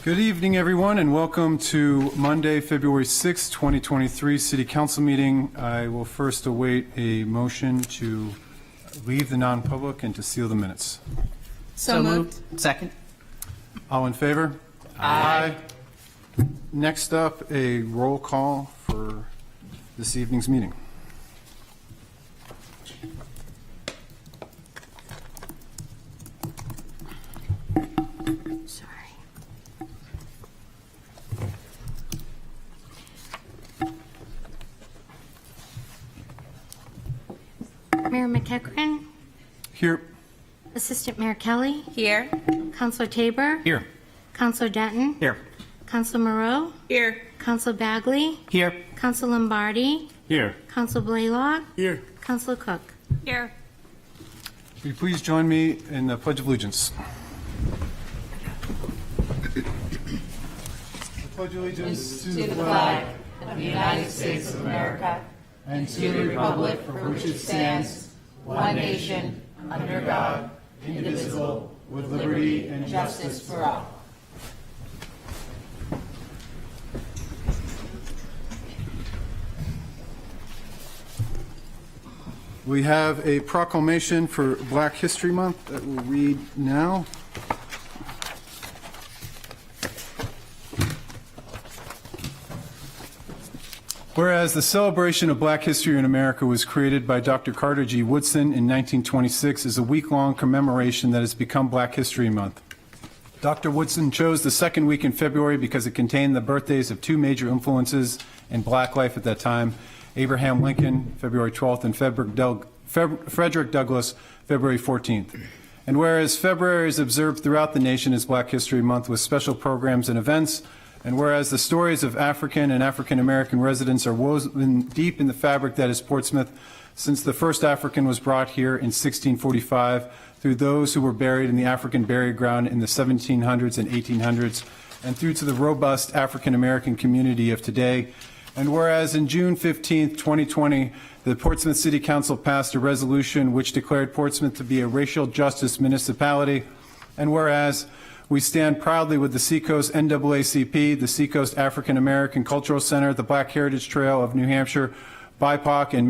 Good evening, everyone, and welcome to Monday, February 6, 2023 City Council meeting. I will first await a motion to leave the non-public and to seal the minutes. So moved. Second. All in favor? Aye. Next up, a roll call for this evening's meeting. Mayor McEachran. Here. Assistant Mayor Kelly. Here. Councilor Tabor. Here. Councilor Denton. Here. Councilor Moreau. Here. Councilor Bagley. Here. Councilor Lombardi. Here. Councilor Blaylock. Here. Councilor Cook. Here. Will you please join me in the Pledge of Allegiance? I pledge allegiance to the flag of the United States of America and to the republic for which it stands, one nation, under God, indivisible, with liberty and justice for all. We have a proclamation for Black History Month that we'll read now. Whereas the celebration of Black history in America was created by Dr. Carter G. Woodson in 1926 as a week-long commemoration that has become Black History Month. Dr. Woodson chose the second week in February because it contained the birthdays of two major influences in Black life at that time, Abraham Lincoln, February 12th, and Frederick Douglass, February 14th. And whereas February is observed throughout the nation as Black History Month with special programs and events, and whereas the stories of African and African American residents are woven deep in the fabric that is Portsmouth since the first African was brought here in 1645 through those who were buried in the African burial ground in the 1700s and 1800s, and through to the robust African American community of today. And whereas in June 15, 2020, the Portsmouth City Council passed a resolution which declared Portsmouth to be a racial justice municipality, and whereas we stand proudly with the Seacoast NAACP, the Seacoast African American Cultural Center, the Black Heritage Trail of New Hampshire, BIPOC, and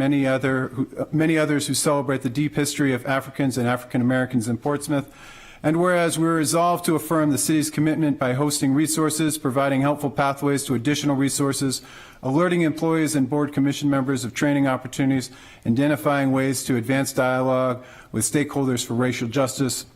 many others who celebrate the deep history of Africans and African Americans in Portsmouth. And whereas we resolve to affirm the city's commitment by hosting resources, providing helpful pathways to additional resources, alerting employees and board commission members of training opportunities, identifying ways to advance dialogue with stakeholders for racial justice.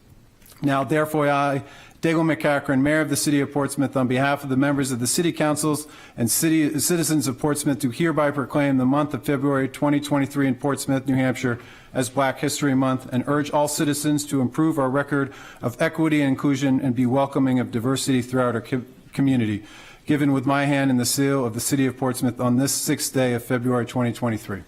Now, therefore, I, Dago McEachran, Mayor of the City of Portsmouth, on behalf of the members of the City Councils and citizens of Portsmouth, do hereby proclaim the month of February 2023 in Portsmouth, New Hampshire, as Black History Month, and urge all citizens to improve our record of equity and inclusion and be welcoming of diversity throughout our community. Given with my hand in the seal of the City of Portsmouth on this 6th day of February 2023.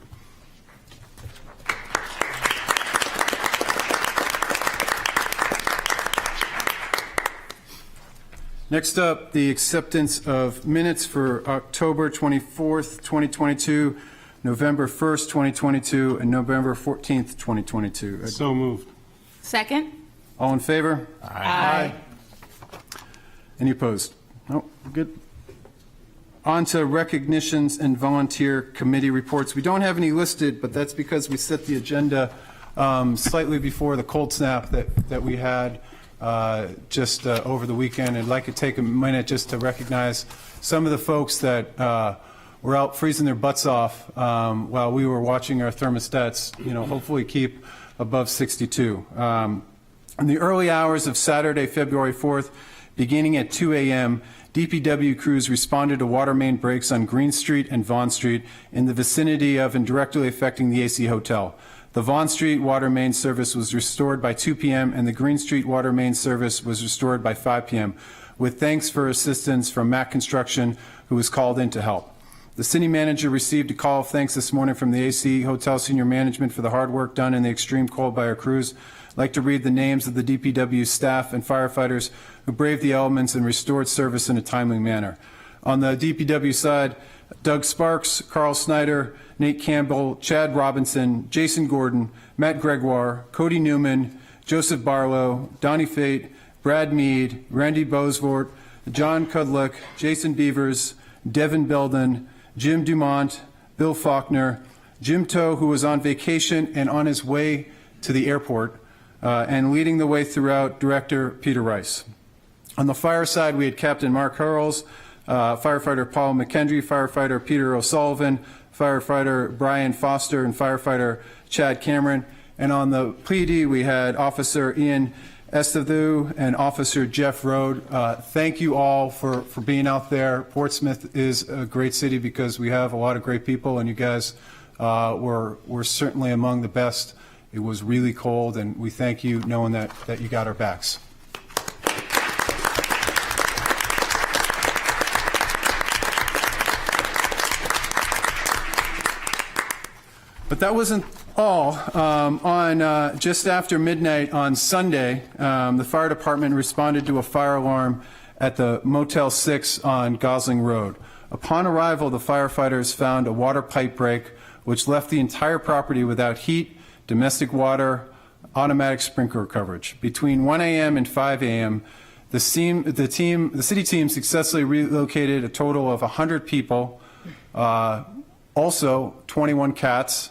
Next up, the acceptance of minutes for October 24th, 2022, November 1st, 2022, and November 14th, 2022. So moved. Second. All in favor? Aye. Any opposed? No, good. On to recognitions and volunteer committee reports. We don't have any listed, but that's because we set the agenda slightly before the cold snap that we had just over the weekend. I'd like to take a minute just to recognize some of the folks that were out freezing their butts off while we were watching our thermostats, hopefully keep above 62. In the early hours of Saturday, February 4th, beginning at 2 a.m., DPW crews responded to water main breaks on Green Street and Vaughn Street in the vicinity of and directly affecting the AC Hotel. The Vaughn Street water main service was restored by 2 p.m. and the Green Street water main service was restored by 5 p.m. with thanks for assistance from Mac Construction, who was called in to help. The city manager received a call of thanks this morning from the AC Hotel senior management for the hard work done in the extreme cold by our crews. I'd like to read the names of the DPW staff and firefighters who braved the elements and restored service in a timely manner. On the DPW side, Doug Sparks, Carl Snyder, Nate Campbell, Chad Robinson, Jason Gordon, Matt Gregoire, Cody Newman, Joseph Barlow, Donnie Fate, Brad Mead, Randy Bosvort, John Kudlick, Jason Beavers, Devin Belden, Jim Dumont, Bill Faulkner, Jim Toe, who was on vacation and on his way to the airport, and leading the way throughout, Director Peter Rice. On the fire side, we had Captain Mark Hurls, firefighter Paul McKendry, firefighter Peter O'Sullivan, firefighter Brian Foster, and firefighter Chad Cameron. And on the PD, we had Officer Ian Estevu and Officer Jeff Rode. Thank you all for being out there. Portsmouth is a great city because we have a lot of great people, and you guys were certainly among the best. It was really cold, and we thank you knowing that you got our backs. But that wasn't all. On just after midnight on Sunday, the fire department responded to a fire alarm at the Motel 6 on Gosling Road. Upon arrival, the firefighters found a water pipe break, which left the entire property without heat, domestic water, automatic sprinkler coverage. Between 1 a.m. and 5 a.m., the city team successfully relocated a total of 100 people, also 21 cats,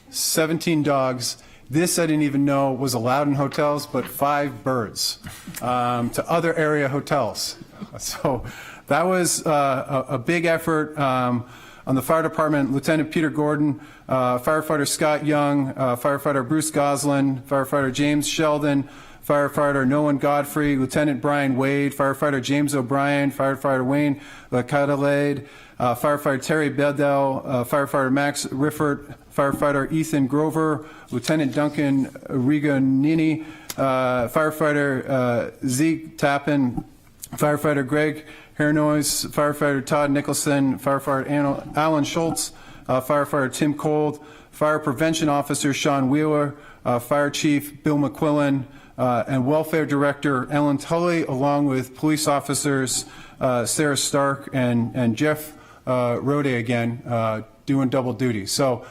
17 dogs. This I didn't even know was allowed in hotels, but 5 birds to other area hotels. So that was a big effort on the fire department. Lieutenant Peter Gordon, firefighter Scott Young, firefighter Bruce Goslin, firefighter James Sheldon, firefighter Nolan Godfrey, Lieutenant Brian Wade, firefighter James O'Brien, firefighter Wayne Lacadelaide, firefighter Terry Bedell, firefighter Max Riffert, firefighter Ethan Grover, Lieutenant Duncan Rigonini, firefighter Zeke Tappan, firefighter Greg Hernois, firefighter Todd Nicholson, firefighter Alan Schultz, firefighter Tim Cold, fire prevention officer Sean Wheeler, fire chief Bill McQuillan, and welfare director Ellen Tully, along with police officers Sarah Stark and Jeff Rode again, doing double duty. So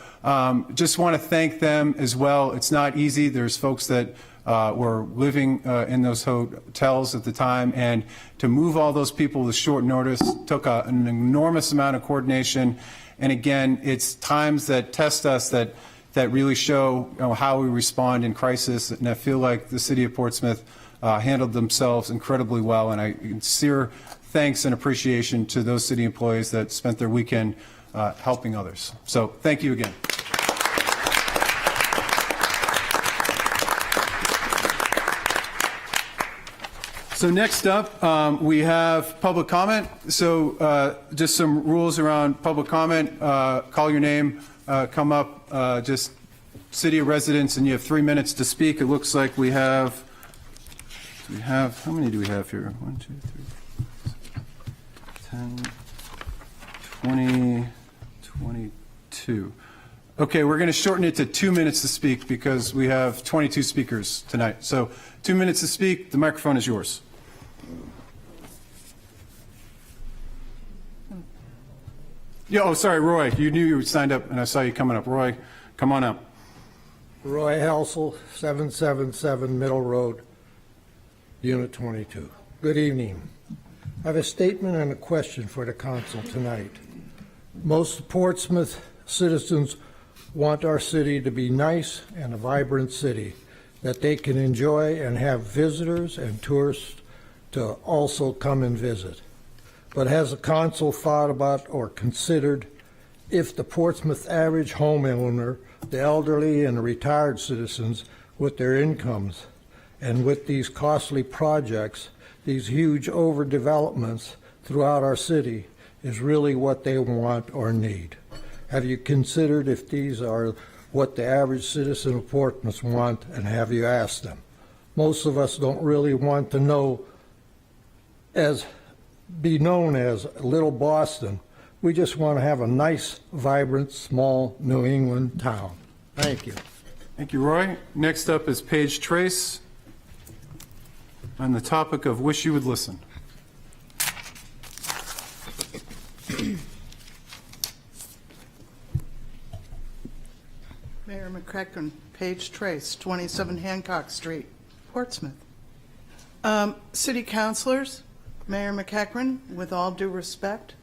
just want to thank them as well. It's not easy. There's folks that were living in those hotels at the time, and to move all those people with short notice took an enormous amount of coordination. And again, it's times that test us that really show how we respond in crisis. And I feel like the city of Portsmouth handled themselves incredibly well. And I sincere thanks and appreciation to those city employees that spent their weekend helping others. So thank you again. So next up, we have public comment. So just some rules around public comment. Call your name, come up, just city of residence, and you have 3 minutes to speak. It looks like we have, how many do we have here? 1, 2, 3, 10, 20, 22. Okay, we're going to shorten it to 2 minutes to speak because we have 22 speakers tonight. So 2 minutes to speak. The microphone is yours. Yeah, oh, sorry, Roy. You knew you signed up, and I saw you coming up. Roy, come on up. Roy Helsel, 777 Middle Road, Unit 22. Good evening. I have a statement and a question for the council tonight. Most Portsmouth citizens want our city to be nice and a vibrant city that they can enjoy and have visitors and tourists to also come and visit. But has the council thought about or considered if the Portsmouth average homeowner, the elderly and the retired citizens with their incomes, and with these costly projects, these huge overdevelopments throughout our city, is really what they want or need? Have you considered if these are what the average citizen of Portsmouth want, and have you asked them? Most of us don't really want to be known as Little Boston. We just want to have a nice, vibrant, small New England town. Thank you. Thank you, Roy. Next up is Paige Trace on the topic of Wish You Would Listen. Mayor McCracken, Paige Trace, 27 Hancock Street, Portsmouth. City councilors, Mayor McEachran, with all due respect,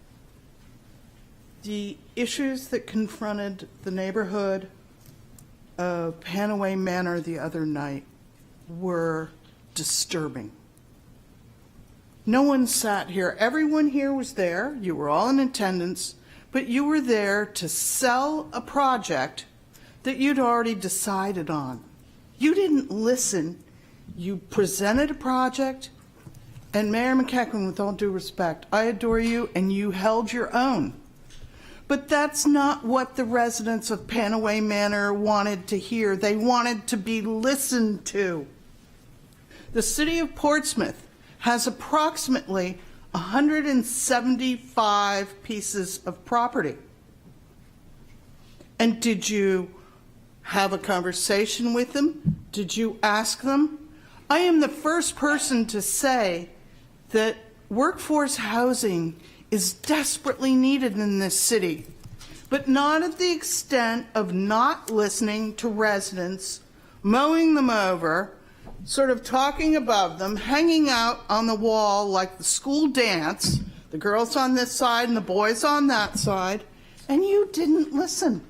the issues that confronted the neighborhood of Panaway Manor the other night were disturbing. No one sat here. Everyone here was there. You were all in attendance, but you were there to sell a project that you'd already decided on. You didn't listen. You presented a project, and Mayor McEachran, with all due respect, I adore you, and you held your own. But that's not what the residents of Panaway Manor wanted to hear. They wanted to be listened to. The city of Portsmouth has approximately 175 pieces of property. And did you have a conversation with them? Did you ask them? I am the first person to say that workforce housing is desperately needed in this city, but not at the extent of not listening to residents, mowing them over, sort of talking above them, hanging out on the wall like the school dance, the girls on this side and the boys on that side, and you didn't listen.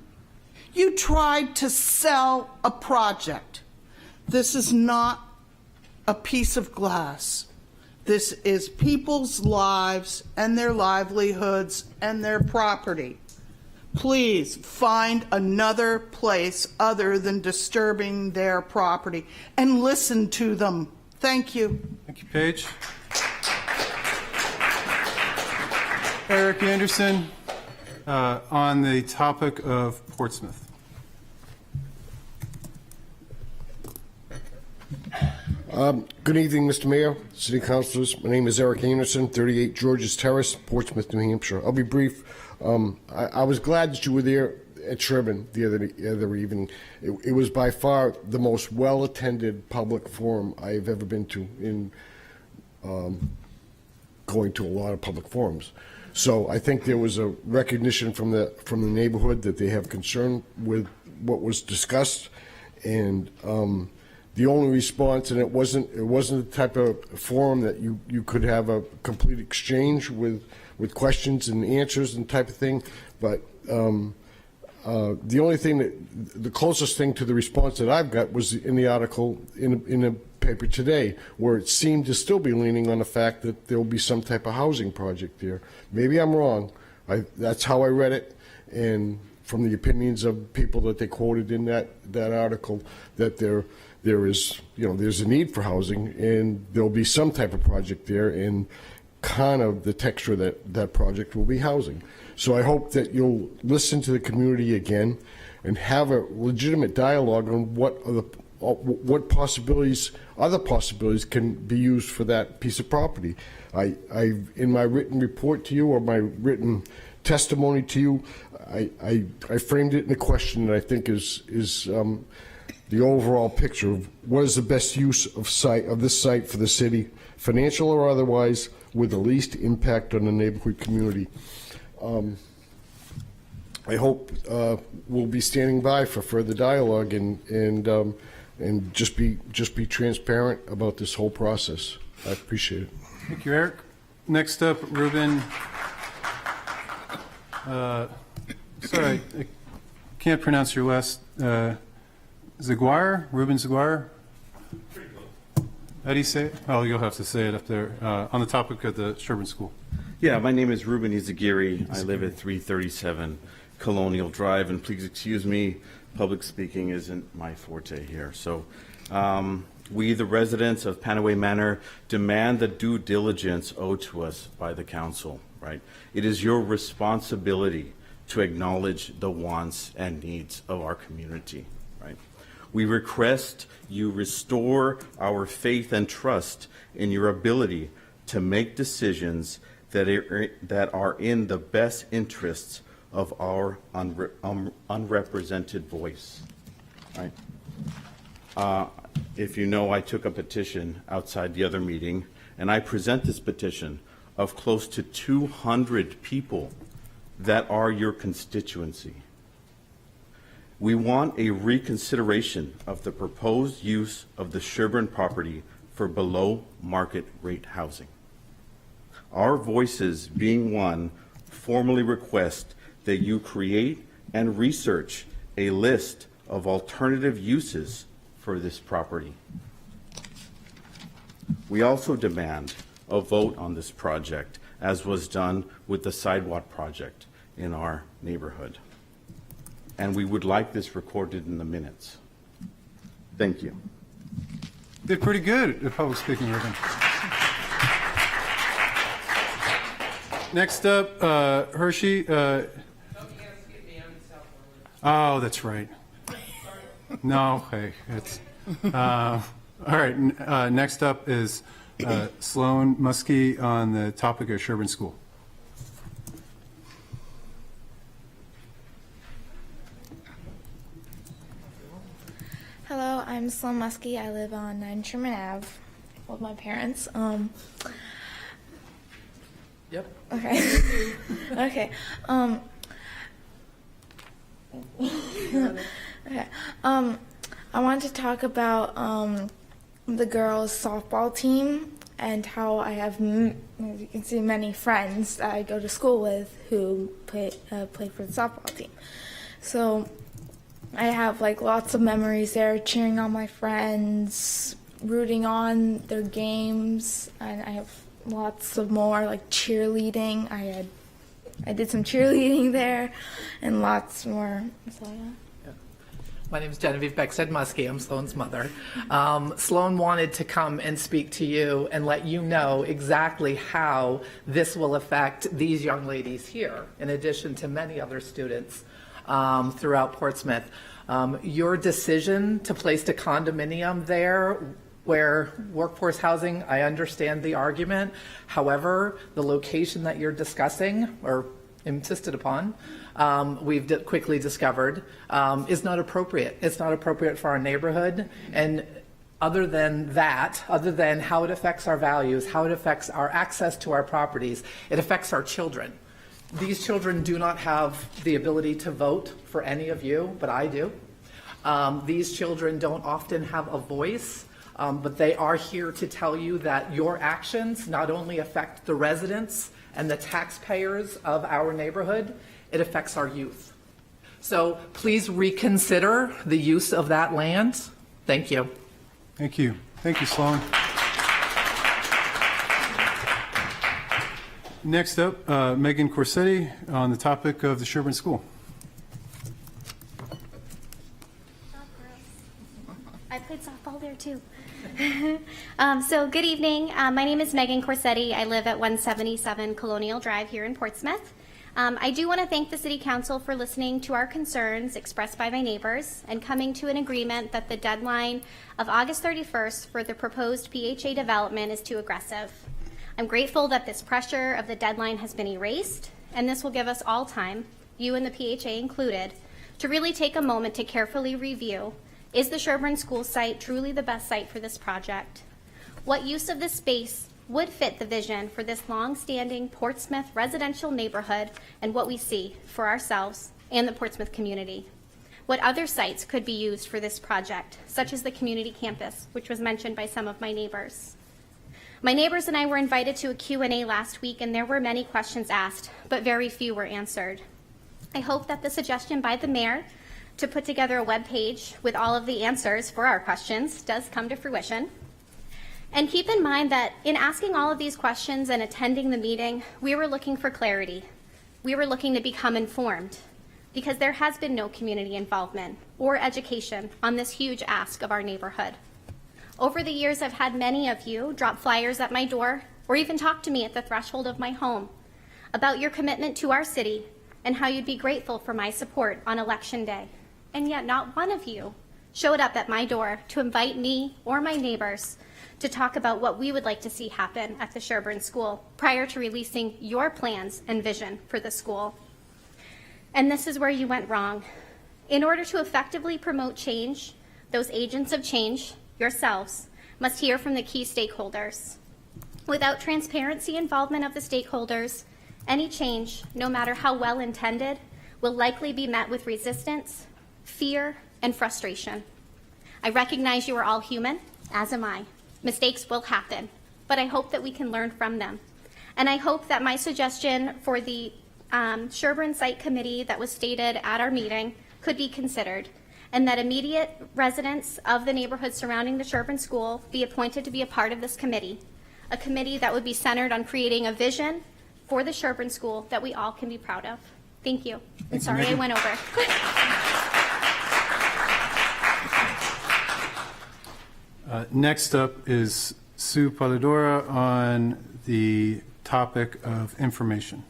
You tried to sell a project. This is not a piece of glass. This is people's lives and their livelihoods and their property. Please find another place other than disturbing their property and listen to them. Thank you. Thank you, Paige. Eric Anderson, on the topic of Portsmouth. Good evening, Mr. Mayor, City Councilors. My name is Eric Anderson, 38 Georges Terrace, Portsmouth, New Hampshire. I'll be brief. I was glad that you were there at Sherburne the other evening. It was by far the most well-attended public forum I've ever been to in going to a lot of public forums. So I think there was a recognition from the neighborhood that they have concern with what was discussed, and the only response, and it wasn't the type of forum that you could have a complete exchange with questions and answers and type of thing, but the only thing the closest thing to the response that I've got was in the article in the paper today, where it seemed to still be leaning on the fact that there will be some type of housing project there. Maybe I'm wrong. That's how I read it, and from the opinions of people that they quoted in that article, that there is, there's a need for housing, and there'll be some type of project there, and kind of the texture that project will be housing. So I hope that you'll listen to the community again and have a legitimate dialogue on what other possibilities can be used for that piece of property. I in my written report to you, or my written testimony to you, I framed it in a question that I think is the overall picture of what is the best use of this site for the city, financial or otherwise, with the least impact on the neighborhood community. I hope we'll be standing by for further dialogue and just be transparent about this whole process. I appreciate it. Thank you, Eric. Next up, Ruben. Sorry, I can't pronounce your last. Zaguire? Ruben Zaguire? How do you say it? Oh, you'll have to say it up there. On the topic of the Sherburne School. Yeah, my name is Ruben Izagiri. I live at 337 Colonial Drive, and please excuse me, public speaking isn't my forte here. So we, the residents of Panaway Manor, demand the due diligence owed to us by the council, right? It is your responsibility to acknowledge the wants and needs of our community, right? We request you restore our faith and trust in your ability to make decisions that are in the best interests of our unrepresented voice, right? If you know, I took a petition outside the other meeting, and I present this petition of close to 200 people that are your constituency. We want a reconsideration of the proposed use of the Sherburne property for below market rate housing. our voices being one, formally request that you create and research a list of alternative uses for this property. We also demand a vote on this project, as was done with the sidewalk project in our neighborhood. And we would like this recorded in the minutes. Thank you. Did pretty good at public speaking, Ruben. Next up, Hershey. Oh, that's right. No, hey, it's all right. Next up is Sloan Muskie on the topic of Sherburne School. Hello, I'm Sloan Muskie. I live on 9 Sherman Ave with my parents. Yep. Okay. Okay. Okay. I want to talk about the girls' softball team and how I have, as you can see, many friends that I go to school with who play for the softball team. So I have like lots of memories there, cheering on my friends, rooting on their games, and I have lots of more like cheerleading. I did some cheerleading there, and lots more. So, yeah. My name is Genevieve Beckstead Muskie. I'm Sloan's mother. Sloan wanted to come and speak to you and let you know exactly how this will affect these young ladies here, in addition to many other students throughout Portsmouth. Your decision to place the condominium there where workforce housing, I understand the argument. However, the location that you're discussing or insisted upon, we've quickly discovered, is not appropriate. It's not appropriate for our neighborhood. And other than that, other than how it affects our values, how it affects our access to our properties, it affects our children. These children do not have the ability to vote for any of you, but I do. These children don't often have a voice, but they are here to tell you that your actions not only affect the residents and the taxpayers of our neighborhood, it affects our youth. So please reconsider the use of that land. Thank you. Thank you. Thank you, Sloan. Next up, Megan Corsetti on the topic of the Sherburne School. I played softball there too. So good evening. My name is Megan Corsetti. I live at 177 Colonial Drive here in Portsmouth. I do want to thank the City Council for listening to our concerns expressed by my neighbors and coming to an agreement that the deadline of August 31st for the proposed PHA development is too aggressive. I'm grateful that this pressure of the deadline has been erased, and this will give us all time, you and the PHA included, to really take a moment to carefully review: is the Sherburne School site truly the best site for this project? What use of this space would fit the vision for this long-standing Portsmouth residential neighborhood and what we see for ourselves and the Portsmouth community? What other sites could be used for this project, such as the community campus, which was mentioned by some of my neighbors? My neighbors and I were invited to a Q&A last week, and there were many questions asked, but very few were answered. I hope that the suggestion by the mayor to put together a web page with all of the answers for our questions does come to fruition. And keep in mind that in asking all of these questions and attending the meeting, we were looking for clarity. We were looking to become informed, because there has been no community involvement or education on this huge ask of our neighborhood. Over the years, I've had many of you drop flyers at my door or even talk to me at the threshold of my home about your commitment to our city and how you'd be grateful for my support on Election Day. And yet not one of you showed up at my door to invite me or my neighbors to talk about what we would like to see happen at the Sherburne School prior to releasing your plans and vision for the school. And this is where you went wrong. In order to effectively promote change, those agents of change, yourselves, must hear from the key stakeholders. Without transparency involvement of the stakeholders, any change, no matter how well intended, will likely be met with resistance, fear, and frustration. I recognize you are all human, as am I. Mistakes will happen, but I hope that we can learn from them. And I hope that my suggestion for the Sherburne Site Committee that was stated at our meeting could be considered, and that immediate residents of the neighborhood surrounding the Sherburne School be appointed to be a part of this committee, a committee that would be centered on creating a vision for the Sherburne School that we all can be proud of. Thank you. And sorry I Megan. went over. Next up is Sue Polidora on the topic of information.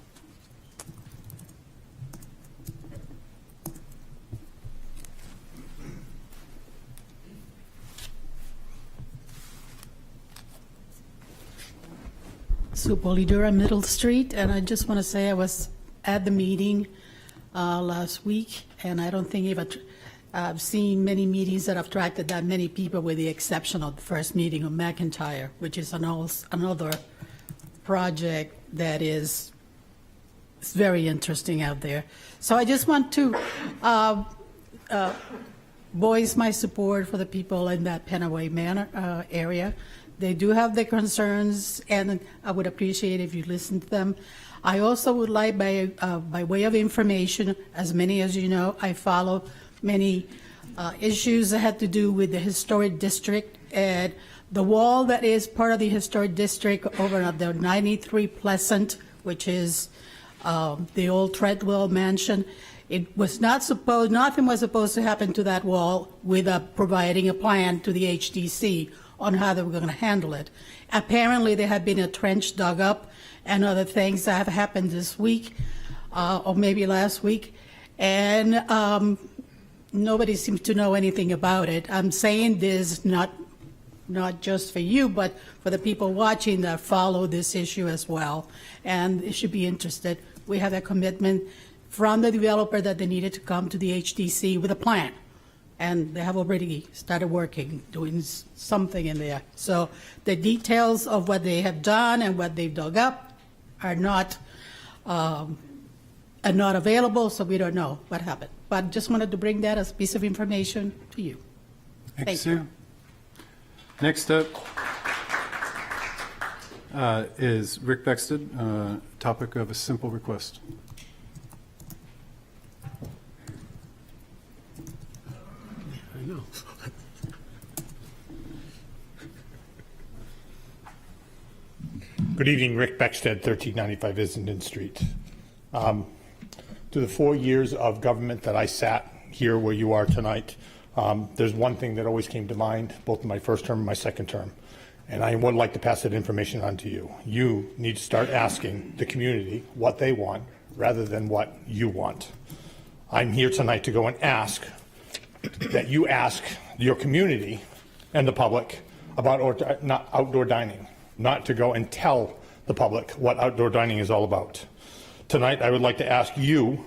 Sue Polidora, Middle Street, and I just want to say I was at the meeting last week, and I don't think I've seen many meetings that have attracted that many people, with the exception of the first meeting of McIntyre, which is another project that is very interesting out there. So I just want to voice my support for the people in that Penaway Manor area. They do have their concerns, and I would appreciate if you listen to them. I also would like, by way of information, as many as you know, I follow many issues that had to do with the historic district, and the wall that is part of the historic district over at the 93 Pleasant, which is the old Treadwell Mansion. It was not supposed, nothing was supposed to happen to that wall without providing a plan to the HDC on how they were going to handle it. Apparently, there had been a trench dug up and other things that have happened this week, or maybe last week, and nobody seems to know anything about it. I'm saying this not just for you, but for the people watching that follow this issue as well, and they should be interested. We have a commitment from the developer that they needed to come to the HDC with a plan, and they have already started working, doing something in there. So the details of what they have done and what they've dug up are not available, so we don't know what happened. But just wanted to bring that as a piece of information to you. Thanks, Thank Sue. Next up is Rick Beckstead, topic of a simple request. I know. Good evening, Rick Beckstead, 1395 Islington Street. To the 4 years of government that I sat here where you are tonight, there's one thing that always came to mind, both in my first term and my second term, and I would like to pass that information on to you. You need to start asking the community what they want rather than what you want. I'm here tonight to go and ask that you ask your community and the public about outdoor dining, not to go and tell the public what outdoor dining is all about. Tonight, I would like to ask you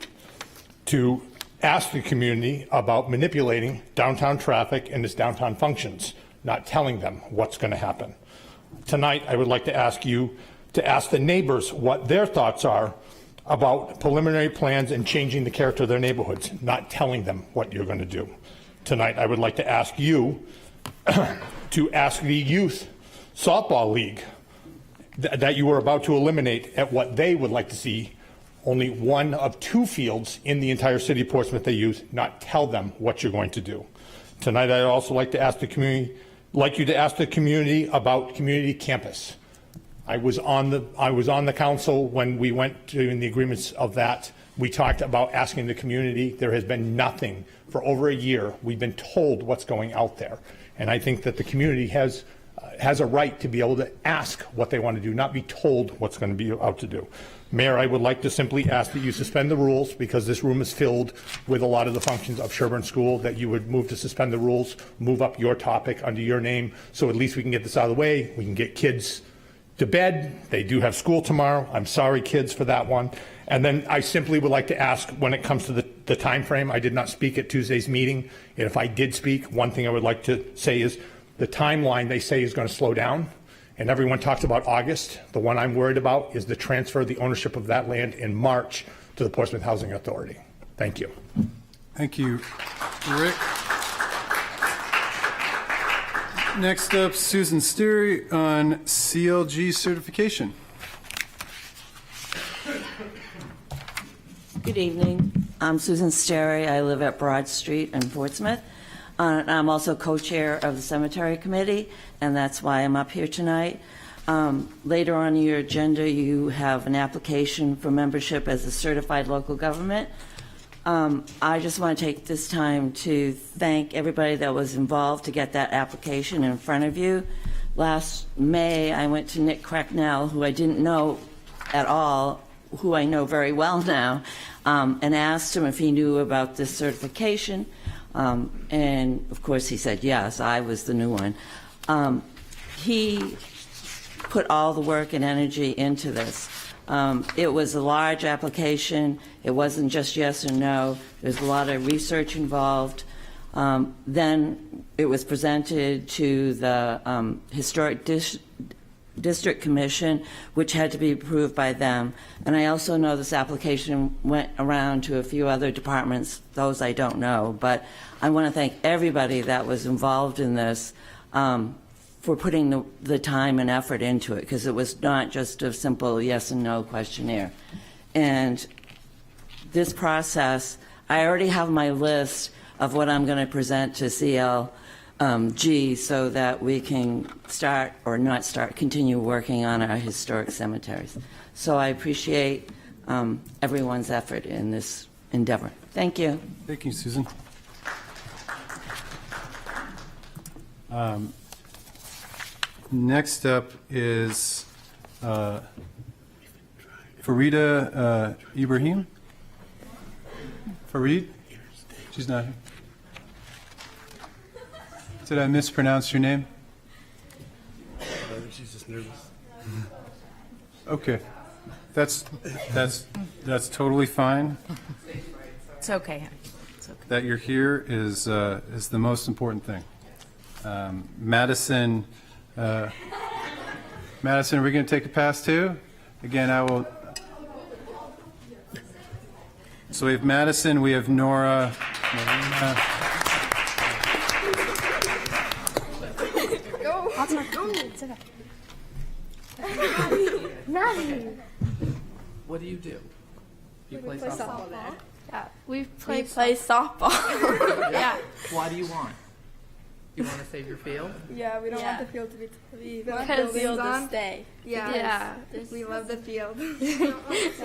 to ask the community about manipulating downtown traffic and its downtown functions, not telling them what's going to happen. Tonight, I would like to ask you to ask the neighbors what their thoughts are about preliminary plans and changing the character of their neighborhoods, not telling them what you're going to do. Tonight, I would like to ask you to ask the youth softball league that you were about to eliminate at what they would like to see only one of 2 fields in the entire city of Portsmouth they use, not tell them what you're going to do. Tonight, I'd also like to ask the community, about community campus. I was on the council when we went to the agreements of that. We talked about asking the community. There has been nothing for over a year. We've been told what's going out there, and I think that the community has a right to be able to ask what they want to do, not be told what's going to be out to do. Mayor, I would like to simply ask that you suspend the rules, because this room is filled with a lot of the functions of Sherburne School, that you would move to suspend the rules, move up your topic under your name, so at least we can get this out of the way. We can get kids to bed. They do have school tomorrow. I'm sorry, kids, for that one. And then I simply would like to ask, when it comes to the time frame, I did not speak at Tuesday's meeting. And if I did speak, one thing I would like to say is the timeline they say is going to slow down. And everyone talks about August. The one I'm worried about is the transfer of the ownership of that land in March to the Portsmouth Housing Authority. Thank you. Thank you, Rick. Next up, Susan Steery on CLG certification. Good evening. I'm Susan Sterry. I live at Broad Street in Portsmouth. I'm also co-chair of the Cemetery Committee, and that's why I'm up here tonight. Later on in your agenda, you have an application for membership as a certified local government. I just want to take this time to thank everybody that was involved to get that application in front of you. Last May, I went to Nick Cracknell, who I didn't know at all, who I know very well now, and asked him if he knew about this certification. And of course, he said yes, I was the new one. He put all the work and energy into this. It was a large application. It wasn't just yes or no. There's a lot of research involved. Then it was presented to the Historic District Commission, which had to be approved by them. And I also know this application went around to a few other departments. Those I don't know. But I want to thank everybody that was involved in this for putting the time and effort into it, because it was not just a simple yes and no questionnaire. And this process, I already have my list of what I'm going to present to CLG so that we can start, or not start, continue working on our historic cemeteries. So I appreciate everyone's effort in this endeavor. Thank you. Thank you, Susan. Next up is Farida Ibrahim. Farid? She's not here. Did I mispronounce your name? She's just nervous. Okay. That's totally fine. It's okay. That you're here is the most important thing. Madison, Madison, are we going to take a pass too? Again, I will. So we have Madison, we have Nora, Marina. What do you do? You play softball? Yeah, we play softball. Yeah. Why do you want? You want to save your field? Yeah, we don't want the field to be leave. We want Because the field to stay. Yeah. We love the field. A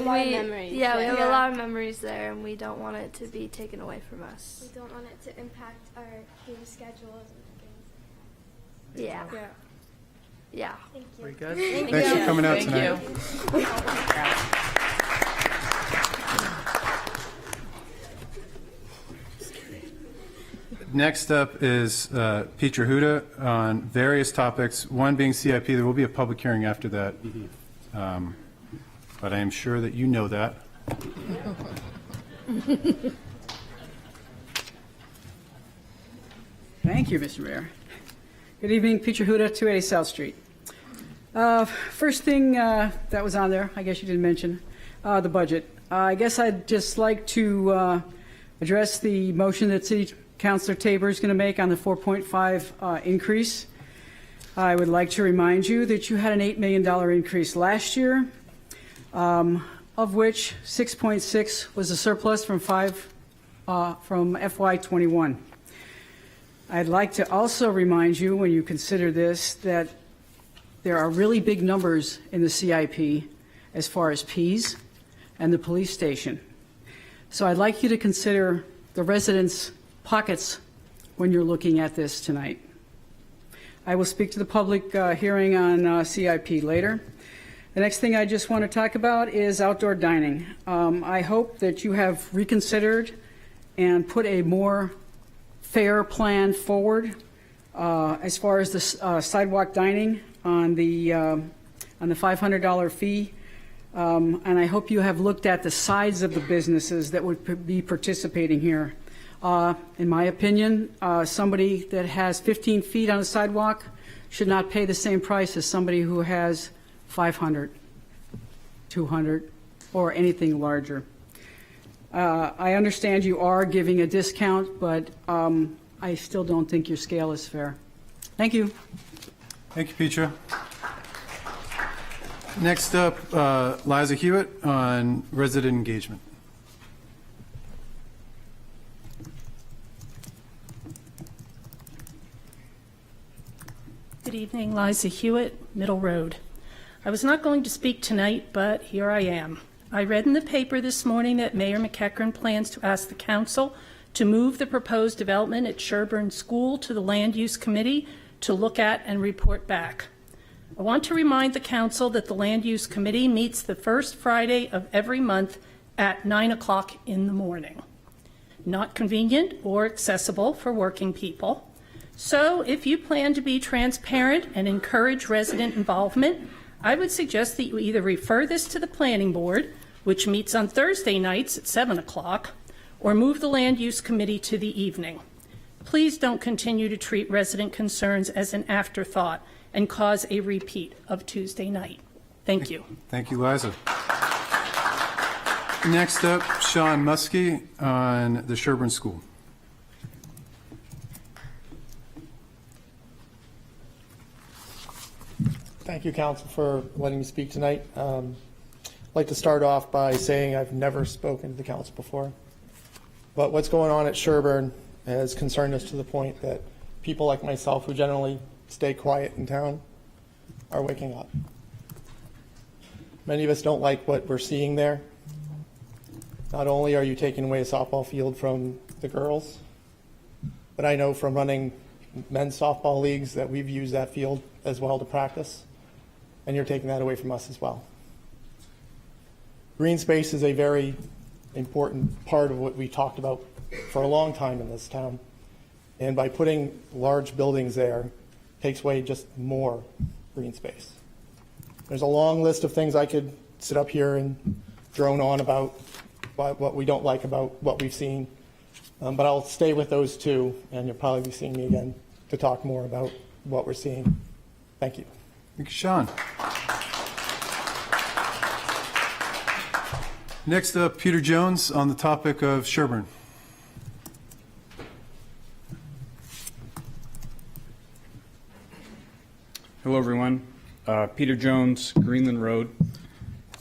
lot of memories. Yeah, we have a lot of memories there, and we don't want it to be taken away from us. We don't want it to impact our game schedules and games. Yeah. Yeah. Thank you. Very good. Thanks for coming out tonight. Next up is Peter Huda on various topics, one being CIP. There will be a public hearing after that, but I am sure that you know that. Thank you, Mr. Mayor. Good evening, Peter Huda, 280 South Street. First thing that was on there, I guess you didn't mention, the budget. I guess I'd just like to address the motion that City Councilor Tabor is going to make on the 4.5 increase. I would like to remind you that you had an $8 million increase last year, of which 6.6 was a surplus from FY21. I'd like to also remind you, when you consider this, that there are really big numbers in the CIP as far as Ps and the police station. So I'd like you to consider the residents' pockets when you're looking at this tonight. I will speak to the public hearing on CIP later. The next thing I just want to talk about is outdoor dining. I hope that you have reconsidered and put a more fair plan forward as far as the sidewalk dining on the $500 fee. And I hope you have looked at the size of the businesses that would be participating here. In my opinion, somebody that has 15 feet on a sidewalk should not pay the same price as somebody who has 500, 200, or anything larger. I understand you are giving a discount, but I still don't think your scale is fair. Thank you. Thank you, Petra. Next up, Liza Hewitt on resident engagement. Good evening, Liza Hewitt, Middle Road. I was not going to speak tonight, but here I am. I read in the paper this morning that Mayor McEachern plans to ask the council to move the proposed development at Sherburne School to the Land Use Committee to look at and report back. I want to remind the council that the Land Use Committee meets the first Friday of every month at 9 o'clock in the morning. Not convenient or accessible for working people. So if you plan to be transparent and encourage resident involvement, I would suggest that you either refer this to the Planning Board, which meets on Thursday nights at 7 o'clock, or move the Land Use Committee to the evening. Please don't continue to treat resident concerns as an afterthought and cause a repeat of Tuesday night. Thank you. Thank you, Liza. Next up, Sean Muskie on the Sherburne School. Thank you, Council, for letting me speak tonight. I'd like to start off by saying I've never spoken to the Council before, but what's going on at Sherburne has concerned us to the point that people like myself, who generally stay quiet in town, are waking up. Many of us don't like what we're seeing there. Not only are you taking away a softball field from the girls, but I know from running men's softball leagues that we've used that field as well to practice, and you're taking that away from us as well. Green space is a very important part of what we talked about for a long time in this town, and by putting large buildings there takes away just more green space. There's a long list of things I could sit up here and drone on about what we don't like about what we've seen, but I'll stay with those two, and you'll probably be seeing me again to talk more about what we're seeing. Thank you. Thank you, Sean. Next up, Peter Jones on the topic of Sherburne. Hello, everyone. Peter Jones, Greenland Road,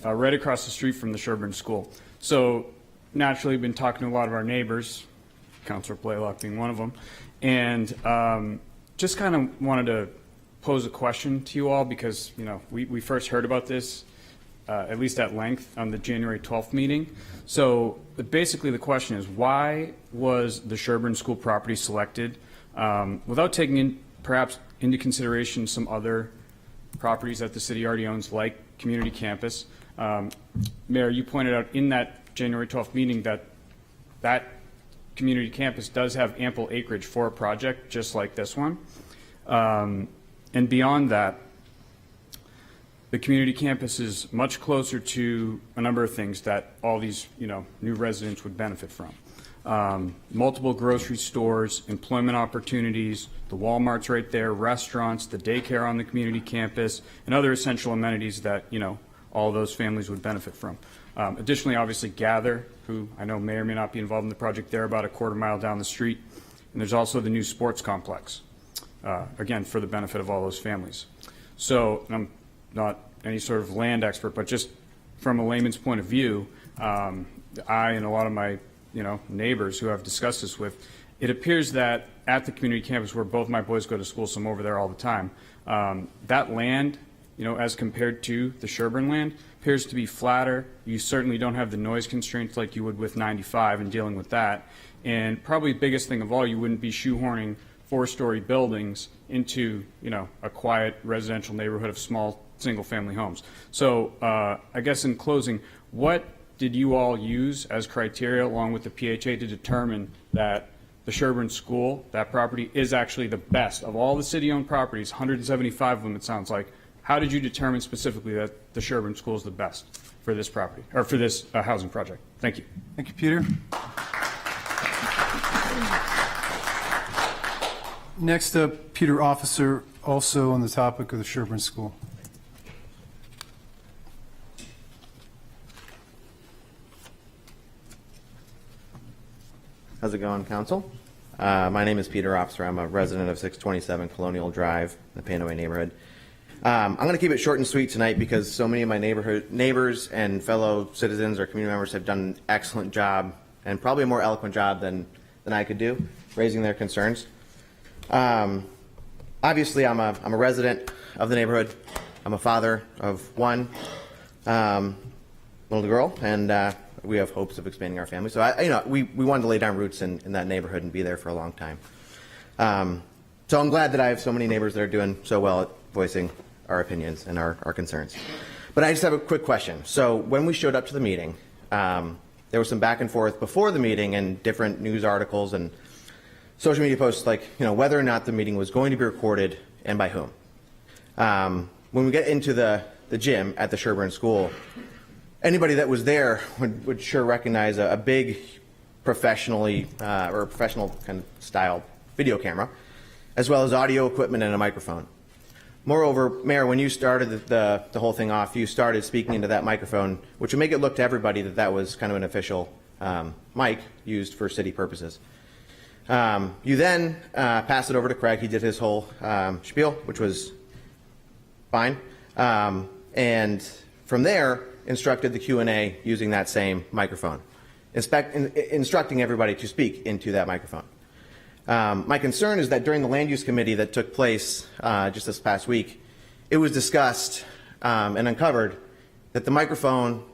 right across the street from the Sherburne School. So naturally, we've been talking to a lot of our neighbors, Councilor Blaylock being one of them, and just kind of wanted to pose a question to you all because, you know, we first heard about this, at least at length, on the January 12th meeting. So basically the question is, why was the Sherburne School property selected without taking perhaps into consideration some other properties that the city already owns, like Community Campus? Mayor, you pointed out in that January 12th meeting that Community Campus does have ample acreage for a project just like this one. And beyond that, the Community Campus is much closer to a number of things that all these, you know, new residents would benefit from. Multiple grocery stores, employment opportunities, the Walmart's right there, restaurants, the daycare on the Community Campus, and other essential amenities that, you know, all those families would benefit from. Additionally, obviously, Gather, who I know may or may not be involved in the project, they're about a quarter mile down the street. And there's also the new sports complex, again, for the benefit of all those families. So I'm not any sort of land expert, but just from a layman's point of view, I and a lot of my neighbors who I've discussed this with, it appears that at the community campus where both my boys go to school, so I'm over there all the time, that land, as compared to the Sherburne land, appears to be flatter. You certainly don't have the noise constraints like you would with 95 and dealing with that. And probably the biggest thing of all, you wouldn't be shoehorning 4-story buildings into, a quiet residential neighborhood of small single-family homes. So I guess in closing, what did you all use as criteria along with the PHA to determine that the Sherburne School, that property, is actually the best of all the city-owned properties, 175 of them it sounds like? How did you determine specifically that the Sherburne School is the best for this property, or for this housing project? Thank you. Thank you, Peter. Next up, Peter Officer, also on the topic of the Sherburne School. How's it going, Council? My name is Peter Officer. I'm a resident of 627 Colonial Drive, in the Panaway neighborhood. I'm going to keep it short and sweet tonight because so many of my neighbors and fellow citizens or community members have done an excellent job and probably a more eloquent job than I could do, raising their concerns. Obviously, I'm a resident of the neighborhood. I'm a father of one little girl, and we have hopes of expanding our family. So, we wanted to lay down roots in that neighborhood and be there for a long time. So I'm glad that I have so many neighbors that are doing so well at voicing our opinions and our concerns. But I just have a quick question. So when we showed up to the meeting, there was some back and forth before the meeting and different news articles and social media posts like, whether or not the meeting was going to be recorded and by whom. When we get into the gym at the Sherburne School, anybody that was there would sure recognize a big professional kind of style video camera, as well as audio equipment and a microphone. Moreover, Mayor, when you started the whole thing off, you started speaking into that microphone, which would make it look to everybody that was kind of an official mic used for city purposes. You then passed it over to Craig. He did his whole spiel, which was fine. And from there, instructed the Q&A using that same microphone, instructing everybody to speak into that microphone. My concern is that during the Land Use Committee that took place just this past week, it was discussed and uncovered that the microphone,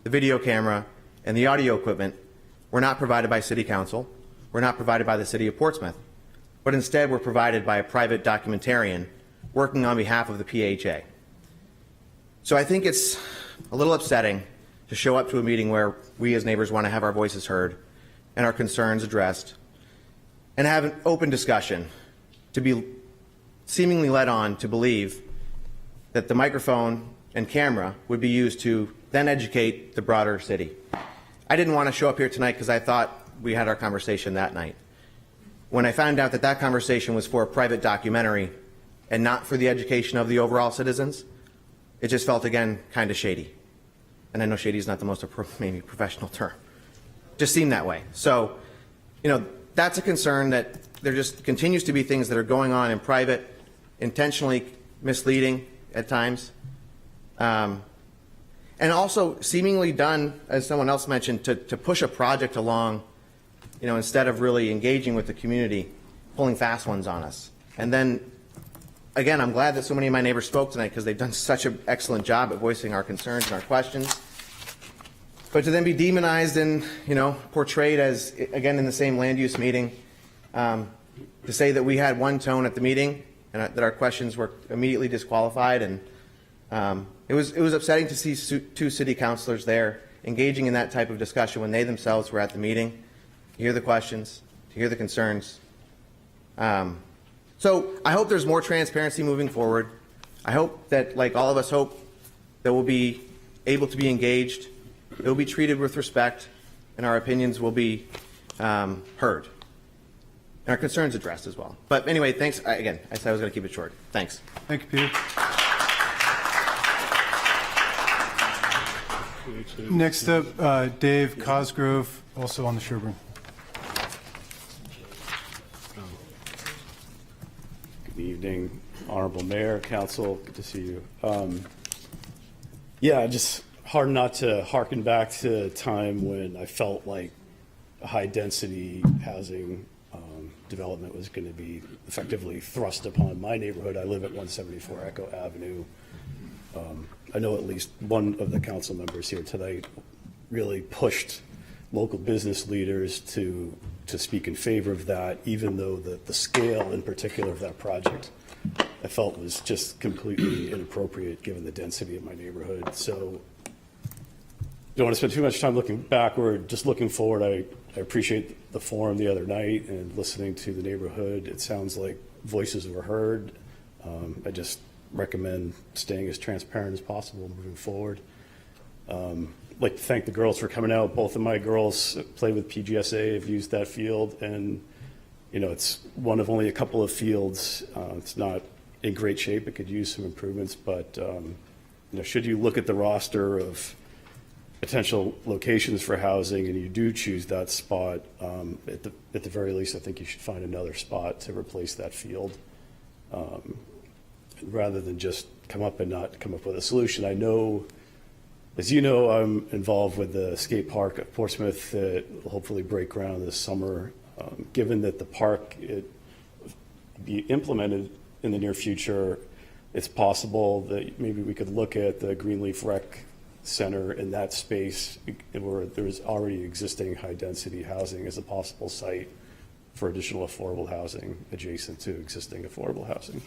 the video camera, and the audio equipment were not provided by City Council, were not provided by the City of Portsmouth, but instead were provided by a private documentarian working on behalf of the PHA. So I think it's a little upsetting to show up to a meeting where we as neighbors want to have our voices heard and our concerns addressed, and have an open discussion to be seemingly led on to believe that the microphone and camera would be used to then educate the broader city. I didn't want to show up here tonight because I thought we had our conversation that night. When I found out that that conversation was for a private documentary and not for the education of the overall citizens, it just felt, again, kind of shady. And I know shady is not the most maybe professional term. Just seemed that way. So, that's a concern that there just continues to be things that are going on in private, intentionally misleading at times, and also seemingly done, as someone else mentioned, to push a project along, instead of really engaging with the community, pulling fast ones on us. And then, again, I'm glad that so many of my neighbors spoke tonight because they've done such an excellent job at voicing our concerns and our questions. But to then be demonized and, portrayed as, again, in the same land use meeting, to say that we had one tone at the meeting and that our questions were immediately disqualified, and it was upsetting to see two city councilors there engaging in that type of discussion when they themselves were at the meeting, to hear the questions, to hear the concerns. So I hope there's more transparency moving forward. I hope that, like all of us hope, that we'll be able to be engaged. It will be treated with respect, and our opinions will be heard, and our concerns addressed as well. But anyway, thanks. Again, I said I was going to keep it short. Thanks. Thank you, Peter. Next up, Dave Cosgrove, also on the Sherburne. Good evening, Honorable Mayor, Council. Good to see you. Just hard not to harken back to a time when I felt like a high-density housing development was going to be effectively thrust upon my neighborhood. I live at 174 Echo Avenue. I know at least one of the council members here tonight really pushed local business leaders to speak in favor of that, even though the scale in particular of that project I felt was just completely inappropriate given the density of my neighborhood. So don't want to spend too much time looking backward, just looking forward. I appreciate the forum the other night and listening to the neighborhood. It sounds like voices were heard. I just recommend staying as transparent as possible moving forward. I'd like to thank the girls for coming out. Both of my girls play with PGSA, have used that field, and it's one of only a couple of fields. It's not in great shape. It could use some improvements, but should you look at the roster of potential locations for housing and you do choose that spot, at the very least, I think you should find another spot to replace that field. rather than just come up and not come up with a solution. I know, as you know, I'm involved with the skate park at Portsmouth that will hopefully break ground this summer. Given that the park it be implemented in the near future, it's possible that maybe we could look at the Greenleaf Rec Center in that space where there's already existing high-density housing as a possible site for additional affordable housing adjacent to existing affordable housing.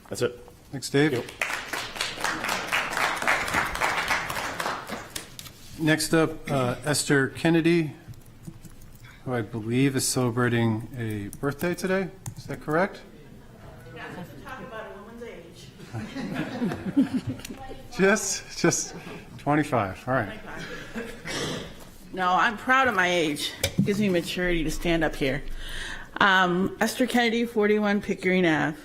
That's it. Thanks, Dave. Next up, Esther Kennedy, who I believe is celebrating a birthday today. Is that correct? Yeah, talk about a woman's age. Just 25. All right. No, I'm proud of my age. It gives me maturity to stand up here. Esther Kennedy, 41 Pickering Ave.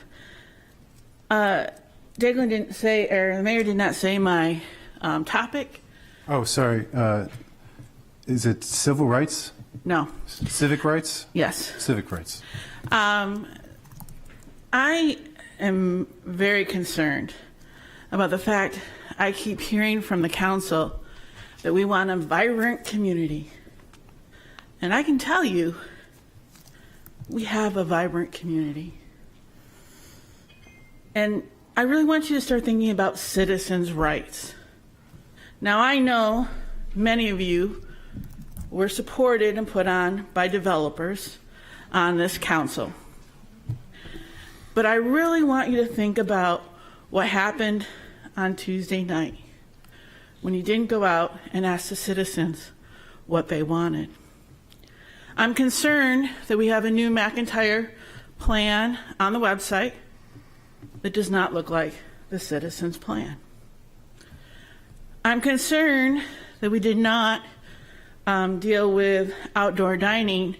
Declan didn't say, or the mayor did not say my topic. Oh, sorry. Is it civil rights? No. Civic rights? Yes. Civic rights. I am very concerned about the fact I keep hearing from the council that we want a vibrant community. And I can tell you, we have a vibrant community. And I really want you to start thinking about citizens' rights. Now, I know many of you were supported and put on by developers on this council. But I really want you to think about what happened on Tuesday night when you didn't go out and ask the citizens what they wanted. I'm concerned that we have a new McIntyre plan on the website that does not look like the citizens' plan. I'm concerned that we did not deal with outdoor dining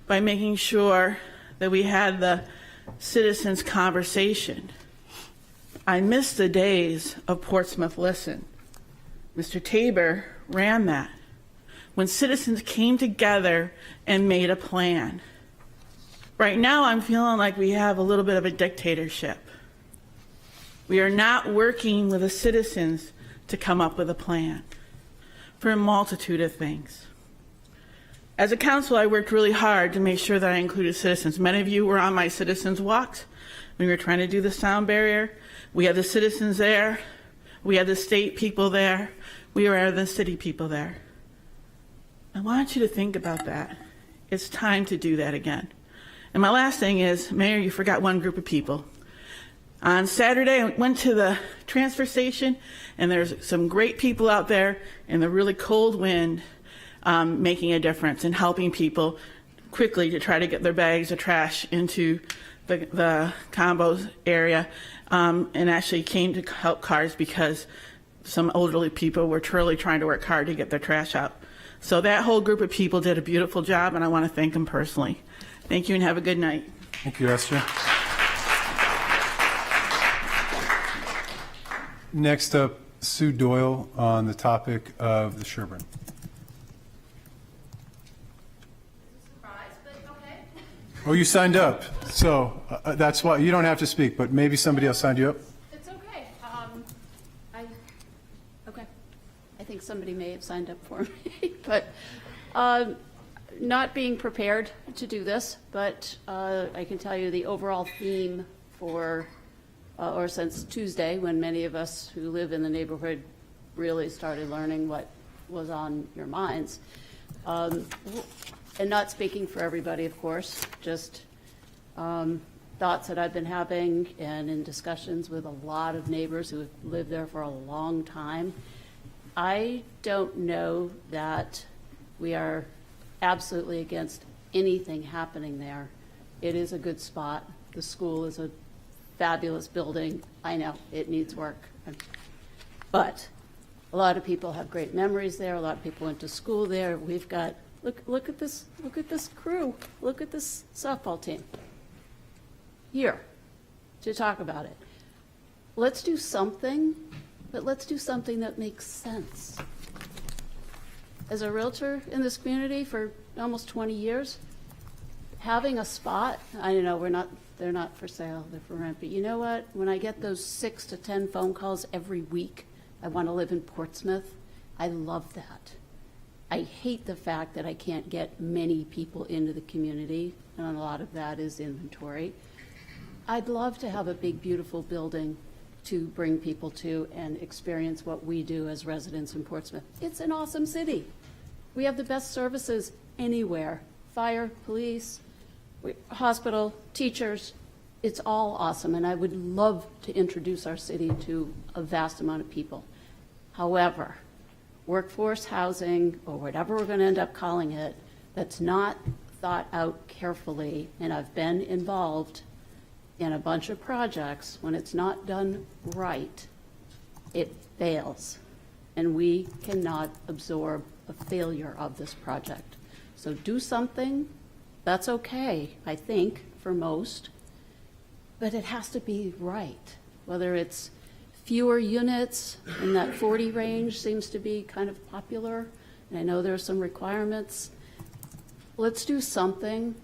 by making sure that we had the citizens' conversation. I miss the days of Portsmouth Listen. Mr. Tabor ran that, when citizens came together and made a plan. Right now, I'm feeling like we have a little bit of a dictatorship. We are not working with the citizens to come up with a plan for a multitude of things. As a council, I worked really hard to make sure that I included citizens. Many of you were on my citizens' walks when we were trying to do the sound barrier. We had the citizens there. We had the state people there. We had the city people there. I want you to think about that. It's time to do that again. And my last thing is, Mayor, you forgot one group of people. On Saturday, I went to the transfer station, and there's some great people out there in the really cold wind making a difference and helping people quickly to try to get their bags of trash into the combos area, and actually came to help cars because some elderly people were truly trying to work hard to get their trash out. So that whole group of people did a beautiful job, and I want to thank them personally. Thank you, and have a good night. Thank you, Esther. Next up, Sue Doyle on the topic of the Sherburne. Oh, you signed up, so that's why you don't have to speak, but maybe somebody else signed you up. It's okay. I think somebody may have signed up for me, but not being prepared to do this, but I can tell you the overall theme for, or since Tuesday, when many of us who live in the neighborhood really started learning what was on your minds. And not speaking for everybody, of course, just thoughts that I've been having and in discussions with a lot of neighbors who have lived there for a long time. I don't know that we are absolutely against anything happening there. It is a good spot. The school is a fabulous building. I know it needs work. But a lot of people have great memories there. A lot of people went to school there. We've got Look at this crew. Look at this softball team here to talk about it. Let's do something, but let's do something that makes sense. As a realtor in this community for almost 20 years, having a spot, I know they're not for sale, they're for rent, but you know what? When I get those 6 to 10 phone calls every week, I want to live in Portsmouth, I love that. I hate the fact that I can't get many people into the community, and a lot of that is inventory. I'd love to have a big, beautiful building to bring people to and experience what we do as residents in Portsmouth. It's an awesome city. We have the best services anywhere. Fire, police, hospital, teachers. It's all awesome, and I would love to introduce our city to a vast amount of people. However, workforce housing, or whatever we're going to end up calling it, that's not thought out carefully, and I've been involved in a bunch of projects, when it's not done right, it fails. And we cannot absorb a failure of this project. So do something, that's okay, I think, for most, but it has to be right. Whether it's fewer units in that 40 range seems to be kind of popular, and I know there are some requirements. Let's do something,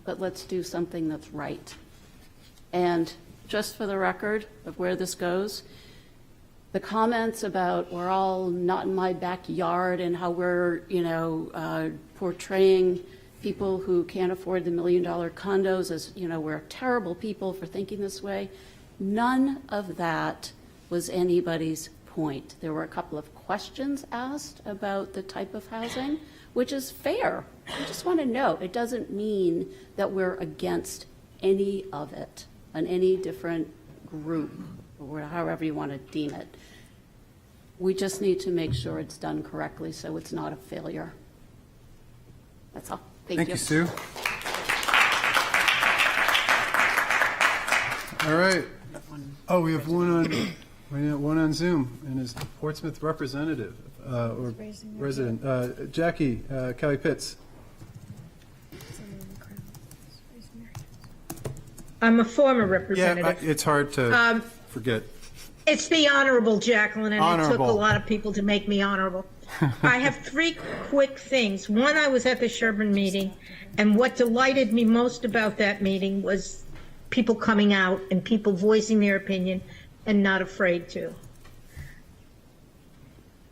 but let's do something that's right. And just for the record of where this goes, the comments about we're all not in my backyard and how we're, portraying people who can't afford the $1 million condos as, we're terrible people for thinking this way, none of that was anybody's point. There were a couple of questions asked about the type of housing, which is fair. I just want to know, it doesn't mean that we're against any of it on any different group, or however you want to deem it. We just need to make sure it's done correctly so it's not a failure. That's all. Thank you. Sue. All right. Oh, we have one on Zoom, and is the Portsmouth representative or resident. Jackie Kelly Pitts. I'm a former representative. Yeah, it's hard to forget. It's the Honorable Jacqueline, and it took a Honorable. lot of people to make me honorable. I have 3 quick things. One, I was at the Sherburne meeting, and what delighted me most about that meeting was people coming out and people voicing their opinion and not afraid to.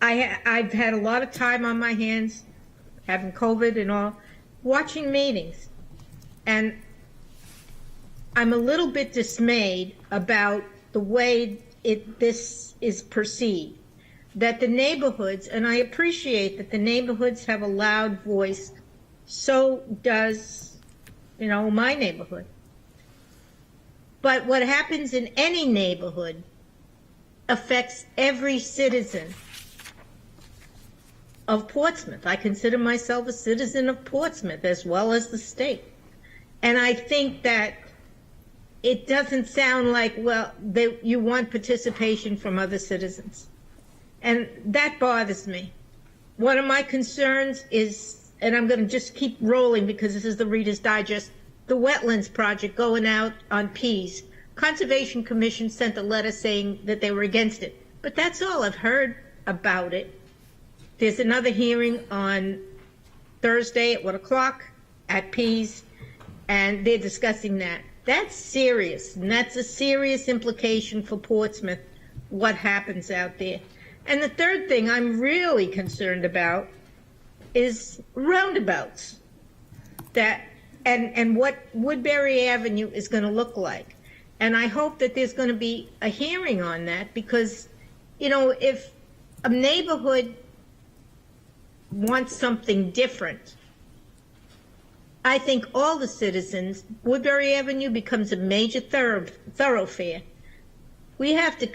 I've had a lot of time on my hands, having COVID and all, watching meetings, and I'm a little bit dismayed about the way this is perceived. That the neighborhoods, and I appreciate that the neighborhoods have a loud voice, so does, my neighborhood. But what happens in any neighborhood affects every citizen of Portsmouth. I consider myself a citizen of Portsmouth as well as the state. And I think that it doesn't sound like, you want participation from other citizens. And that bothers me. One of my concerns is, and I'm going to just keep rolling because this is the Reader's Digest, the wetlands project going out on Pease. Conservation Commission sent a letter saying that they were against it. But that's all I've heard about it. There's another hearing on Thursday at 1 o'clock at Pease, and they're discussing that. That's serious, and that's a serious implication for Portsmouth, what happens out there. And the third thing I'm really concerned about is roundabouts, and what Woodbury Avenue is going to look like. And I hope that there's going to be a hearing on that, because, if a neighborhood wants something different, I think all the citizens, Woodbury Avenue becomes a major thoroughfare. You have to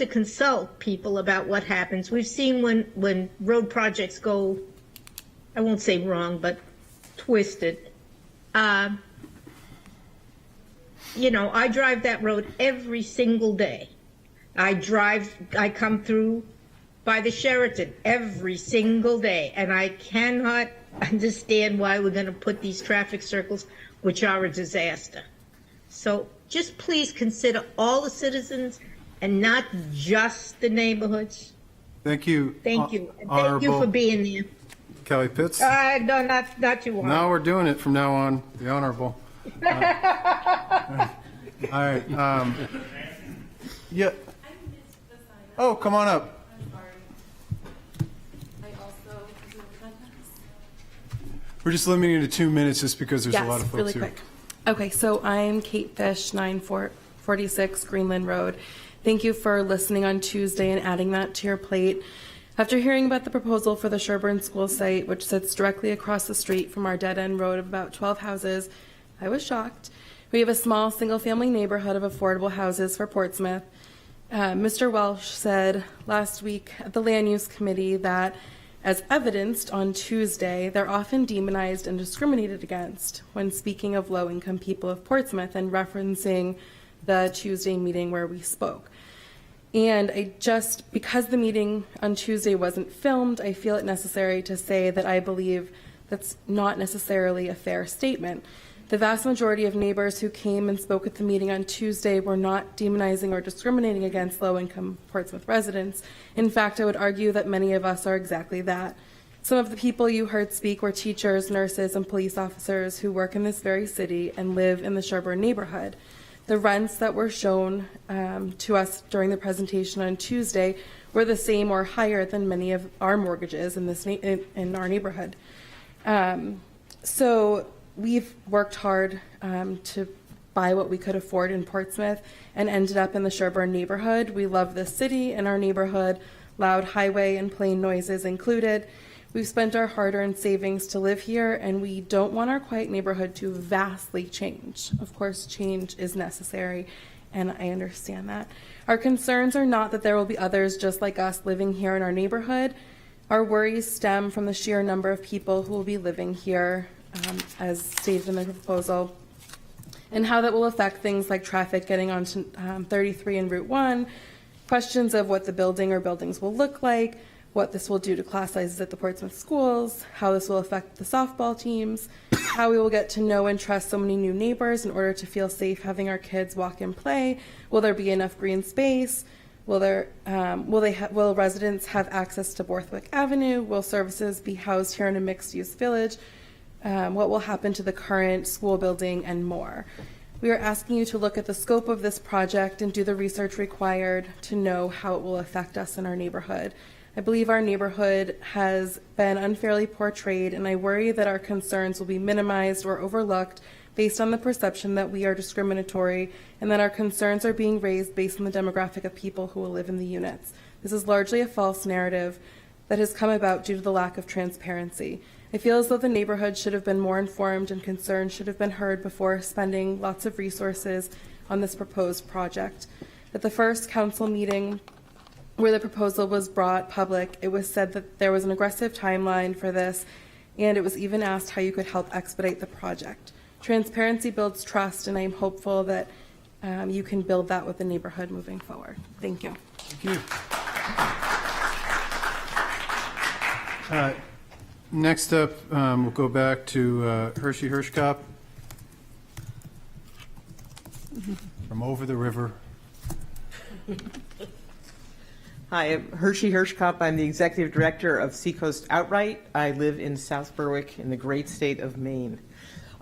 consult people about what happens. We've seen when road projects go, I won't say wrong, but twisted. I drive that road every single day. I come through by the Sheraton every single day, and I cannot understand why we're going to put these traffic circles, which are a disaster. So just please consider all the citizens and not just the neighborhoods. Thank you. Thank you. And thank you Honorable. for being there. Kelly Pitts. No, not you. No, we're doing it from now on. The Honorable. All right. Yeah. Oh, come on up. We're just limiting it to 2 minutes just because there's a lot of folks really here. quick. Okay, so I'm Kate Fish, 946 Greenland Road. Thank you for listening on Tuesday and adding that to your plate. After hearing about the proposal for the Sherburne School site, which sits directly across the street from our dead-end road of about 12 houses, I was shocked. We have a small single-family neighborhood of affordable houses for Portsmouth. Mr. Welsh said last week at the Land Use Committee that, as evidenced on Tuesday, they're often demonized and discriminated against when speaking of low-income people of Portsmouth and referencing the Tuesday meeting where we spoke. And because the meeting on Tuesday wasn't filmed, I feel it necessary to say that I believe that's not necessarily a fair statement. The vast majority of neighbors who came and spoke at the meeting on Tuesday were not demonizing or discriminating against low-income Portsmouth residents. In fact, I would argue that many of us are exactly that. Some of the people you heard speak were teachers, nurses, and police officers who work in this very city and live in the Sherburne neighborhood. The rents that were shown to us during the presentation on Tuesday were the same or higher than many of our mortgages in our neighborhood. So we've worked hard to buy what we could afford in Portsmouth and ended up in the Sherburne neighborhood. We love this city and our neighborhood, loud highway and plane noises included. We've spent our hard-earned savings to live here, and we don't want our quiet neighborhood to vastly change. Of course, change is necessary, and I understand that. Our concerns are not that there will be others just like us living here in our neighborhood. Our worries stem from the sheer number of people who will be living here, as stated in the proposal, and how that will affect things like traffic getting onto 33 and Route 1, questions of what the building or buildings will look like, what this will do to class sizes at the Portsmouth schools, how this will affect the softball teams, how we will get to know and trust so many new neighbors in order to feel safe having our kids walk and play. Will there be enough green space? Will residents have access to Borthwick Avenue? Will services be housed here in a mixed-use village? What will happen to the current school building, and more. We are asking you to look at the scope of this project and do the research required to know how it will affect us in our neighborhood. I believe our neighborhood has been unfairly portrayed, and I worry that our concerns will be minimized or overlooked based on the perception that we are discriminatory and that our concerns are being raised based on the demographic of people who will live in the units. This is largely a false narrative that has come about due to the lack of transparency. I feel as though the neighborhood should have been more informed and concerns should have been heard before spending lots of resources on this proposed project. At the first council meeting where the proposal was brought public, it was said that there was an aggressive timeline for this, and it was even asked how you could help expedite the project. Transparency builds trust, and I'm hopeful that you can build that with the neighborhood moving forward. Thank you. Thank you. Next up, we'll go back to Hershey Hirschkopf from over the river. Hi, I'm Hershey Hirschkopf. I'm the Executive Director of Seacoast Outright. I live in South Berwick in the great state of Maine.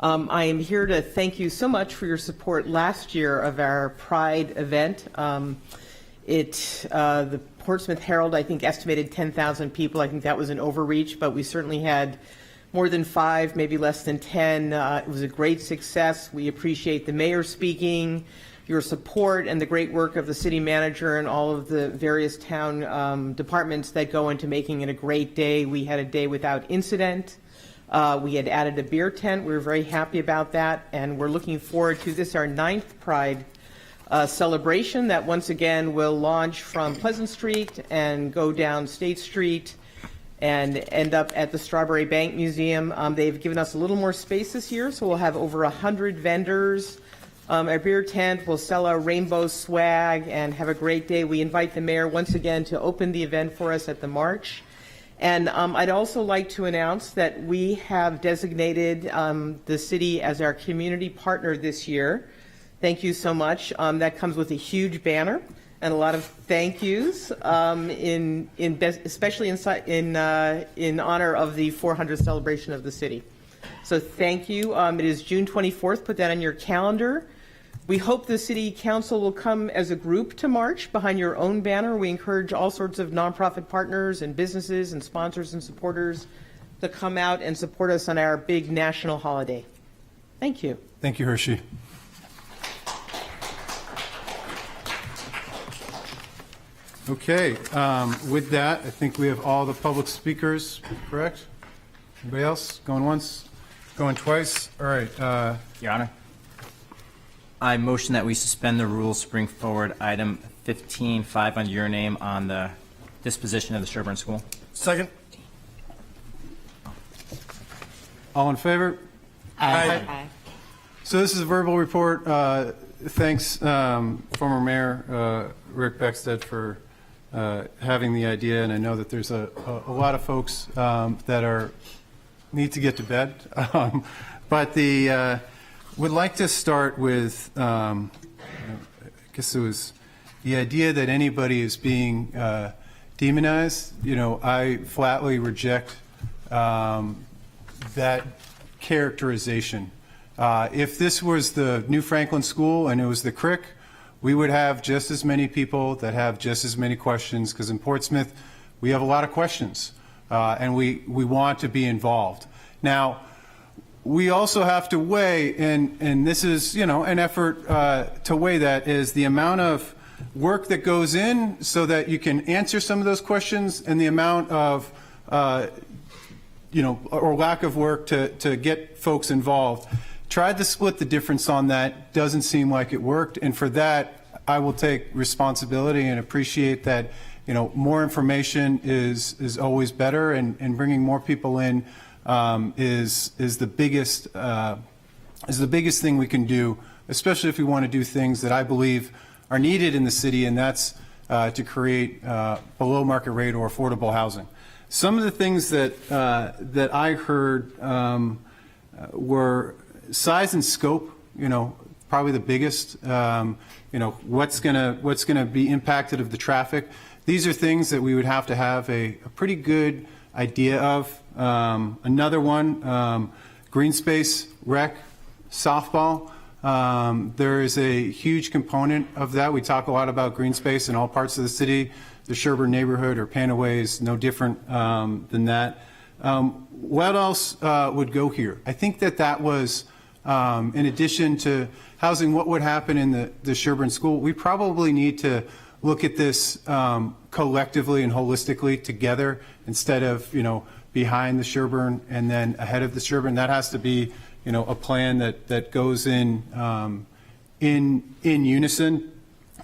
I am here to thank you so much for your support last year of our Pride event. The Portsmouth Herald, I think, estimated 10,000 people. I think that was an overreach, but we certainly had more than 5, maybe less than 10. It was a great success. We appreciate the mayor speaking, your support, and the great work of the city manager and all of the various town departments that go into making it a great day. We had a day without incident. We had added a beer tent. We were very happy about that, and we're looking forward to this, our 9th Pride celebration that once again will launch from Pleasant Street and go down State Street and end up at the Strawberry Bank Museum. They've given us a little more space this year, so we'll have over 100 vendors. Our beer tent will sell our rainbow swag and have a great day. We invite the mayor once again to open the event for us at the March. And I'd also like to announce that we have designated the city as our community partner this year. Thank you so much. That comes with a huge banner, and a lot of thank yous, especially in honor of the 400th celebration of the city. So thank you. It is June 24th. Put that on your calendar. We hope the City Council will come as a group to march behind your own banner. We encourage all sorts of nonprofit partners and businesses and sponsors and supporters to come out and support us on our big national holiday. Thank you. Thank you, Hershey. Okay, with that, I think we have all the public speakers, correct? Anybody else? Going once? Going twice? All right. Your Honor, I motion that we suspend the rules, bring forward item 15.5 under your name on the disposition of the Sherburne School. Second. All in favor? Aye. So this is a verbal report. Thanks, former Mayor Rick Beckstead, for having the idea, and I know that there's a lot of folks that need to get to bed, but would like to start with, I guess it was the idea that anybody is being demonized. You know, I flatly reject that characterization. If this was the New Franklin School and it was the Crick, we would have just as many people that have just as many questions, because in Portsmouth, we have a lot of questions, and we want to be involved. Now, we also have to weigh, and this is, you know, an effort to weigh that, is the amount of work that goes in so that you can answer some of those questions, and the amount of, you know, or lack of work to get folks involved. Tried to split the difference on that. Doesn't seem like it worked. And for that, I will take responsibility and appreciate that, you know, more information is always better, and bringing more people in is the biggest thing we can do, especially if we want to do things that I believe are needed in the city, and that's to create below market rate or affordable housing. Some of the things that I heard were size and scope. You know, probably the biggest. You know, what's gonna be impacted of the traffic. These are things that we would have to have a pretty good idea of. Another one, green space, rec, softball. There is a huge component of that. We talk a lot about green space in all parts of the city. The Sherburne neighborhood or Panaway is no different than that. What else would go here? I think that was, in addition to housing, what would happen in the Sherburne School. We probably need to look at this collectively and holistically together, instead of, you know, behind the Sherburne and then ahead of the Sherburne. That has to be, you know, a plan that goes in unison.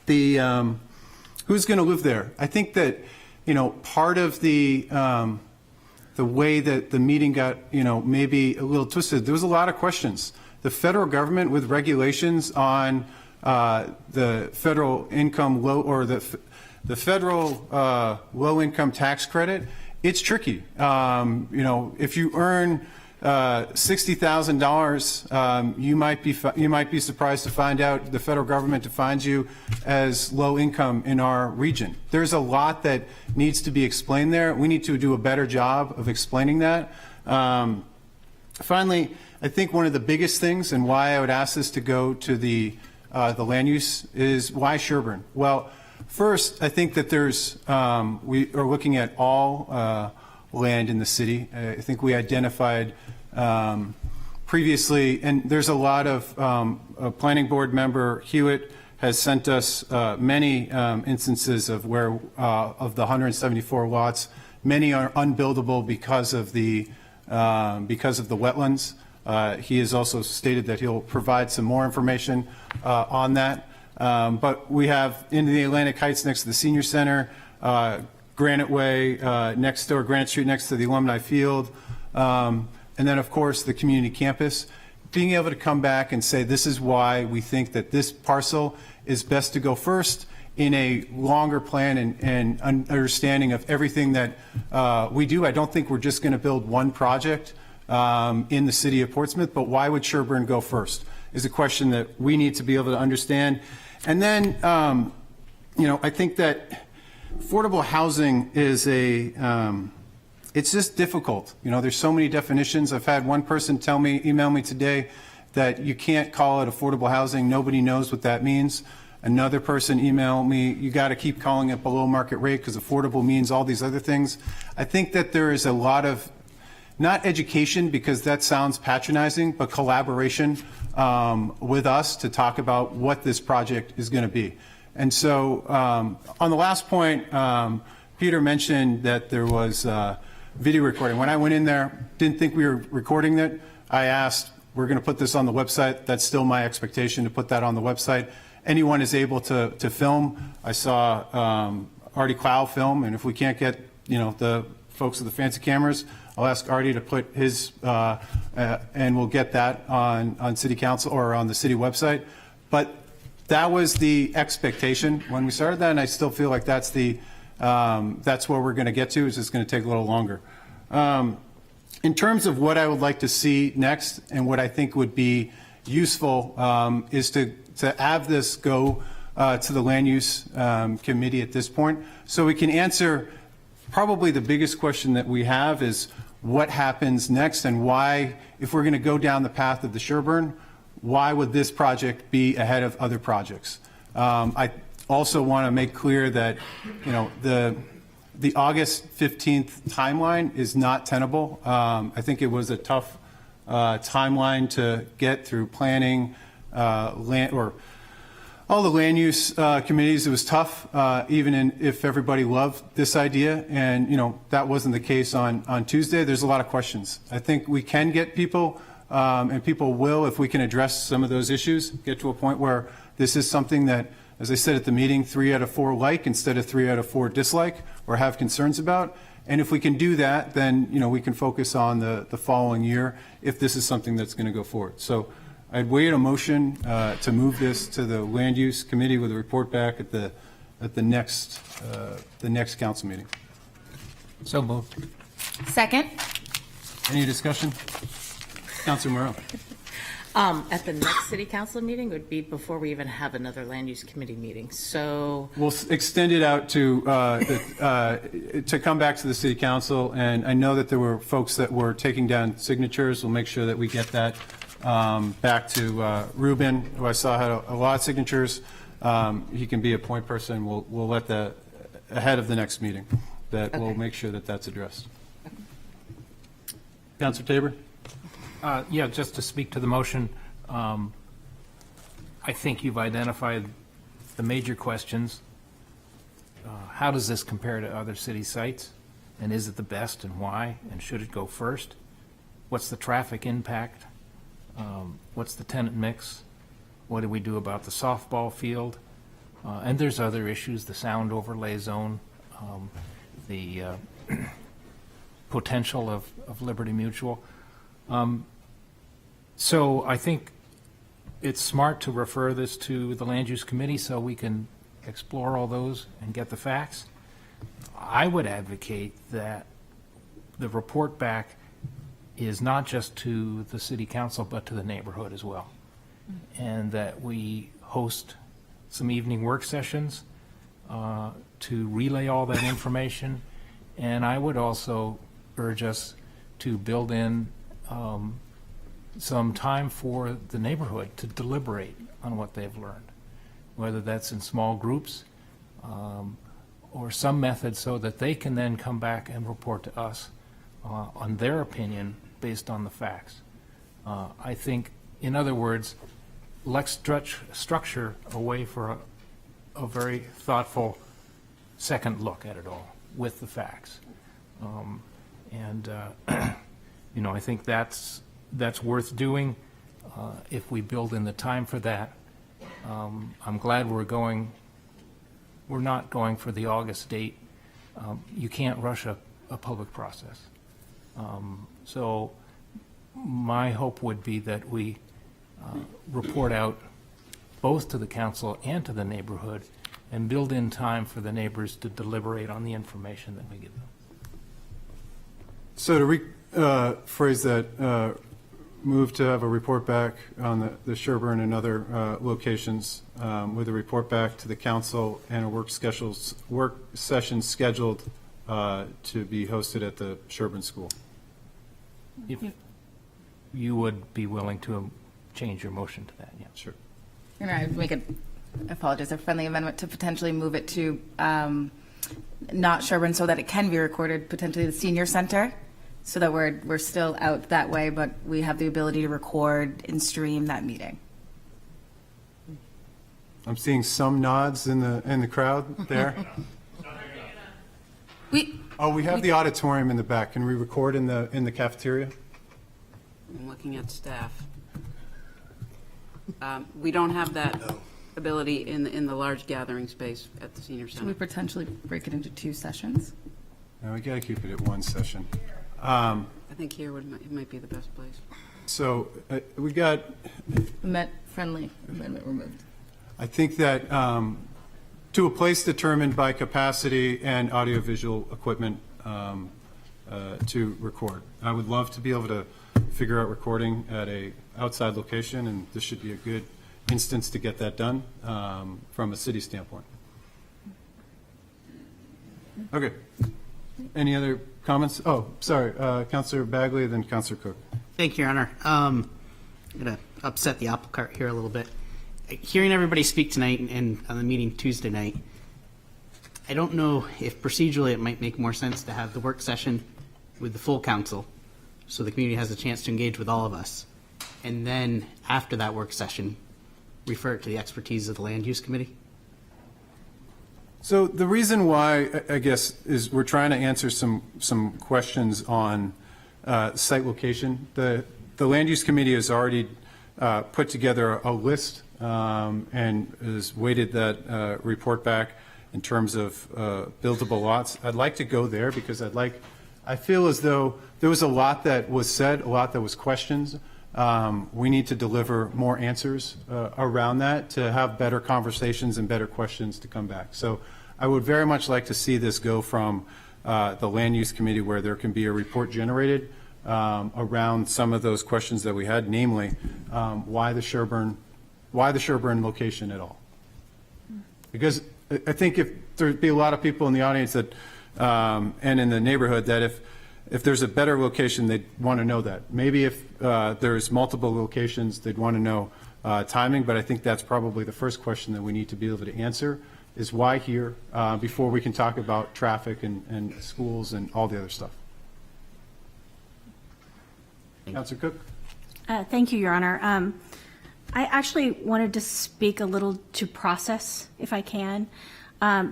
Who's going to live there? I think that, you know, part of the way that the meeting got, you know, maybe a little twisted, there was a lot of questions. The federal government with regulations on the federal income low, or the federal low income tax credit, it's tricky. You know, if you earn $60,000, you might be surprised to find out the federal government defines you as low income in our region. There's a lot that needs to be explained there. We need to do a better job of explaining that. Finally, I think one of the biggest things, and why I would ask this to go to the land use, is why Sherburne? Well, first, I think that we are looking at all land in the city. I think we identified previously, and there's a lot of a planning board member, Hewitt, has sent us many instances of where of the 174 lots, many are unbuildable because of the wetlands. He has also stated that he'll provide some more information on that. But we have into the Atlantic Heights next to the Senior Center, Granite Way next door, Granite Street next to the Alumni Field, and then of course the community campus. Being able to come back and say this is why we think that this parcel is best to go first in a longer plan and understanding of everything that we do. I don't think we're just going to build one project in the city of Portsmouth, but why would Sherburne go first is a question that we need to be able to understand. And then I think that affordable housing is it's just difficult. There's so many definitions. I've had one person email me today that you can't call it affordable housing. Nobody knows what that means. Another person emailed me, you got to keep calling it below market rate because affordable means all these other things. I think that there is a lot of, not education because that sounds patronizing, but collaboration with us to talk about what this project is going to be. And so on the last point, Peter mentioned that there was video recording. When I went in there, didn't think we were recording it. I asked, we're going to put this on the website. That's still my expectation to put that on the website. Anyone is able to film. I saw Artie Clow film, and if we can't get the folks with the fancy cameras, I'll ask Artie to put his, and we'll get that on City Council or on the city website. But that was the expectation when we started that, and I still feel like that's where we're going to get to. It's just going to take a little longer. In terms of what I would like to see next and what I think would be useful is to have this go to the land use committee at this point so we can answer probably the biggest question that we have is what happens next and why, if we're going to go down the path of the Sherburne, why would this project be ahead of other projects? I also want to make clear that the August 15th timeline is not tenable. I think it was a tough timeline to get through planning, all the land use committees. It was tough, even if everybody loved this idea. And that wasn't the case on Tuesday. There's a lot of questions. I think we can get people, and people will, if we can address some of those issues, get to a point where this is something that, as I said at the meeting, 3 out of 4 like instead of 3 out of 4 dislike or have concerns about. And if we can do that, then we can focus on the following year if this is something that's going to go forward. So I'd wait a motion to move this to the Land Use Committee with a report back at the next council meeting. So moved. Second. Any discussion? Councilor Morell. At the next city council meeting would be before we even have another land use committee meeting. So we'll extend it out to come back to the city council. And I know that there were folks that were taking down signatures. We'll make sure that we get that back to Ruben, who I saw had a lot of signatures. He can be a point person. We'll let that ahead of the next meeting. That we'll make sure that that's addressed. Councilor Tabor. Yeah, just to speak to the motion, I think you've identified the major questions. How does this compare to other city sites? And is it the best and why? And should it go first? What's the traffic impact? What's the tenant mix? What do we do about the softball field? And there's other issues, the sound overlay zone, the potential of Liberty Mutual. So I think it's smart to refer this to the Land Use Committee so we can explore all those and get the facts. I would advocate that the report back is not just to the City Council but to the neighborhood as well, and that we host some evening work sessions to relay all that information. And I would also urge us to build in some time for the neighborhood to deliberate on what they've learned, whether that's in small groups or some method so that they can then come back and report to us on their opinion based on the facts. I think, in other words, let's structure a way for a very thoughtful second look at it all with the facts. I think that's worth doing if we build in the time for that. I'm glad we're not going for the August date. You can't rush a public process. So my hope would be that we report out both to the council and to the neighborhood and build in time for the neighbors to deliberate on the information that we give them. So to rephrase that, move to have a report back on the Sherburne and other locations with a report back to the council and a work session scheduled to be hosted at the Sherburne School. If you would be willing to change your motion to that, yeah. Sure. And I would make a friendly amendment to potentially move it to not Sherburne so that it can be recorded, potentially the senior center, so that we're still out that way, but we have the ability to record and stream that meeting. I'm seeing some nods in the crowd there. We have the auditorium in the back. Can we record in the cafeteria? I'm looking at staff. We don't have that ability in the large gathering space at the senior Should we center. potentially break it into 2 sessions? No, we got to keep it at one session. I think here it might be the best place. So we got. Friendly amendment removed. I think that to a place determined by capacity and audiovisual equipment to record. I would love to be able to figure out recording at a outside location, and this should be a good instance to get that done from a city standpoint. Okay. Any other comments? Oh, sorry, Councilor Bagley, then Councilor Cook. Thank you, Your Honor. I'm going to upset the apple cart here a little bit. Hearing everybody speak tonight and on the meeting Tuesday night, I don't know if procedurally it might make more sense to have the work session with the full council so the community has a chance to engage with all of us. And then after that work session, refer it to the expertise of the Land Use Committee. So the reason why, I guess, is we're trying to answer some questions on site location. The Land Use Committee has already put together a list and has weighted that report back in terms of buildable lots. I'd like to go there because I feel as though there was a lot that was said, a lot that was questioned. We need to deliver more answers around that to have better conversations and better questions to come back. So I would very much like to see this go from the Land Use Committee where there can be a report generated around some of those questions that we had, namely why the Sherburne location at all. Because I think if there'd be a lot of people in the audience that and in the neighborhood that if there's a better location, they'd want to know that. Maybe if there's multiple locations, they'd want to know timing, but I think that's probably the first question that we need to be able to answer is why here before we can talk about traffic and schools and all the other stuff. Councilor Cook? Thank you, Your Honor. I actually wanted to speak a little to process, if I can,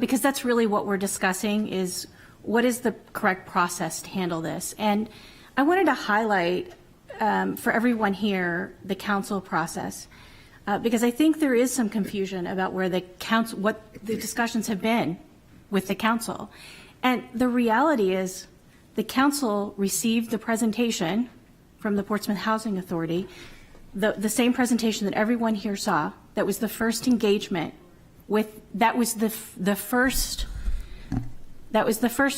because that's really what we're discussing is what is the correct process to handle this. And I wanted to highlight for everyone here the council process because I think there is some confusion about where the council, what the discussions have been with the council. And the reality is the council received the presentation from the Portsmouth Housing Authority, the same presentation that everyone here saw. That was the first engagement with, that was the first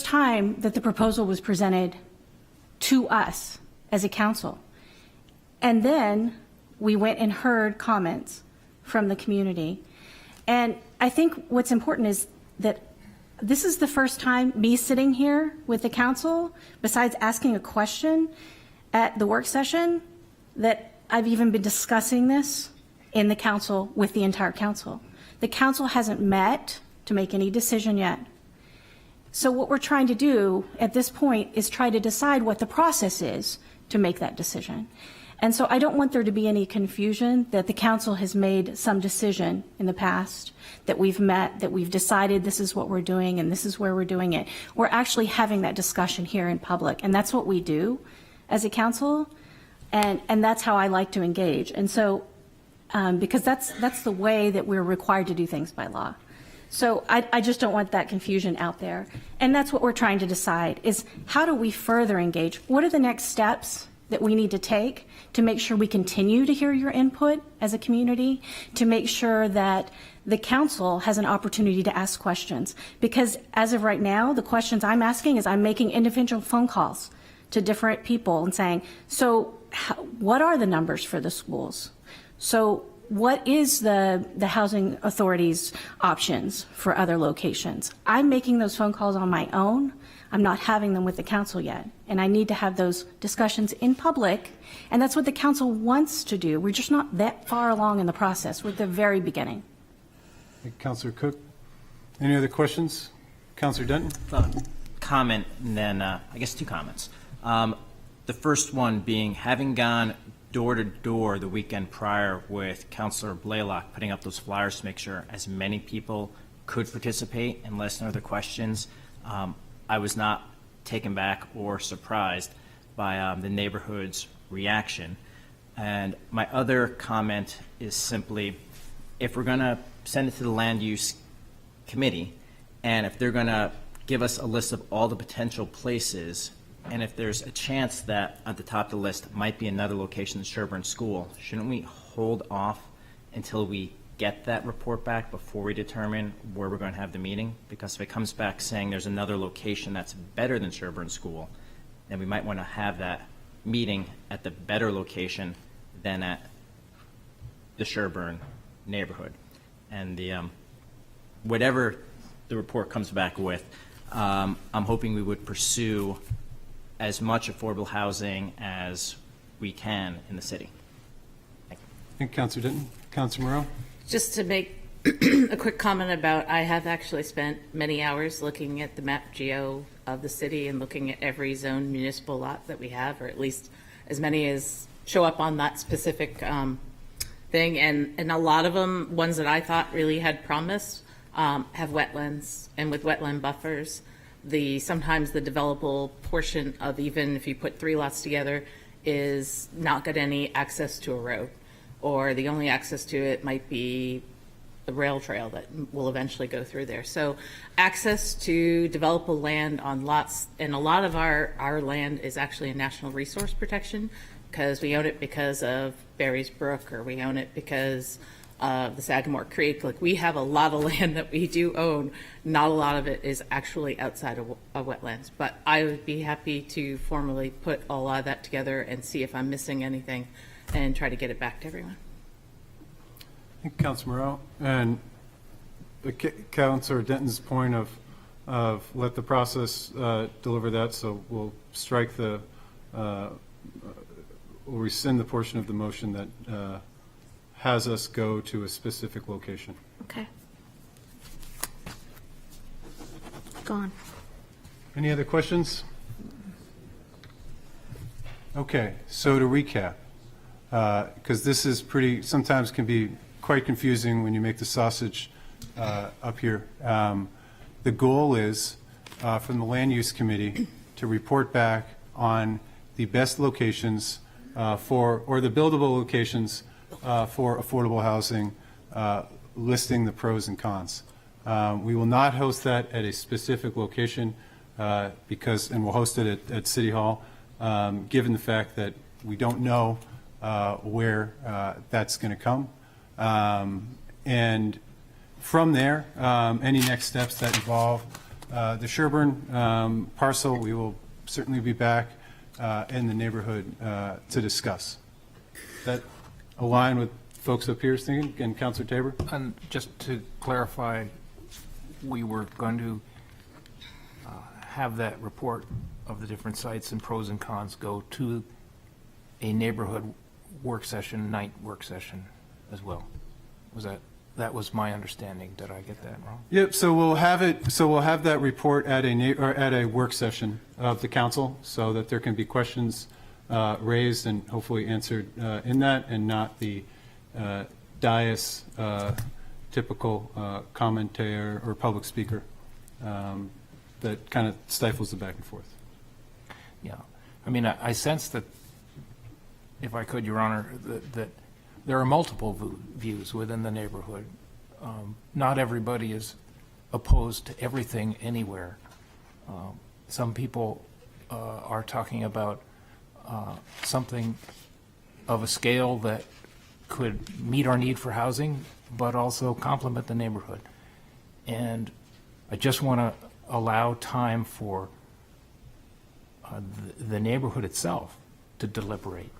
time that the proposal was presented to us as a council. And then we went and heard comments from the community. And I think what's important is that this is the first time me sitting here with the council, besides asking a question at the work session, that I've even been discussing this in the council with the entire council. The council hasn't met to make any decision yet. So what we're trying to do at this point is try to decide what the process is to make that decision. And so I don't want there to be any confusion that the council has made some decision in the past, that we've met, that we've decided this is what we're doing and this is where we're doing it. We're actually having that discussion here in public, and that's what we do as a council, and that's how I like to engage. And so, because that's the way that we're required to do things by law. So I just don't want that confusion out there. And that's what we're trying to decide is how do we further engage? What are the next steps that we need to take to make sure we continue to hear your input as a community, to make sure that the council has an opportunity to ask questions? Because as of right now, the questions I'm asking is I'm making individual phone calls to different people and saying, so what are the numbers for the schools? So what is the housing authority's options for other locations? I'm making those phone calls on my own. I'm not having them with the council yet. And I need to have those discussions in public. And that's what the council wants to do. We're just not that far along in the process. We're at the very beginning. Councillor Cook. Any other questions? Councillor Denton? Comment, and then I guess two comments. The first one being, having gone door to door the weekend prior with Councillor Blaylock, putting up those flyers to make sure as many people could participate and listen to other questions, I was not taken back or surprised by the neighborhood's reaction. And my other comment is simply, if we're going to send it to the Land Use Committee, and if they're going to give us a list of all the potential places, and if there's a chance that at the top of the list might be another location in Sherburne School, shouldn't we hold off until we get that report back before we determine where we're going to have the meeting? Because if it comes back saying there's another location that's better than Sherburne School, then we might want to have that meeting at the better location than at the Sherburne neighborhood. And the whatever the report comes back with, I'm hoping we would pursue as much affordable housing as we can in the city. Thank you, Councillor Denton. Councillor Moreau? Just to make a quick comment about, I have actually spent many hours looking at the map geo of the city and looking at every zone municipal lot that we have, or at least as many as show up on that specific thing. And a lot of them, ones that I thought really had promise, have wetlands, and with wetland buffers, sometimes the developable portion of, even if you put 3 lots together, is not got any access to a road, or the only access to it might be the rail trail that will eventually go through there. So access to developable land on lots, and a lot of our land is actually a national resource protection, because we own it because of Barry's Brook, or we own it because of the Sagamore Creek. Like, we have a lot of land that we do own. Not a lot of it is actually outside of wetlands, but I would be happy to formally put a lot of that together and see if I'm missing anything and try to get it back to everyone. Thank you, Councillor Moreau. And Councillor Denton's point of let the process deliver that, so we'll strike we'll rescind the portion of the motion that has us go to a specific location. Okay. Gone. Any other questions? Okay, so to recap, because this is sometimes can be quite confusing when you make the sausage up here. The goal is from the Land Use Committee to report back on the best locations or the buildable locations for affordable housing, listing the pros and cons. We will not host that at a specific location and we'll host it at City Hall, given the fact that we don't know where that's going to come. And from there, any next steps that involve the Sherburne parcel, we will certainly be back in the neighborhood to discuss. That align with folks up here's thinking, and Councillor Tabor? And just to clarify, we were going to have that report of the different sites and pros and cons go to a neighborhood work session, night work session as well. That was my understanding. Did I get that wrong? Yep. So we'll have it. So we'll have that report at a work session of the council, so that there can be questions raised and hopefully answered in that, and not the dais typical commentator or public speaker that kind of stifles the back and forth. Yeah. I mean, I sense that, if I could, Your Honor, that there are multiple views within the neighborhood. Not everybody is opposed to everything anywhere. Some people are talking about something of a scale that could meet our need for housing, but also complement the neighborhood. And I just want to allow time for the neighborhood itself to deliberate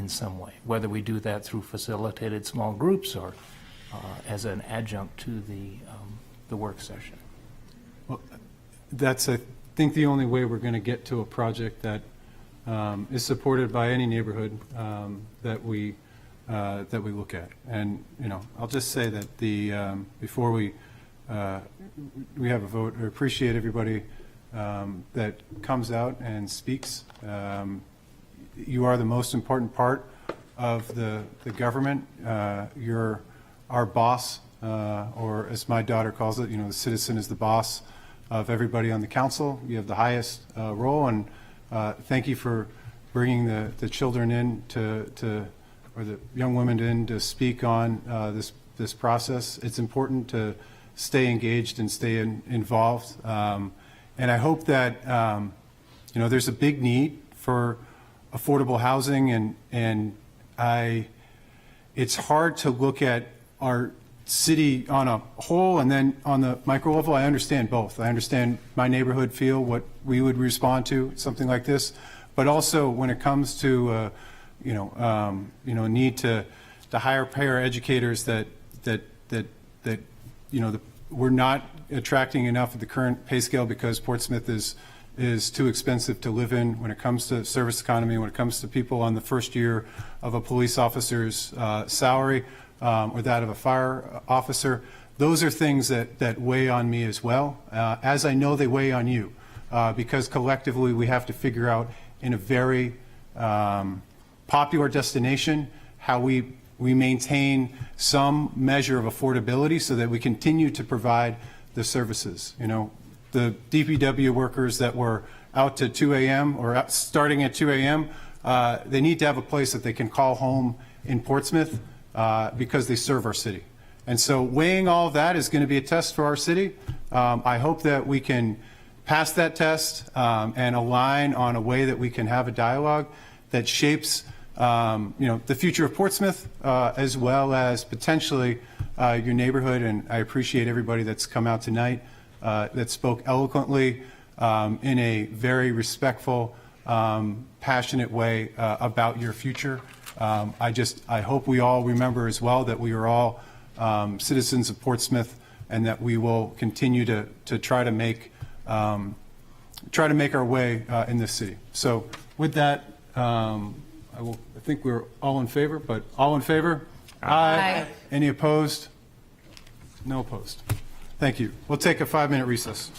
in some way, whether we do that through facilitated small groups or as an adjunct to the work session. Well, that's, I think, the only way we're going to get to a project that is supported by any neighborhood that we look at. And, you know, I'll just say that before we have a vote, I appreciate everybody that comes out and speaks. You are the most important part of the government. You're our boss, or as my daughter calls it, you know, the citizen is the boss of everybody on the council. You have the highest role, and thank you for bringing the children in or the young women in to speak on this process. It's important to stay engaged and stay involved. And I hope that, you know, there's a big need for affordable housing, and it's hard to look at our city on a whole and then on the micro level. I understand both. I understand my neighborhood feel what we would respond to something like this, but also when it comes to need to hire educators that you know we're not attracting enough at the current pay scale because Portsmouth is too expensive to live in when it comes to service economy, when it comes to people on the first year of a police officer's salary or that of a fire officer. Those are things that weigh on me as well, as I know they weigh on you, because collectively we have to figure out in a very popular destination how we maintain some measure of affordability so that we continue to provide the services. You know, the DPW workers that were out to 2 a.m. or starting at 2 a.m., they need to have a place that they can call home in Portsmouth because they serve our city. And so weighing all of that is going to be a test for our city. I hope that we can pass that test and align on a way that we can have a dialogue that shapes the future of Portsmouth as well as potentially your neighborhood. And I appreciate everybody that's come out tonight that spoke eloquently in a very respectful, passionate way about your future. I hope we all remember as well that we are all citizens of Portsmouth and that we will continue to try to make our way in this city. So with that, I think we're all in favor, but all in favor? Aye. Any opposed? No opposed. Thank you. We'll take a 5-minute recess.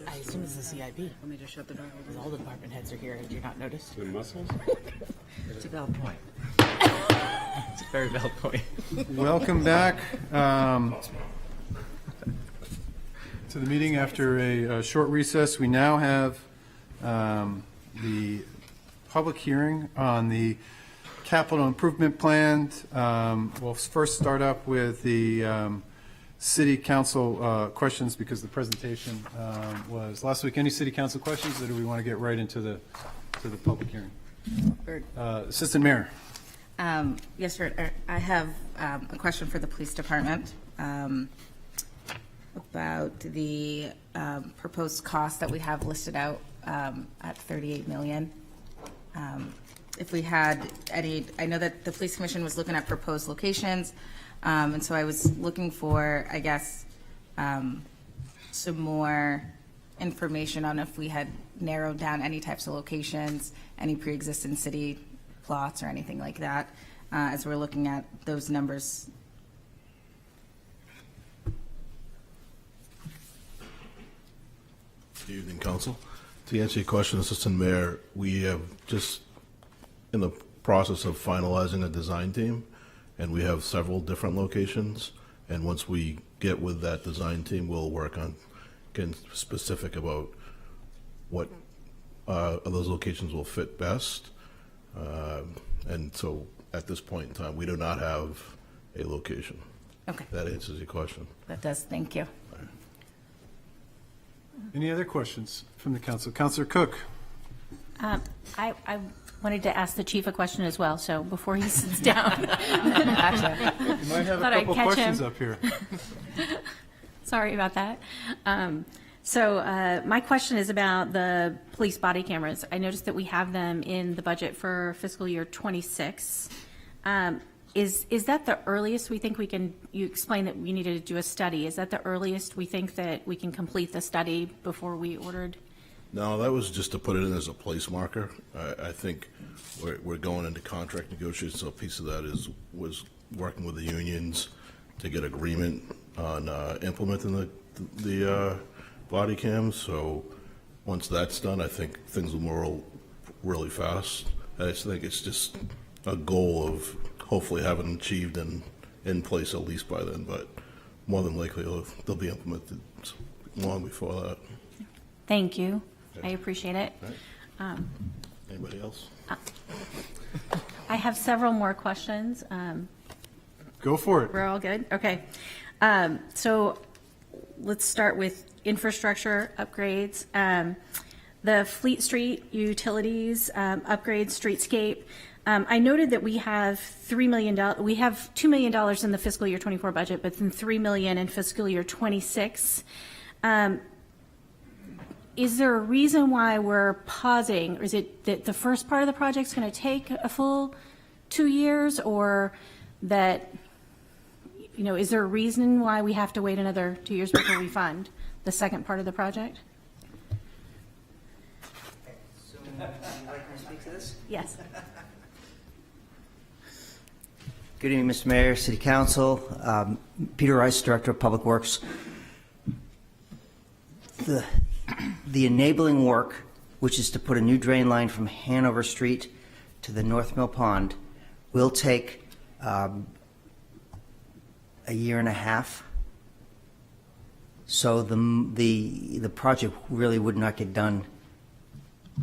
I assume it's the CIP. Let me just shut the door. Because all the department heads are here. Did you not notice? The muscles? It's a valid point. It's a very valid point. Welcome back to the meeting after a short recess. We now have the public hearing on the capital improvement plan. We'll first start up with the city council questions because the presentation was last week. Any city council questions, or do we want to get right into the public hearing? Assistant Mayor. Yes, sir. I have a question for the police department about the proposed cost that we have listed out at $38 million. If we had any, I know that the police commission was looking at proposed locations, and so I was looking for, I guess, some more information on if we had narrowed down any types of locations, any pre-existing city plots or anything like that, as we're looking at those numbers. Good evening, Council. To answer your question, Assistant Mayor, we have just in the process of finalizing a design team, and we have several different locations. And once we get with that design team, we'll work on getting specific about what of those locations will fit best. And so at this point in time, we do not have a location. Okay. That answers your question. That does. Thank you. Any other questions from the council? Councilor Cook. I wanted to ask the chief a question as well, so before he sits down. You might have a Thought I'd couple catch questions him. up here. Sorry about that. So my question is about the police body cameras. I noticed that we have them in the budget for fiscal year 26. Is that the earliest we think we can, you explained that we needed to do a study. Is that the earliest we think that we can complete the study before we ordered? No, that was just to put it in as a place marker. I think we're going into contract negotiations, so a piece of that was working with the unions to get agreement on implementing the body cams. So once that's done, I think things will move really fast. I just think it's just a goal of hopefully having achieved and in place at least by then, but more than likely they'll be implemented long before that. Thank you. I appreciate it. Anybody else? I have several more questions. Go for it. We're all good? Okay. So let's start with infrastructure upgrades. The Fleet Street utilities upgrade streetscape. I noted that we have $3 million. We have $2 million in the fiscal year 24 budget, but then $3 million in fiscal year 26. Is there a reason why we're pausing? Or is it that the first part of the project is going to take a full 2 years, or that, you know, is there a reason why we have to wait another 2 years before we fund the second part of the project? Can I speak to this? Yes. Good evening, Mr. Mayor, City Council. Peter Rice, Director of Public Works. The enabling work, which is to put a new drain line from Hanover Street to the North Mill Pond, will take a year and a half. So the project really would not get done.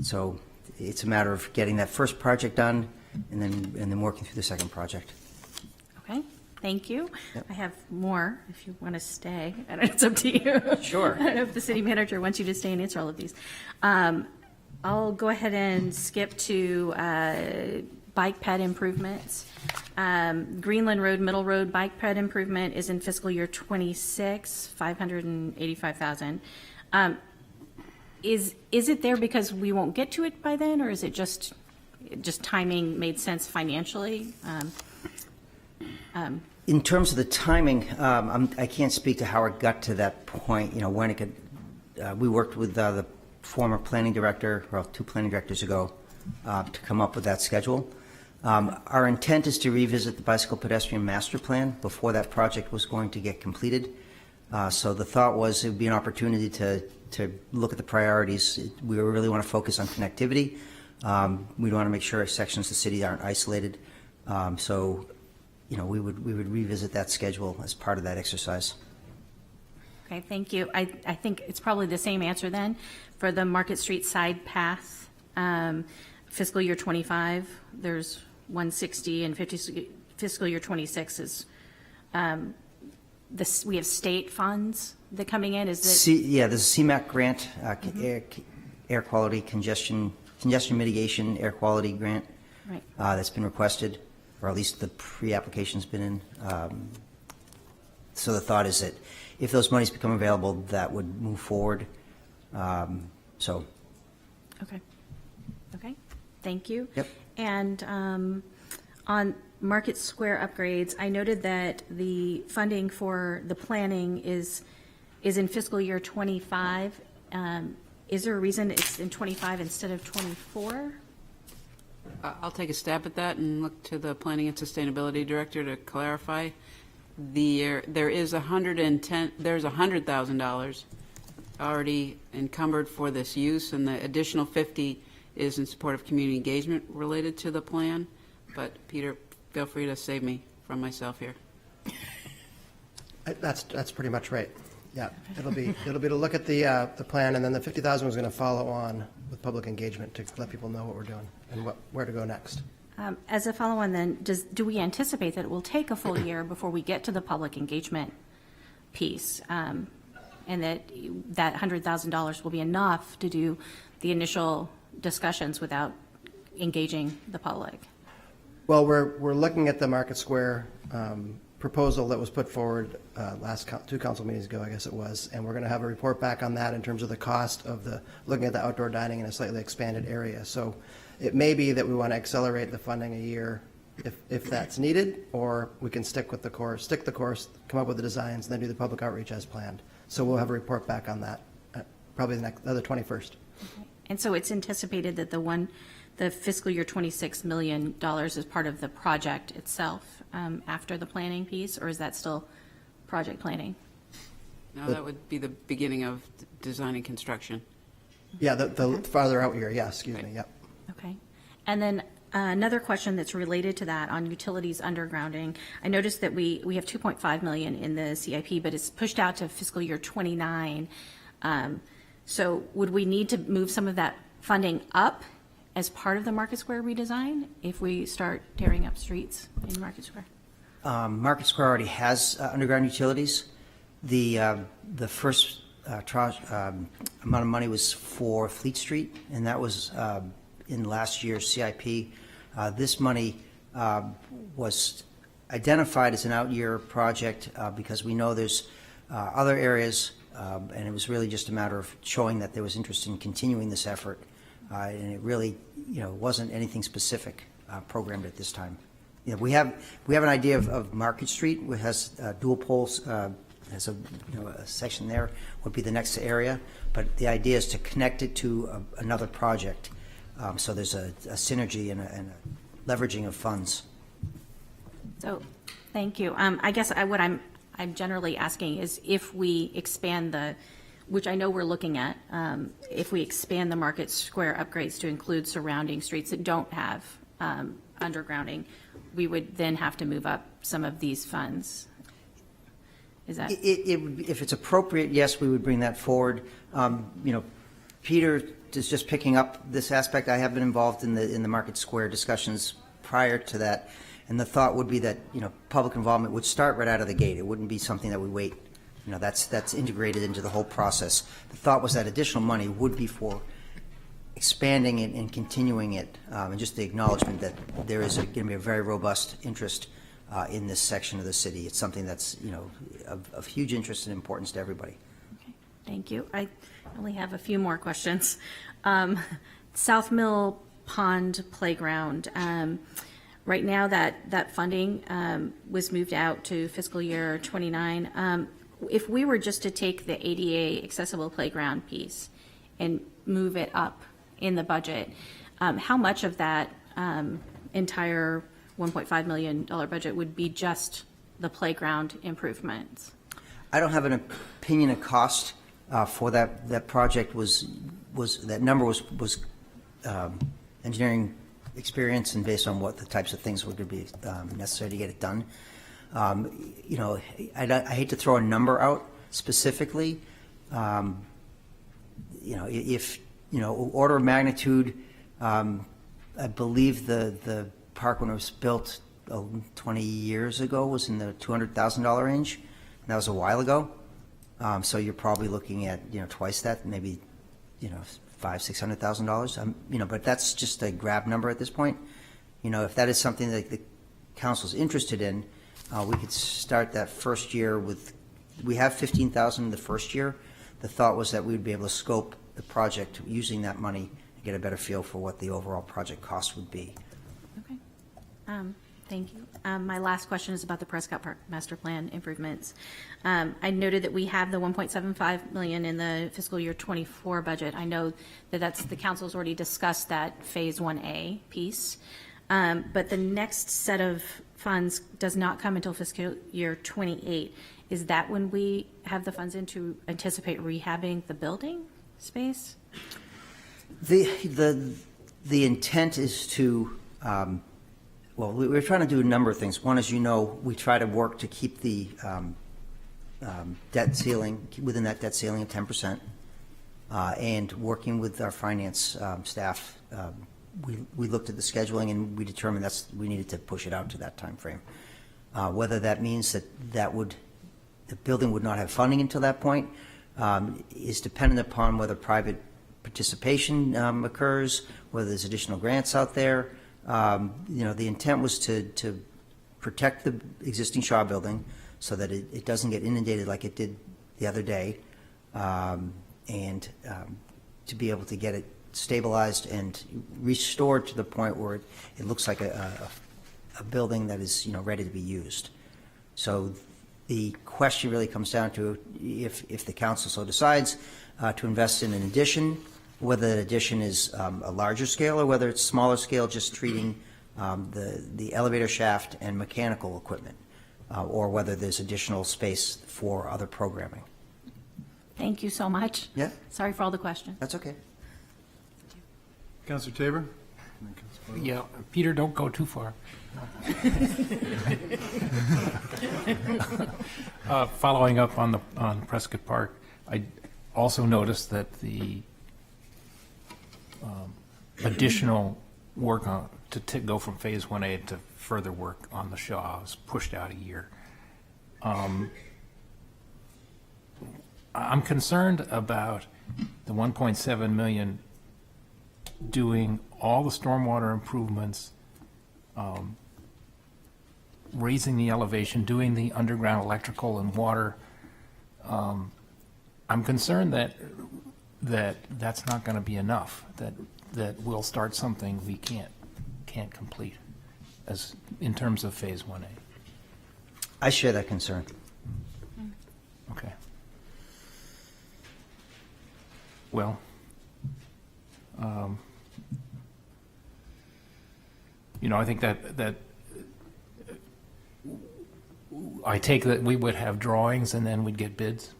So it's a matter of getting that first project done and then working through the second project. Okay, thank you. I have more if you want to stay, and it's up to you. Sure. I don't know if the city manager wants you to stay and answer all of these. I'll go ahead and skip to bike ped improvements. Greenland Road, Middle Road bike ped improvement is in fiscal year 26, $585,000. Is it there because we won't get to it by then, or is it just timing made sense financially? In terms of the timing, I can't speak to how it got to that point. You know, when it could. We worked with the former planning director, well, 2 planning directors ago, to come up with that schedule. Our intent is to revisit the bicycle pedestrian master plan before that project was going to get completed. So the thought was it would be an opportunity to look at the priorities. We really want to focus on connectivity. We want to make sure sections of the city aren't isolated. So, we would revisit that schedule as part of that exercise. Okay, thank you. I think it's probably the same answer then for the Market Street side path. Fiscal year 25, there's 160, and fiscal year 26 is we have state funds that coming in. Is it? There's a CMAQ grant, air quality congestion mitigation air quality grant, Right. That's been requested, or at least the pre-application's been in. So the thought is that if those monies become available, that would move forward. Okay. Okay. Thank you. Yep. And on Market Square upgrades, I noted that the funding for the planning is in fiscal year 25. Is there a reason it's in 25 instead of 24? I'll take a stab at that and look to the Planning and Sustainability Director to clarify. There is $100,000 already encumbered for this use, and the additional 50 is in support of community engagement related to the plan. But Peter, feel free to save me from myself here. That's pretty much right. Yeah, it'll be to look at the plan, and then the 50,000 was going to follow on with public engagement to let people know what we're doing and where to go next. As a follow-on then, do we anticipate that it will take a full year before we get to the public engagement piece? And that $100,000 will be enough to do the initial discussions without engaging the public? Well, we're looking at the Market Square proposal that was put forward two council meetings ago, I guess it was, and we're going to have a report back on that in terms of the cost of looking at the outdoor dining in a slightly expanded area. So it may be that we want to accelerate the funding a year if that's needed, or we can stick the course, come up with the designs, and then do the public outreach as planned. So we'll have a report back on that probably the 21st. Okay. And so it's anticipated that the fiscal year $26 million is part of the project itself after the planning piece, or is that still project planning? No, that would be the beginning of designing construction. Yeah, the farther out year, yeah, excuse me, yep. Okay. And then another question that's related to that on utilities undergrounding. I noticed that we have $2.5 million in the CIP, but it's pushed out to fiscal year 29. So would we need to move some of that funding up as part of the Market Square redesign if we start tearing up streets in Market Square? Market Square already has underground utilities. The first amount of money was for Fleet Street, and that was in last year's CIP. This money was identified as an out-year project because we know there's other areas, and it was really just a matter of showing that there was interest in continuing this effort. And it really, wasn't anything specific programmed at this time. We have an idea of Market Street, which has dual poles, has a section there would be the next area, but the idea is to connect it to another project. So there's a synergy and a leveraging of funds. So, thank you. I guess what I'm generally asking is if we expand which I know we're looking at, if we expand the Market Square upgrades to include surrounding streets that don't have undergrounding, we would then have to move up some of these funds. Is that? If it's appropriate, yes, we would bring that forward. Peter is just picking up this aspect. I have been involved in the Market Square discussions prior to that, and the thought would be that public involvement would start right out of the gate. It wouldn't be something that we wait. That's integrated into the whole process. The thought was that additional money would be for expanding it and continuing it, and just the acknowledgement that there is going to be a very robust interest in this section of the city. It's something that's of huge interest and importance to everybody. Okay, thank you. I only have a few more questions. South Mill Pond Playground. Right now, that funding was moved out to fiscal year 29. If we were just to take the ADA accessible playground piece and move it up in the budget, how much of that entire $1.5 million budget would be just the playground improvements? I don't have an opinion of cost for that project. That number was engineering experience and based on what the types of things were going to be necessary to get it done. You know, I hate to throw a number out specifically. You know, if, you know, order of magnitude, I believe the park when it was built 20 years ago was in the $200,000 range. And that was a while ago. So you're probably looking at, you know, twice that, maybe, you know, $500,000-$600,000. You know, but that's just a grab number at this point. You know, if that is something that the council's interested in, we could start that first year with, we have $15,000 the first year. The thought was that we would be able to scope the project using that money and get a better feel for what the overall project cost would be. Okay. Thank you. My last question is about the Prescott Park Master Plan improvements. I noted that we have the $1.75 million in the fiscal year 24 budget. I know that that's, the council's already discussed that Phase 1A piece. But the next set of funds does not come until fiscal year 28. Is that when we have the funds in to anticipate rehabbing the building space? The intent is to, well, we're trying to do a number of things. One, as you know, we try to work to keep the debt ceiling, within that debt ceiling of 10%. And working with our finance staff, we looked at the scheduling and we determined we needed to push it out to that time frame. Whether that means the building would not have funding until that point is dependent upon whether private participation occurs, whether there's additional grants out there. You know, the intent was to protect the existing Shaw building so that it doesn't get inundated like it did the other day, and to be able to get it stabilized and restored to the point where it looks like a building that is, you know, ready to be used. So the question really comes down to if the council so decides to invest in an addition, whether that addition is a larger scale or whether it's smaller scale, just treating the elevator shaft and mechanical equipment, or whether there's additional space for other programming. Thank you so much. Yeah. Sorry for all the questions. That's okay. Councilor Tabor? Yeah, Peter, don't go too far. Following up on Prescott Park, I also noticed that the additional work to go from Phase 1A to further work on the Shaw was pushed out a year. I'm concerned about the $1.7 million doing all the stormwater improvements, raising the elevation, doing the underground electrical and water. I'm concerned that that's not going to be enough, that we'll start something we can't complete as in terms of Phase 1A. I share that concern. Okay. Well, you know, I think that I take that we would have drawings and then we'd get bids,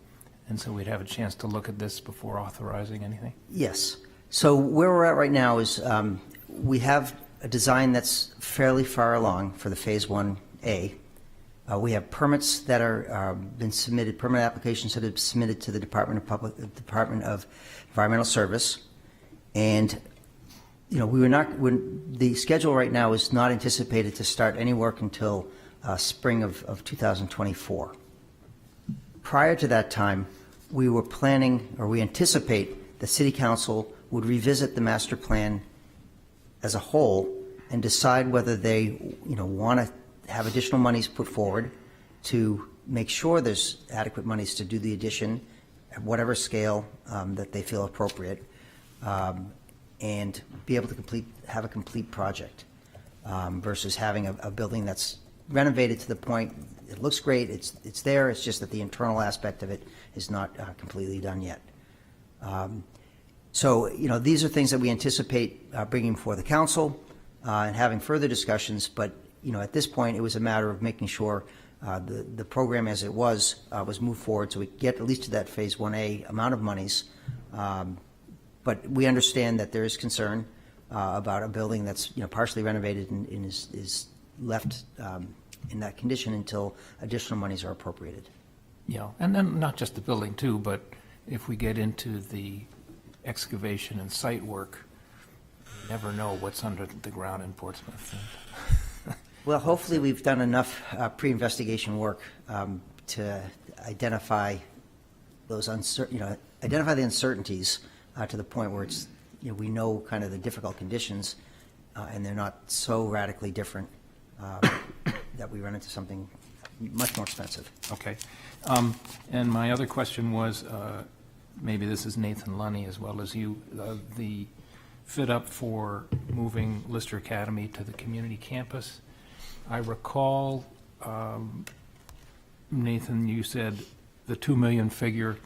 and so we'd have a chance to look at this before authorizing anything. Yes. So where we're at right now is we have a design that's fairly far along for the Phase 1A. We have permits that are been submitted, permit applications that have been submitted to the Department of Environmental Service, and you know the schedule right now is not anticipated to start any work until spring of 2024. Prior to that time, we were planning, or we anticipate, the City Council would revisit the master plan as a whole and decide whether they, you know, want to have additional monies put forward to make sure there's adequate monies to do the addition at whatever scale that they feel appropriate, and be able to have a complete project versus having a building that's renovated to the point it looks great, it's there, it's just that the internal aspect of it is not completely done yet. So, you know, these are things that we anticipate bringing before the council and having further discussions, but, you know, at this point, it was a matter of making sure The program as it was moved forward so we could get at least to that Phase 1A amount of monies. But we understand that there is concern about a building that's partially renovated and is left in that condition until additional monies are appropriated. Yeah, and then not just the building too, but if we get into the excavation and site work, you never know what's under the ground in Portsmouth. Well, hopefully we've done enough pre-investigation work to identify those identify the uncertainties to the point where it's we know kind of the difficult conditions, and they're not so radically different that we run into something much more expensive. Okay. And my other question was, maybe this is Nathan Lunny as well as you, the fit up for moving Lister Academy to the community campus. I recall, Nathan, you said the 2 million figure,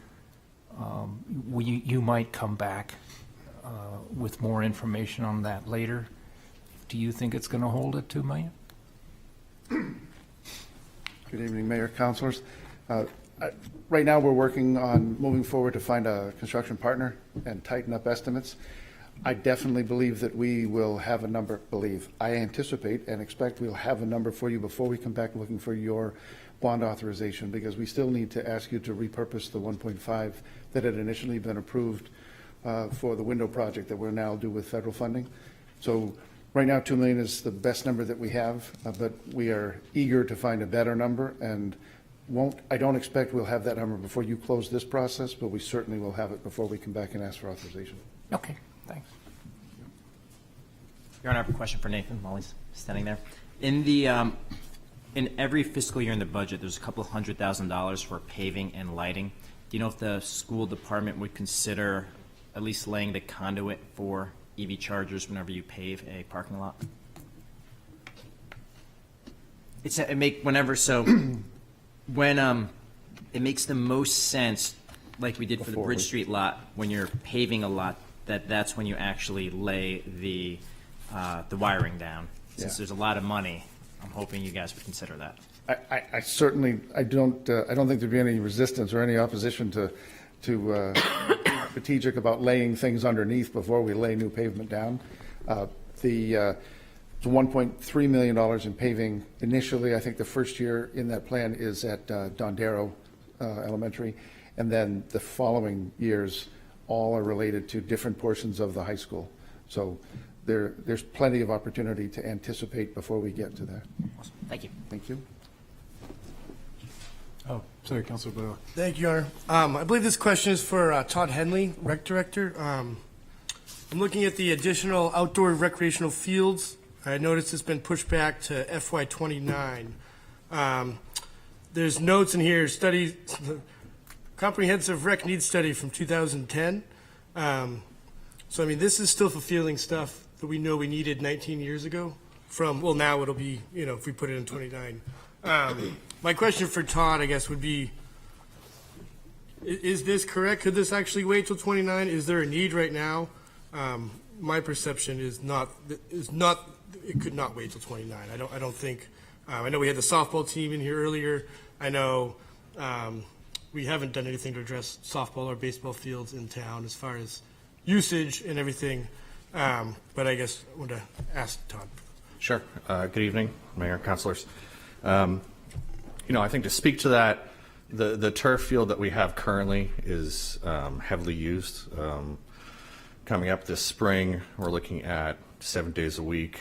you might come back with more information on that later. Do you think it's going to hold at 2 million? Good evening, Mayor, councilors. Right now, we're working on moving forward to find a construction partner and tighten up estimates. I definitely believe that we will have a number, I anticipate and expect we'll have a number for you before we come back looking for your bond authorization, because we still need to ask you to repurpose the 1.5 that had initially been approved for the window project that we're now due with federal funding. So right now, 2 million is the best number that we have, but we are eager to find a better number, and I don't expect we'll have that number before you close this process, but we certainly will have it before we come back and ask for authorization. Okay, thanks. Your Honor, I have a question for Nathan while he's standing there. In the in every fiscal year in the budget, there's a couple $100,000 for paving and lighting. Do you know if the school department would consider at least laying the conduit for EV chargers whenever you pave a parking lot? When it makes the most sense, like we did for the Bridge Street lot, when you're paving a lot, that's when you actually lay the wiring down. Since there's a lot of money, I'm hoping you guys would consider that. I certainly, I don't think there'd be any resistance or any opposition to strategic about laying things underneath before we lay new pavement down. The $1.3 million in paving initially, I think the first year in that plan is at Dondero Elementary, and then the following years all are related to different portions of the high school. So there's plenty of opportunity to anticipate before we get to that. Awesome. Thank you. Thank you. Oh, sorry, Councilor Boyle. Thank you, Your Honor. I believe this question is for Todd Henley, Rec Director. I'm looking at the additional outdoor recreational fields. I noticed it's been pushed back to FY29. There's notes in here, study, comprehensive rec needs study from 2010. So, I mean, this is still fulfilling stuff that we know we needed 19 years ago well, now it'll be, if we put it in 29. My question for Todd, I guess, would be, is this correct? Could this actually wait till 29? Is there a need right now? My perception is not, it could not wait till 29. I don't think, I know we had the softball team in here earlier. I know we haven't done anything to address softball or baseball fields in town as far as usage and everything. But I guess I want to ask Todd. Sure. Good evening, Mayor, councilors. I think to speak to that, the turf field that we have currently is heavily used. Coming up this spring, we're looking at 7 days a week,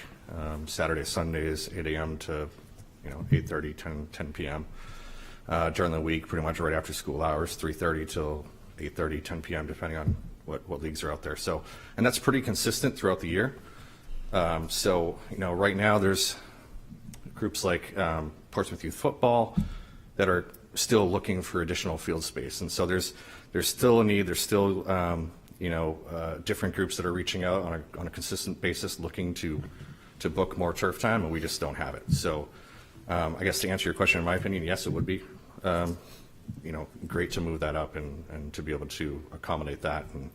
Saturdays, Sundays, 8 a.m. to 8:30, 10 p.m. During the week, pretty much right after school hours, 3:30 till 8:30, 10 p.m. depending on what leagues are out there. So, and that's pretty consistent throughout the year. Right now there's groups like Portsmouth Youth Football that are still looking for additional field space, and so there's still a need. There's still different groups that are reaching out on a consistent basis, looking to book more turf time, and we just don't have it. So, I guess to answer your question, in my opinion, yes, it would be great to move that up and to be able to accommodate that and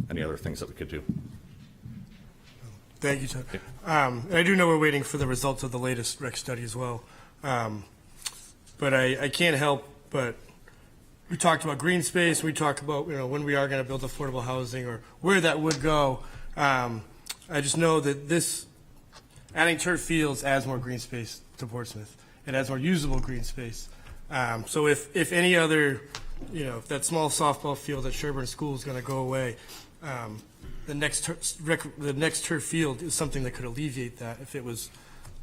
any other things that we could do. Thank you, Todd. And I do know we're waiting for the results of the latest rec study as well. but I can't help but, we talked about green space, we talked about, when we are going to build affordable housing or where that would go. I just know that adding turf fields adds more green space to Portsmouth. It adds more usable green space. So if any other, if that small softball field at Sherburne School is going to go away, the next turf field is something that could alleviate that if it was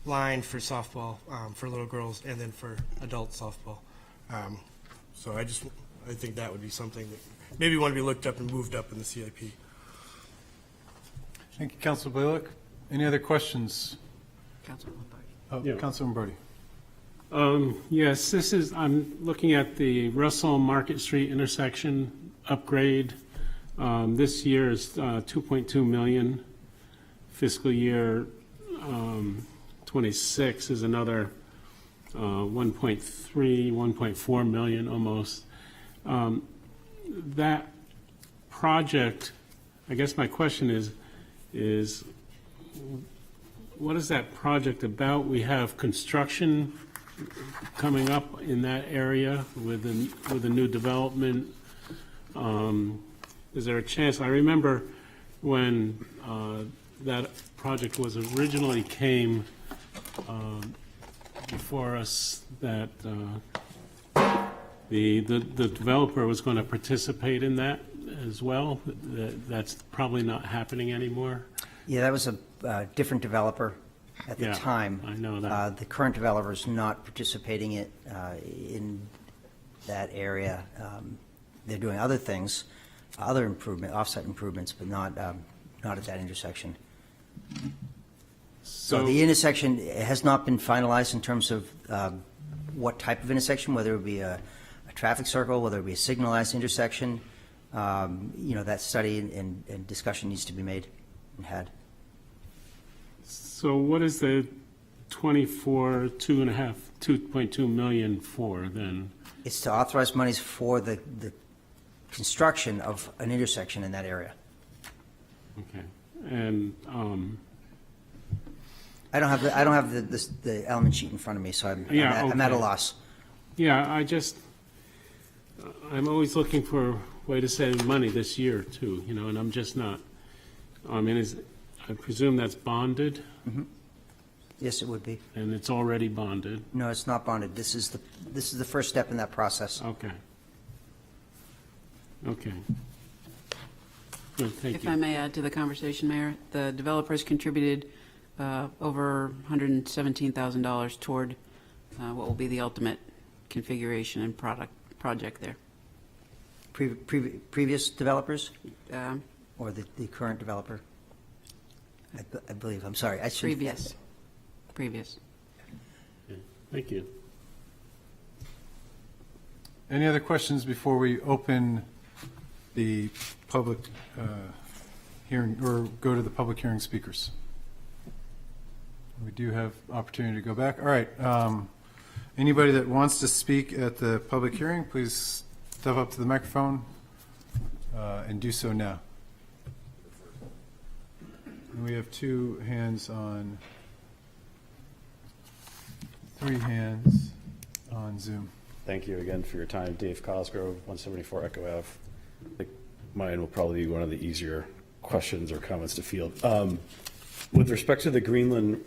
lined for softball for little girls and then for adult softball. So I think that would be something that maybe want to be looked up and moved up in the CIP. Thank you, Councilor Blaylock. Any other questions? Councilman Councilman Brody. Yes, I'm looking at the Russell Market Street intersection upgrade. This year is 2.2 million. Fiscal year 26 is another 1.3, 1.4 million almost. That project, I guess my question is what is that project about? We have construction coming up in that area with a new development. Is there a chance? I remember when that project was originally came before us, that the developer was going to participate in that as well. That's probably not happening anymore. Yeah, that was a different developer at the time. I know that. The current developer is not participating in that area. They're doing other things, offsite improvements, but not at that intersection. So the intersection has not been finalized in terms of what type of intersection, whether it be a traffic circle, whether it be a signalized intersection. That study and discussion needs to be made and had. So what is the 2.2 million for then? It's to authorize monies for the construction of an intersection in that area. Okay, and I don't have the element sheet in front of me, so I'm at a loss. Yeah, I'm always looking for a way to save money this year too, and I'm just not. I presume that's bonded? Mm-hmm. Yes, it would be. And it's already bonded? No, it's not bonded. This is the first step in that process. Okay. Okay. Good, thank you. If I may add to the conversation, Mayor, the developers contributed over $117,000 toward what will be the ultimate configuration and project there. Previous developers? Or the current developer? I believe. I'm sorry. I should. Previous. Okay. Thank you. Any other questions before we open the public hearing, or go to the public hearing speakers? We do have opportunity to go back. All right. Anybody that wants to speak at the public hearing, please step up to the microphone and do so now. And we have 2 hands on, 3 hands on Zoom. Thank you again for your time. Dave Cosgrove, 174 Echo Ave. I think mine will probably be one of the easier questions or comments to field. With respect to the Greenland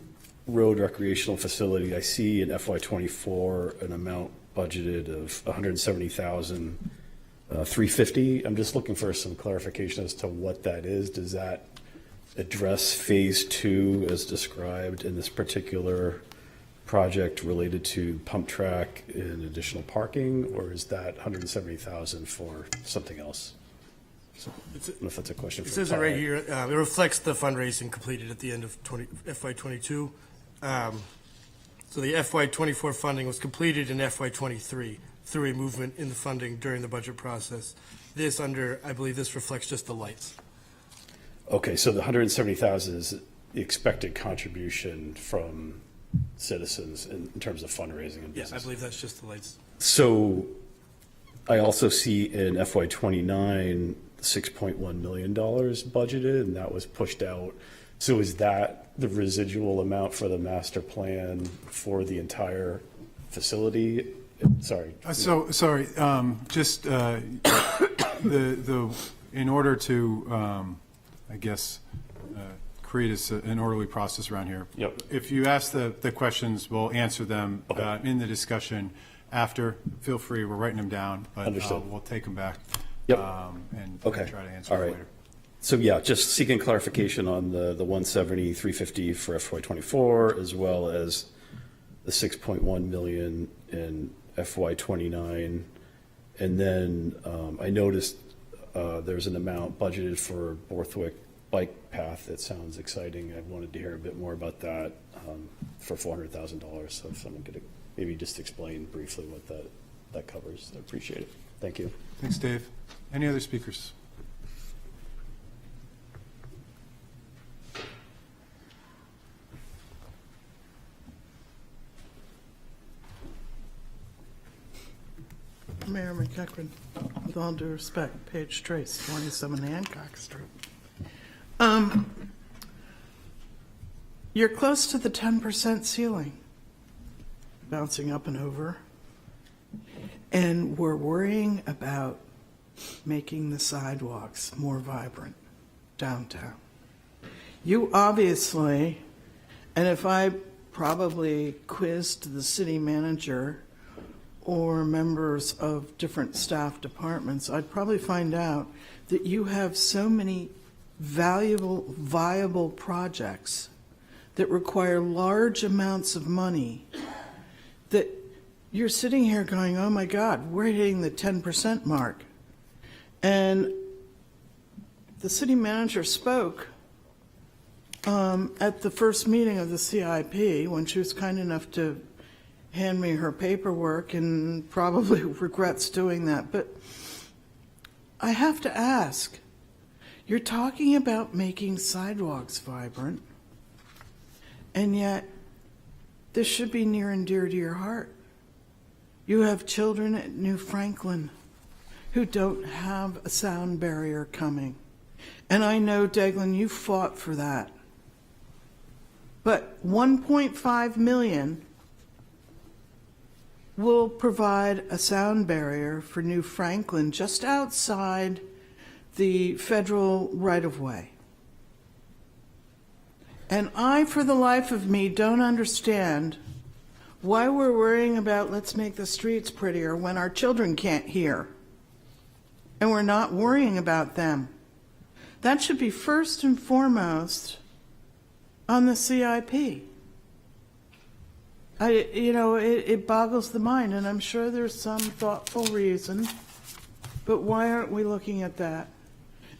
Road recreational facility, I see in FY24 an amount budgeted of $170,350. I'm just looking for some clarification as to what that is. Does that address phase 2 as described in this particular project related to pump track and additional parking, or is that $170,000 for something else? So, I don't know if that's a question for It says it right here. It reflects the fundraising completed at the end of FY22. So the FY24 funding was completed in FY23 through a movement in the funding during the budget process. I believe this reflects just the lights. Okay, so the $170,000 is the expected contribution from citizens in terms of fundraising and business. Yes, I believe that's just the lights. So I also see in FY29 $6.1 million budgeted, and that was pushed out. So is that the residual amount for the master plan for the entire facility Sorry. Sorry, just in order to, I guess, create an orderly process around here. Yep. If you ask the questions, we'll answer them in the discussion after. Feel free, we're writing them down, but Understood. we'll take them back. Yep. And Okay. try to answer All them right. later. So yeah, just seeking clarification on the 170, 350 for FY24, as well as the 6.1 million in FY29. And then I noticed there's an amount budgeted for Borthwick bike path that sounds exciting. I wanted to hear a bit more about that for $400,000. So if someone could maybe just explain briefly what that covers, I appreciate it. Thank you. Thanks, Dave. Any other speakers? Mayor McEachran, with all due respect, Paige Trace, 27 Hancock Street. You're close to the 10% ceiling, bouncing up and over, and we're worrying about making the sidewalks more vibrant downtown. You obviously, and if I probably quizzed the city manager or members of different staff departments, I'd probably find out that you have so many valuable, viable projects that require large amounts of money that you're sitting here going, oh my God, we're hitting the 10% mark. And the city manager spoke at the first meeting of the CIP when she was kind enough to hand me her paperwork, and probably regrets doing that. But I have to ask, you're talking about making sidewalks vibrant, and yet this should be near and dear to your heart. You have children at New Franklin who don't have a sound barrier coming. And I know, Deglin, you fought for that. But 1.5 million will provide a sound barrier for New Franklin just outside the federal right-of-way. And I, for the life of me, don't understand why we're worrying about let's make the streets prettier when our children can't hear. And we're not worrying about them. That should be first and foremost on the CIP. It boggles the mind, and I'm sure there's some thoughtful reason, but why aren't we looking at that?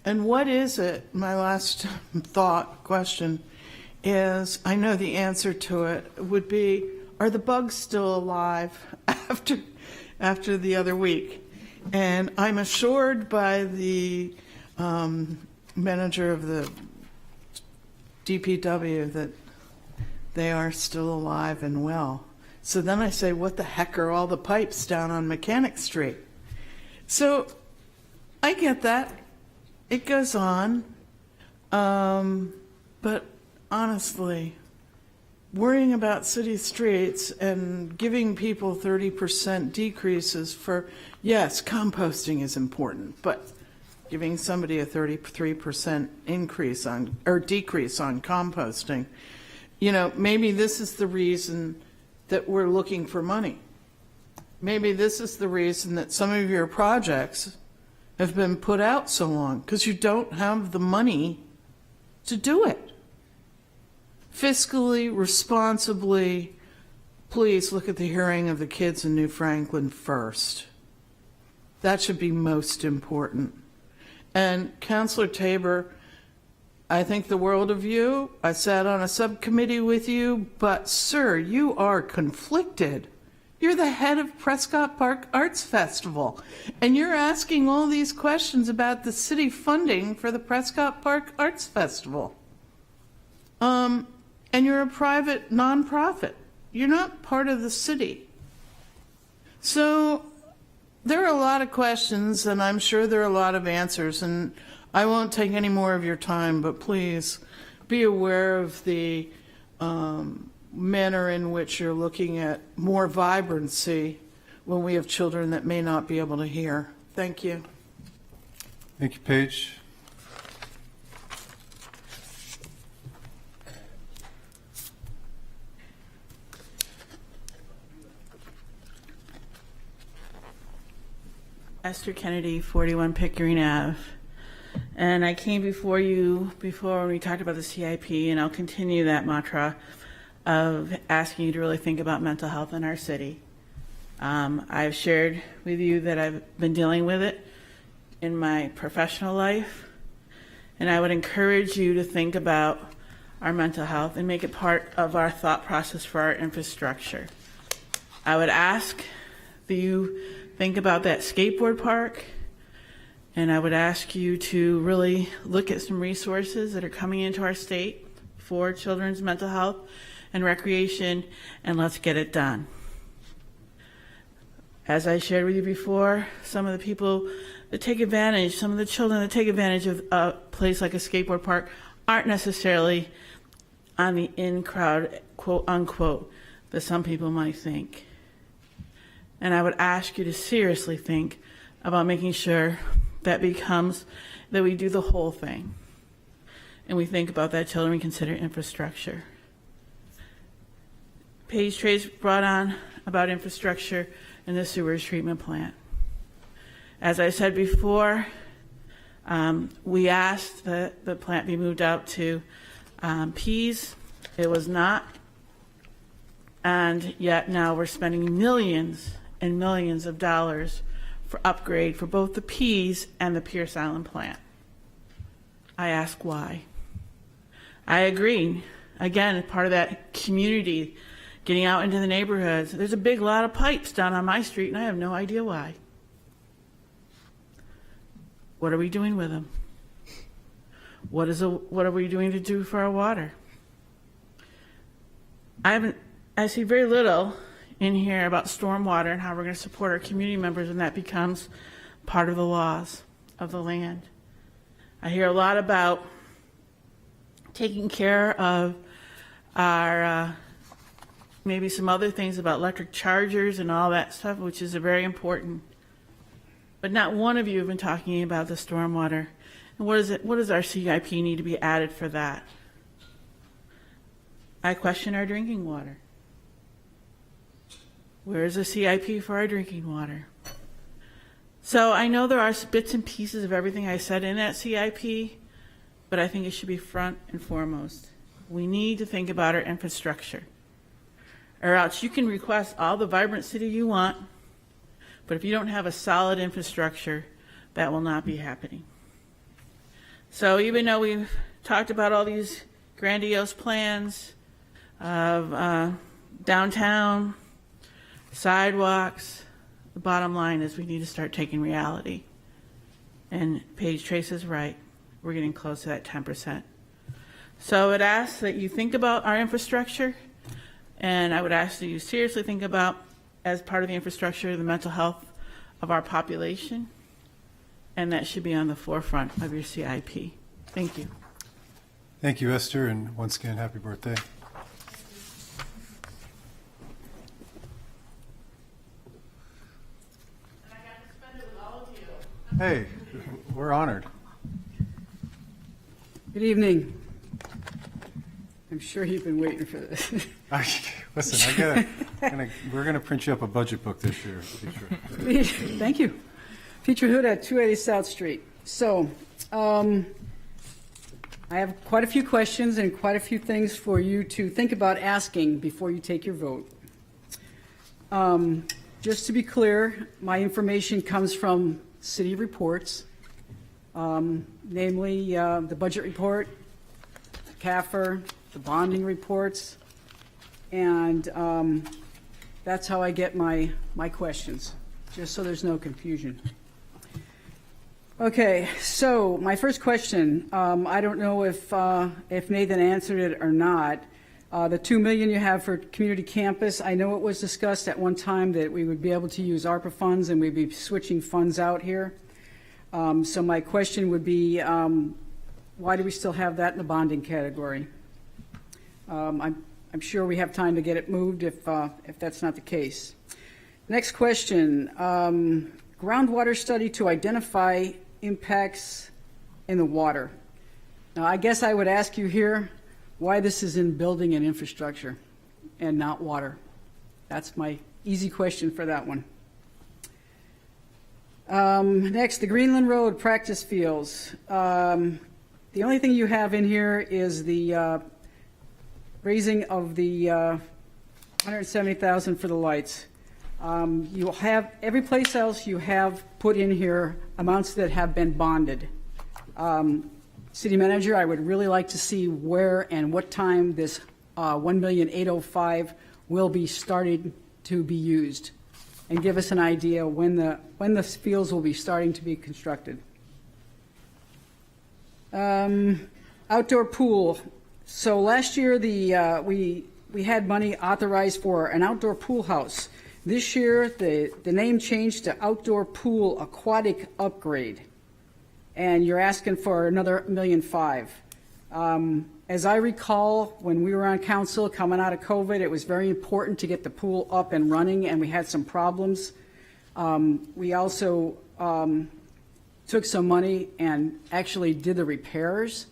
And what is it, my last question is, I know the answer to it would be, are the bugs still alive after the other week? And I'm assured by the manager of the DPW that they are still alive and well. So then I say, what the heck are all the pipes down on Mechanic Street? So I get that. It goes on. But honestly, worrying about city streets and giving people 30% decreases for, yes, composting is important, but giving somebody a 33% increase on, or decrease on composting, maybe this is the reason that we're looking for money. Maybe this is the reason that some of your projects have been put out so long, because you don't have the money to do it. Fiscally, responsibly, please look at the hearing of the kids in New Franklin first. That should be most important. And Councillor Tabor, I think the world of you. I sat on a subcommittee with you, but sir, you are conflicted. You're the head of Prescott Park Arts Festival, and you're asking all these questions about the city funding for the Prescott Park Arts Festival. And you're a private nonprofit. You're not part of the city. So there are a lot of questions, and I'm sure there are a lot of answers, and I won't take any more of your time, but please be aware of the manner in which you're looking at more vibrancy when we have children that may not be able to hear. Thank you. Thank you, Paige. Esther Kennedy, 41 Pickering Ave. And I came before you before when we talked about the CIP, and I'll continue that mantra of asking you to really think about mental health in our city. I've shared with you that I've been dealing with it in my professional life, and I would encourage you to think about our mental health and make it part of our thought process for our infrastructure. I would ask that you think about that skateboard park, and I would ask you to really look at some resources that are coming into our state for children's mental health and recreation, and let's get it done. As I shared with you before, some of the people that take advantage, some of the children that take advantage of a place like a skateboard park aren't necessarily on the in crowd, quote unquote, that some people might think. And I would ask you to seriously think about making sure that we do the whole thing. And we think about that children, we consider infrastructure. Paige Trace brought on about infrastructure in the sewage treatment plant. As I said before, we asked that the plant be moved out to Pease. It was not. And yet now we're spending millions and millions of dollars for upgrade for both the Pease and the Pierce Island plant. I ask why. I agree. Again, part of that community, getting out into the neighborhoods. There's a big lot of pipes down on my street, and I have no idea why. What are we doing with them? What are we doing to do for our water? I see very little in here about stormwater and how we're going to support our community members when that becomes part of the laws of the land. I hear a lot about taking care of our maybe some other things about electric chargers and all that stuff, which is very important. But not one of you have been talking about the stormwater. And what does our CIP need to be added for that? I question our drinking water. Where is the CIP for our drinking water? So I know there are bits and pieces of everything I said in that CIP, but I think it should be front and foremost. We need to think about our infrastructure. Or else you can request all the vibrant city you want, but if you don't have a solid infrastructure, that will not be happening. So even though we've talked about all these grandiose plans of downtown, sidewalks, the bottom line is we need to start taking reality. And Paige Trace is right. We're getting close to that 10%. So I would ask that you think about our infrastructure, and I would ask that you seriously think about, as part of the infrastructure, the mental health of our population, and that should be on the forefront of your CIP. Thank you. Thank you, Esther, and once again, happy birthday. Hey, we're honored. Good evening. I'm sure you've been waiting for this. Listen, we're going to print you up a budget book this year. Thank you. Peter Hood at 280 South Street. So, I have quite a few questions and quite a few things for you to think about asking before you take your vote. Just to be clear, my information comes from city reports, namely the budget report, CAFR, the bonding reports, and that's how I get my questions, just so there's no confusion. Okay, so my first question, I don't know if Nathan answered it or not. The $2 million you have for community campus, I know it was discussed at one time that we would be able to use ARPA funds and we'd be switching funds out here. So my question would be, why do we still have that in the bonding category? I'm sure we have time to get it moved if that's not the case. Next question, groundwater study to identify impacts in the water. Now, I guess I would ask you here why this is in building and infrastructure and not water. That's my easy question for that one. Next, the Greenland Road practice fields. The only thing you have in here is the raising of the $170,000 for the lights. You have, every place else you have put in here amounts that have been bonded. City Manager, I would really like to see where and what time this $1,805,000 will be started to be used, and give us an idea when the fields will be starting to be constructed. Outdoor pool. So last year we had money authorized for an outdoor pool house. This year the name changed to Outdoor Pool Aquatic Upgrade, and you're asking for another $1,500,000. As I recall, when we were on council coming out of COVID, it was very important to get the pool up and running, and we had some problems. We also took some money and actually did the repairs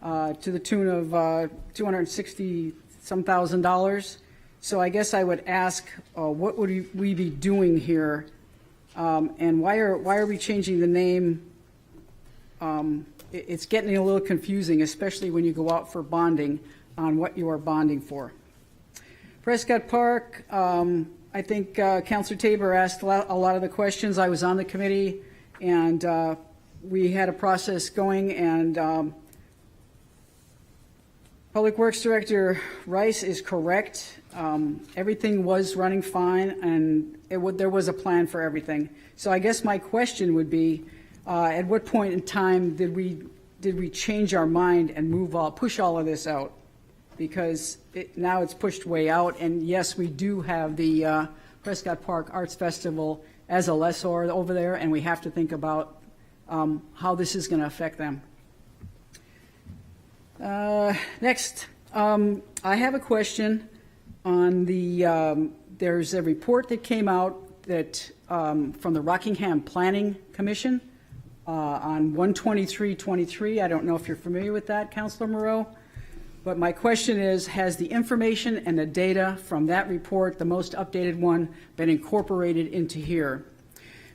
to the tune of $260,000. So I guess I would ask, what would we be doing here, and why are we changing the name? It's getting a little confusing, especially when you go out for bonding on what you are bonding for. Prescott Park, I think Councilor Tabor asked a lot of the questions. I was on the committee, and we had a process going, and Public Works Director Rice is correct. Everything was running fine, and there was a plan for everything. So I guess my question would be, at what point in time did we change our mind and push all of this out? Because now it's pushed way out, and yes, we do have the Prescott Park Arts Festival as a lessor over there, and we have to think about how this is going to affect them. Next, I have a question on the, there's a report that came out that from the Rockingham Planning Commission on 1/23/23. I don't know if you're familiar with that, Councilor Moreau, but my question is, has the information and the data from that report, the most updated one, been incorporated into here?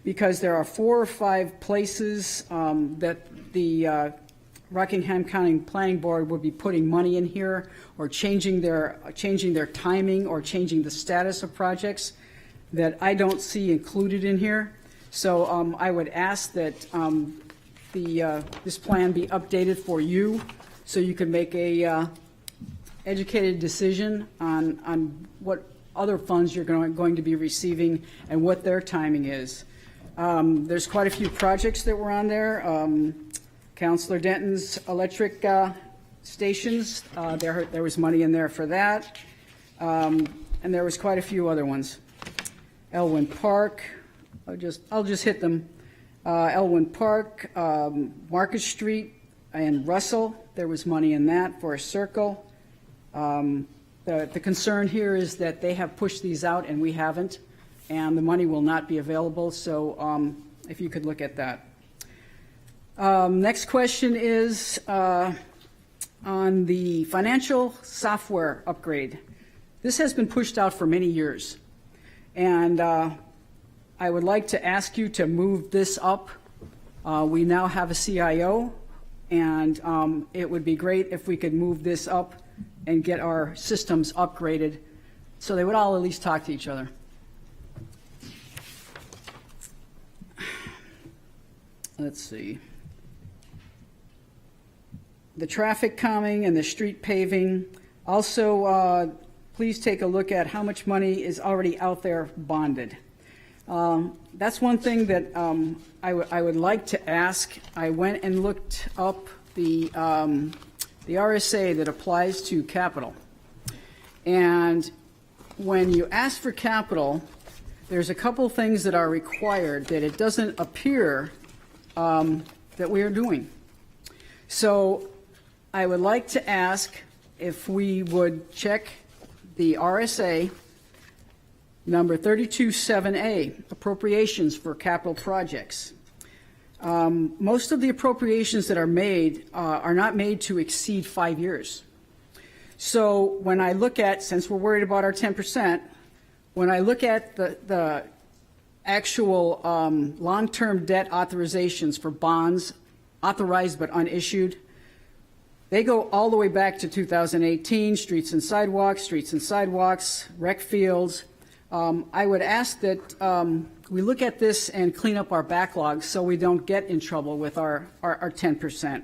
Because there are 4 or 5 places that the Rockingham County Planning Board would be putting money in here, or changing their timing, or changing the status of projects that I don't see included in here. So I would ask that this plan be updated for you, so you can make a educated decision on what other funds you're going to be receiving and what their timing is. There's quite a few projects that were on there. Councilor Denton's electric stations, there was money in there for that, and there was quite a few other ones. Elwyn Park, I'll just hit them. Elwyn Park, Market Street, and Russell, there was money in that for a circle. The concern here is that they have pushed these out and we haven't, and the money will not be available, so if you could look at that. Next question is on the financial software upgrade. This has been pushed out for many years, and I would like to ask you to move this up. We now have a CIO, and it would be great if we could move this up and get our systems upgraded so they would all at least talk to each other. Let's see. The traffic calming and the street paving. Also, please take a look at how much money is already out there bonded. That's one thing that I would like to ask. I went and looked up the RSA that applies to capital. And when you ask for capital, there's a couple things that are required that it doesn't appear that we are doing. So I would like to ask if we would check the RSA. Number 327A, appropriations for capital projects. Most of the appropriations that are made are not made to exceed 5 years. So when I look at, since we're worried about our 10%, when I look at the actual long-term debt authorizations for bonds authorized but unissued, they go all the way back to 2018, streets and sidewalks, rec fields. I would ask that we look at this and clean up our backlog so we don't get in trouble with our 10%.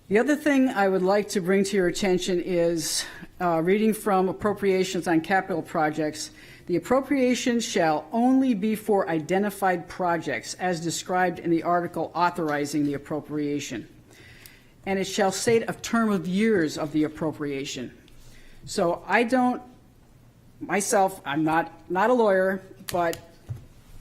The other thing I would like to bring to your attention is reading from appropriations on capital projects. The appropriation shall only be for identified projects as described in the article authorizing the appropriation. And it shall state a term of years of the appropriation. So I don't, myself, I'm not a lawyer, but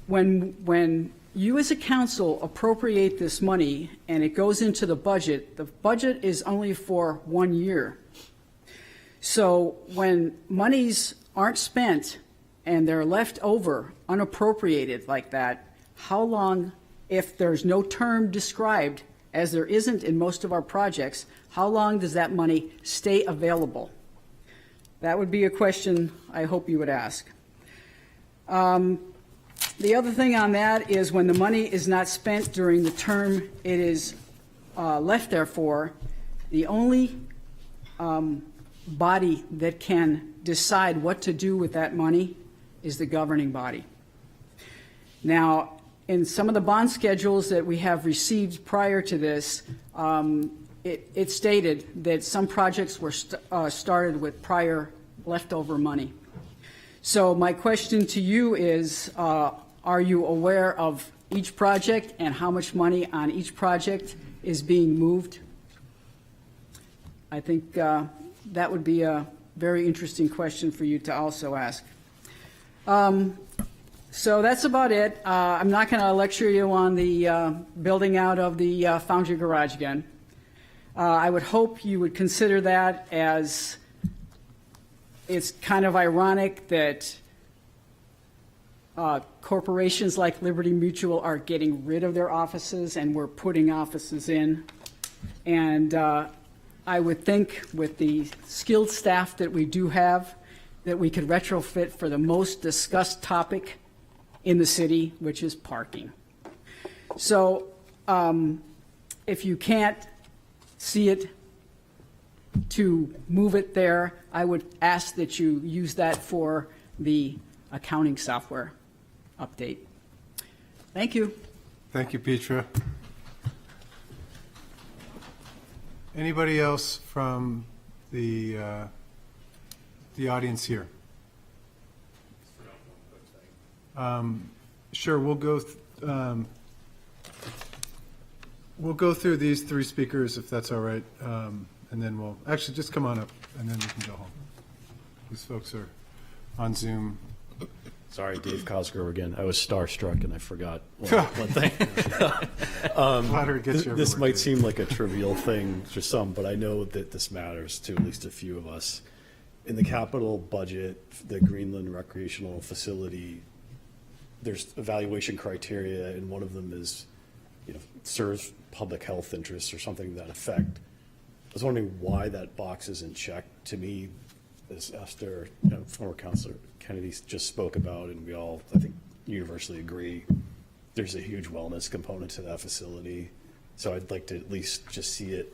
when you as a council appropriate this money and it goes into the budget is only for 1 year. So when monies aren't spent and they're left over unappropriated like that, how long, if there's no term described, as there isn't in most of our projects, how long does that money stay available? That would be a question I hope you would ask. The other thing on that is when the money is not spent during the term it is left there for, the only body that can decide what to do with that money is the governing body. Now, in some of the bond schedules that we have received prior to this, it stated that some projects were started with prior leftover money. So my question to you is, are you aware of each project and how much money on each project is being moved? I think that would be a very interesting question for you to also ask. So that's about it. I'm not going to lecture you on the building out of the Foundry Garage again. I would hope you would consider that, as it's kind of ironic that corporations like Liberty Mutual are getting rid of their offices and we're putting offices in. And I would think with the skilled staff that we do have, that we could retrofit for the most discussed topic in the city, which is parking. So if you can't see it to move it there, I would ask that you use that for the accounting software update. Thank you. Thank you, Petra. Anybody else from the audience here? Sure, we'll go through these three speakers if that's all right, and then we'll actually just come on up and then we can go home. These folks are on Zoom. Sorry, Dave Cosgrove again. I was starstruck and I forgot one thing. Flattery gets you This everywhere, might Dave. seem like a trivial thing for some, but I know that this matters to at least a few of us. In the capital budget, the Greenland recreational facility, there's evaluation criteria, and one of them is, serves public health interests or something to that effect. I was wondering why that box isn't checked. To me, as Esther, former Councilor Kennedy just spoke about, and we all, I think, universally agree, there's a huge wellness component to that facility. So I'd like to at least just see it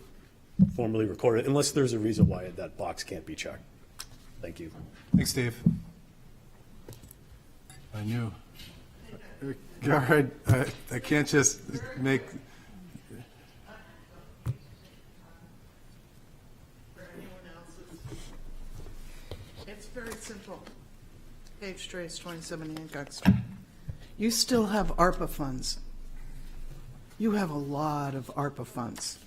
formally recorded, unless there's a reason why that box can't be checked. Thank you. Thanks, Dave. I knew. All right, I can't just make. It's very simple. Page Trace, 27 Hancock Street. You still have ARPA funds. You have a lot of ARPA funds,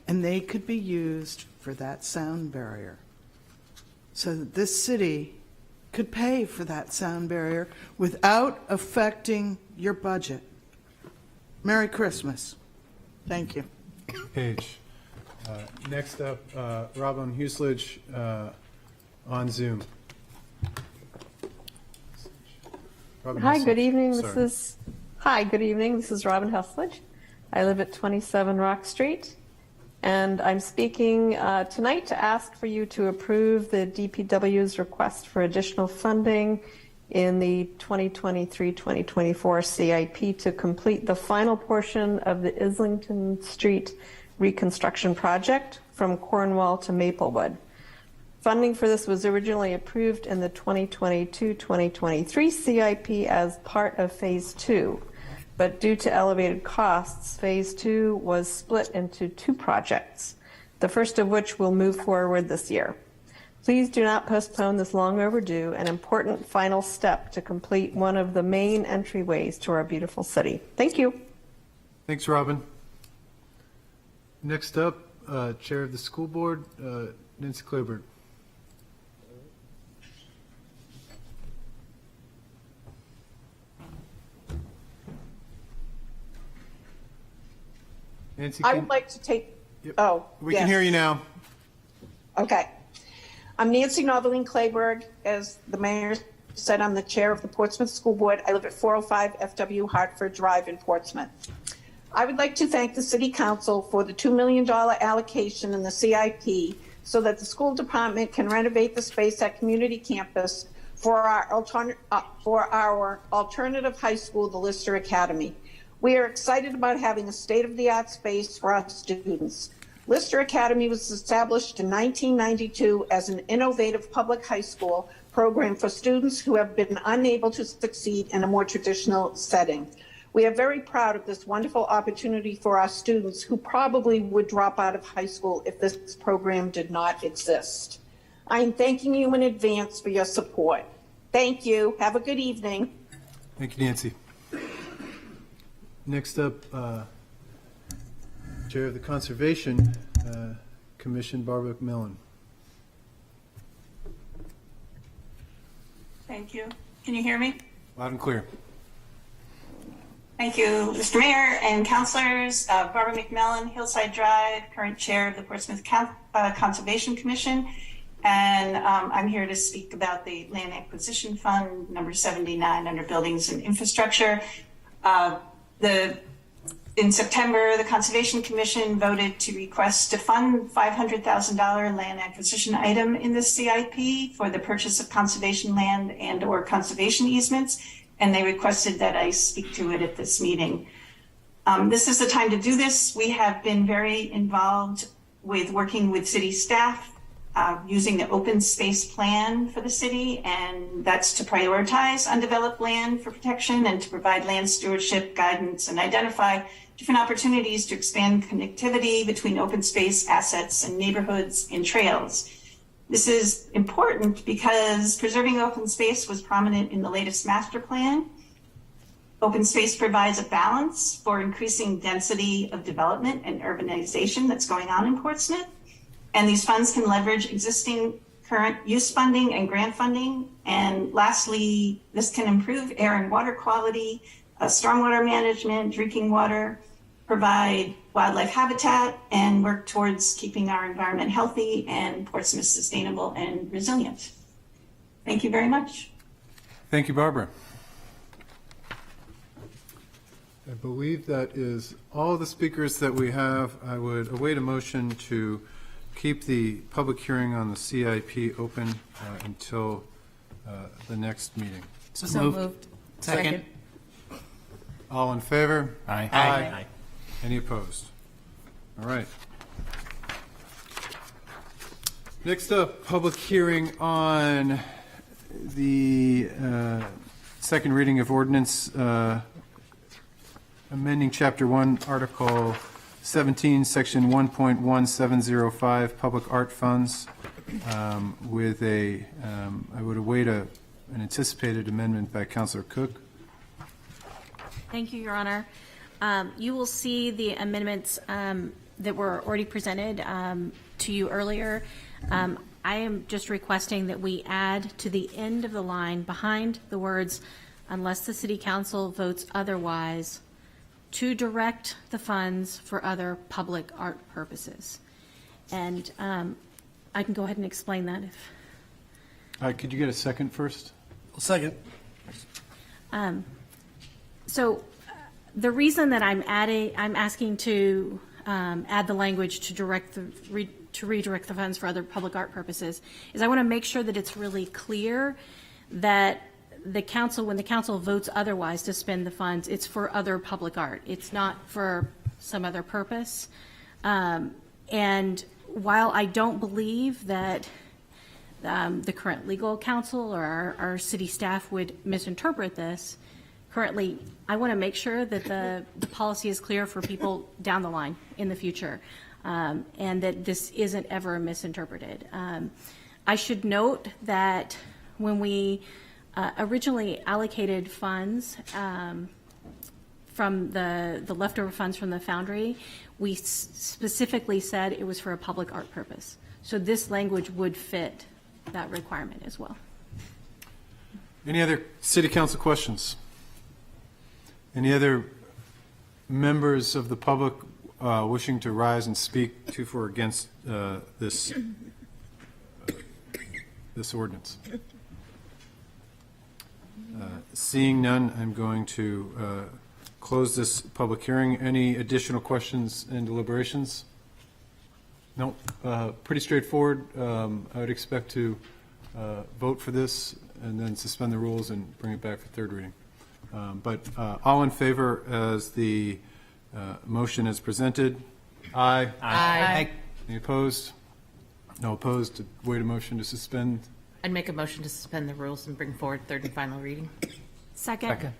and they could be used for that sound barrier. So that this city could pay for that sound barrier without affecting your budget. Merry Christmas. Thank you. Page. Next up, Robin Huslidge on Zoom. Robin Hi, Hesselage. good evening. Sorry. Good evening. This is Robin Hesselage. I live at 27 Rock Street, and I'm speaking tonight to ask for you to approve the DPW's request for additional funding in the 2023-2024 CIP to complete the final portion of the Islington Street reconstruction project from Cornwall to Maplewood. Funding for this was originally approved in the 2022-2023 CIP as part of Phase 2, but due to elevated costs, Phase 2 was split into 2 projects, the first of which will move forward this year. Please do not postpone this long overdue and important final step to complete one of the main entryways to our beautiful city. Thank you. Thanks, Robin. Next up, Chair of the School Board, Nancy Claiborne. Nancy, I would like to take, we can hear you now. Okay. I'm Nancy Noveline Clayberg. As the mayor said, I'm the chair of the Portsmouth School Board. I live at 405 FW Hartford Drive in Portsmouth. I would like to thank the City Council for the $2 million allocation in the CIP so that the school department can renovate the space at Community Campus for our alternative high school, the Lister Academy. We are excited about having a state-of-the-art space for our students. Lister Academy was established in 1992 as an innovative public high school program for students who have been unable to succeed in a more traditional setting. We are very proud of this wonderful opportunity for our students who probably would drop out of high school if this program did not exist. I am thanking you in advance for your support. Thank you. Have a good evening. Thank you, Nancy. Next up, Chair of the Conservation Commission, Barbara McMillan. Thank you. Can you hear me? Loud and clear. Thank you, Mr. Mayor and councilors. Barbara McMillan, Hillside Drive, current chair of the Portsmouth Conservation Commission. And I'm here to speak about the Land Acquisition Fund, number 79, under Buildings and Infrastructure. In September, the Conservation Commission voted to request to fund $500,000 land acquisition item in the CIP for the purchase of conservation land and or conservation easements, and they requested that I speak to it at this meeting. This is the time to do this. We have been very involved with working with city staff, using the open space plan for the city, and that's to prioritize undeveloped land for protection and to provide land stewardship guidance and identify different opportunities to expand connectivity between open space assets and neighborhoods and trails. This is important because preserving open space was prominent in the latest master plan. Open space provides a balance for increasing density of development and urbanization that's going on in Portsmouth. And these funds can leverage existing current use funding and grant funding. And lastly, this can improve air and water quality, stormwater management, drinking water, provide wildlife habitat, and work towards keeping our environment healthy and Portsmouth sustainable and resilient. Thank you very much. Thank you, Barbara. I believe that is all the speakers that we have. I would await a motion to keep the public hearing on the CIP open until the next meeting. So moved. Second. All in favor? Aye. Aye. Any opposed? All right. Next up, public hearing on the second reading of ordinance amending Chapter 1, Article 17, Section 1.1705, Public Art Funds, with I would await an anticipated amendment by Councilor Cook. Thank you, Your Honor. You will see the amendments that were already presented to you earlier. I am just requesting that we add to the end of the line behind the words, unless the City Council votes otherwise, to direct the funds for other public art purposes. And I can go ahead and explain that if. Could you get a second first? Second. So the reason that I'm asking to add the language to redirect the funds for other public art purposes is I want to make sure that it's really clear that the council, when the council votes otherwise to spend the funds, it's for other public art. It's not for some other purpose. And while I don't believe that the current legal counsel or our city staff would misinterpret this, currently, I want to make sure that the policy is clear for people down the line in the future, and that this isn't ever misinterpreted. I should note that when we originally allocated funds from the leftover funds from the Foundry, we specifically said it was for a public art purpose. So this language would fit that requirement as well. Any other city council questions? Any other members of the public wishing to rise and speak to or against this ordinance? Seeing none, I'm going to close this public hearing. Any additional questions and deliberations? No, pretty straightforward. I would expect to vote for this and then suspend the rules and bring it back for third reading. But all in favor as the motion is presented? Aye. Aye. Any opposed? No opposed. To wait a motion to suspend? I'd make a motion to suspend the rules and bring forward third and final reading. Second.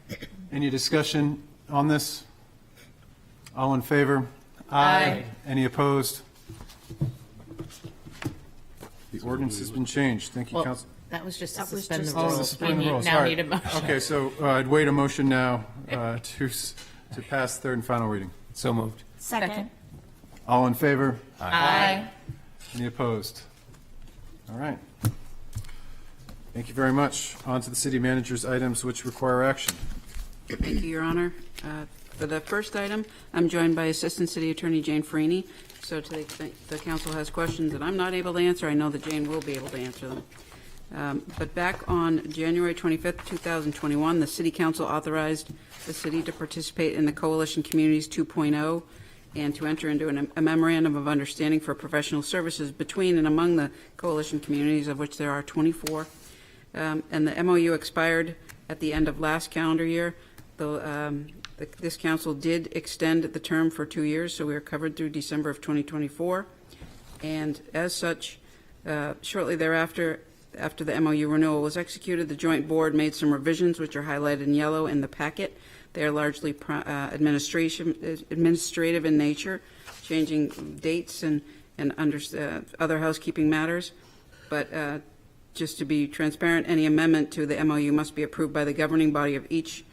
Any discussion on this? All in favor? Aye. Any opposed? The ordinance has been changed. Thank you, Well, Council. that was just to That was suspend just the to rules. Suspend the rules. Now All need a right. motion. Okay, so I'd wait a motion now to pass third and final reading. So moved. Second. All in favor? Aye. Any opposed? All right. Thank you very much. On to the city manager's items which require action. Thank you, Your Honor. For the first item, I'm joined by Assistant City Attorney Jane Freeney. So to the extent the council has questions that I'm not able to answer, I know that Jane will be able to answer them. But back on January 25th, 2021, the City Council authorized the city to participate in the Coalition Communities 2.0 and to enter into a memorandum of understanding for professional services between and among the coalition communities, of which there are 24. And the MOU expired at the end of last calendar year. This council did extend the term for 2 years, so we are covered through December of 2024. And as such, shortly thereafter, after the MOU renewal was executed, the joint board made some revisions, which are highlighted in yellow in the packet. They are largely administrative in nature, changing dates and other housekeeping matters. But just to be transparent, any amendment to the MOU must be approved by the governing body of each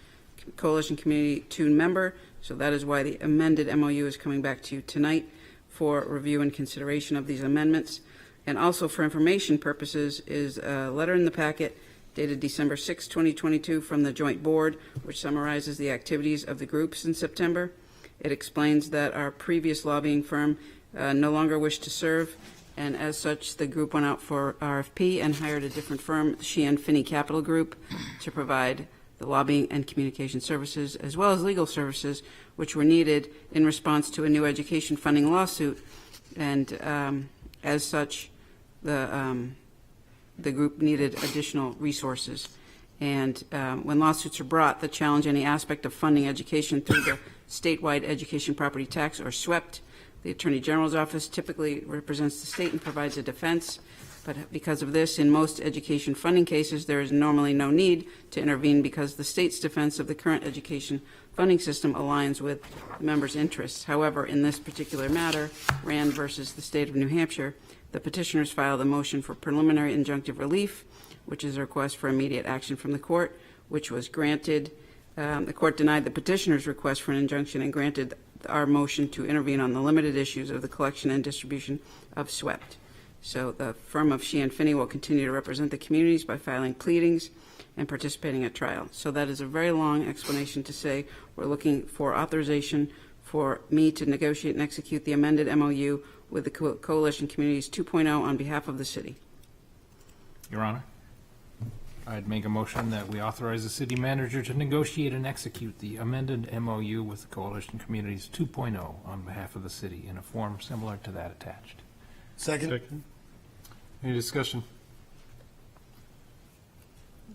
Coalition Community 2 member. So that is why the amended MOU is coming back to you tonight for review and consideration of these amendments. And also for information purposes is a letter in the packet dated December 6, 2022 from the Joint Board, which summarizes the activities of the groups in September. It explains that our previous lobbying firm no longer wished to serve, and as such, the group went out for RFP and hired a different firm, Sheehan Finney Capital Group, to provide the lobbying and communication services, as well as legal services, which were needed in response to a new education funding lawsuit. And as such, the group needed additional resources. And when lawsuits are brought that challenge any aspect of funding education through the statewide education property tax, or SWEPT, the Attorney General's office typically represents the state and provides a defense. But because of this, in most education funding cases, there is normally no need to intervene because the state's defense of the current education funding system aligns with the members' interests. However, in this particular matter, Rand versus the state of New Hampshire, the petitioners filed a motion for preliminary injunctive relief, which is a request for immediate action from the court, which was granted. The court denied the petitioner's request for an injunction and granted our motion to intervene on the limited issues of the collection and distribution of SWEPT. So the firm of Sheehan Finney will continue to represent the communities by filing pleadings and participating at trial. So that is a very long explanation to say we're looking for authorization for me to negotiate and execute the amended MOU with the Coalition Communities 2.0 on behalf of the city. Your Honor. I'd make a motion that we authorize the city manager to negotiate and execute the amended MOU with Coalition Communities 2.0 on behalf of the city in a form similar to that attached. Second. Any discussion?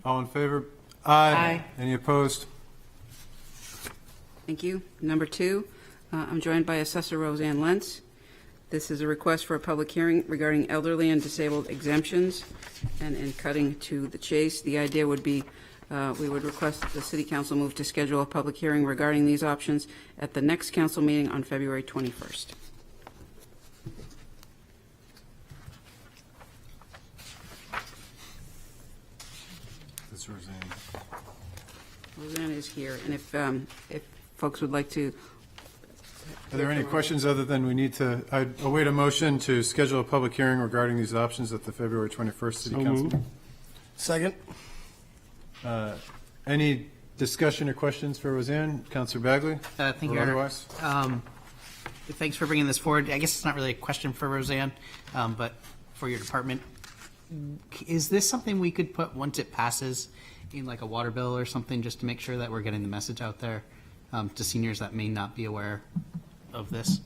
All in favor? Aye. Any opposed? Thank you. Number 2, I'm joined by Assessor Roseanne Lentz. This is a request for a public hearing regarding elderly and disabled exemptions. And in cutting to the chase, the idea would be we would request that the City Council move to schedule a public hearing regarding these options at the next council meeting on February 21st. This Roseanne. Roseanne is here, and if folks would like to. Are there any questions other than we need to, I'd await a motion to schedule a public hearing regarding these options at the February 21st City Council meeting? Second. Any discussion or questions for Roseanne? Counselor Bagley? Thank you, Or Your Honor. otherwise? Thanks for bringing this forward. I guess it's not really a question for Roseanne, but for your department. Is this something we could put, once it passes, in like a water bill or something, just to make sure that we're getting the message out there to seniors that may not be aware of this?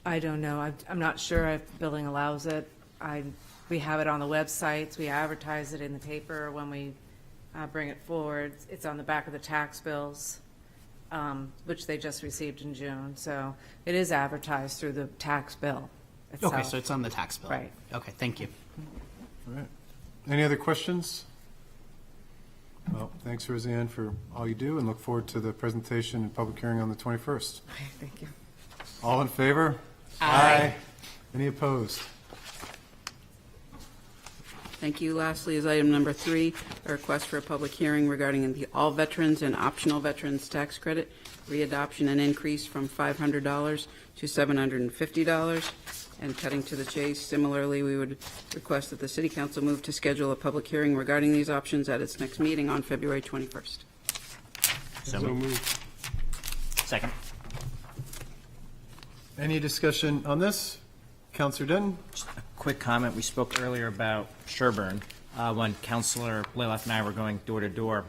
I don't know. I'm not sure if billing allows it. We have it on the websites. We advertise it in the paper when we bring it forward. It's on the back of the tax bills, which they just received in June. So it is advertised through the tax bill itself. Okay, so it's on the tax bill. Right. Okay, thank you. All right. Any other questions? Well, thanks, Roseanne, for all you do, and look forward to the presentation and public hearing on the 21st. Thank you. All in favor? Aye. Any opposed? Thank you. Lastly is item number 3, a request for a public hearing regarding the all veterans and optional veterans tax credit readoption and increase from $500 to $750. And cutting to the chase, similarly, we would request that the City Council move to schedule a public hearing regarding these options at its next meeting on February 21st. So moved. Second. Any discussion on this? Counselor Denton? Just a quick comment. We spoke earlier about Sherburne. When Councilor Blaylock and I were going door to door,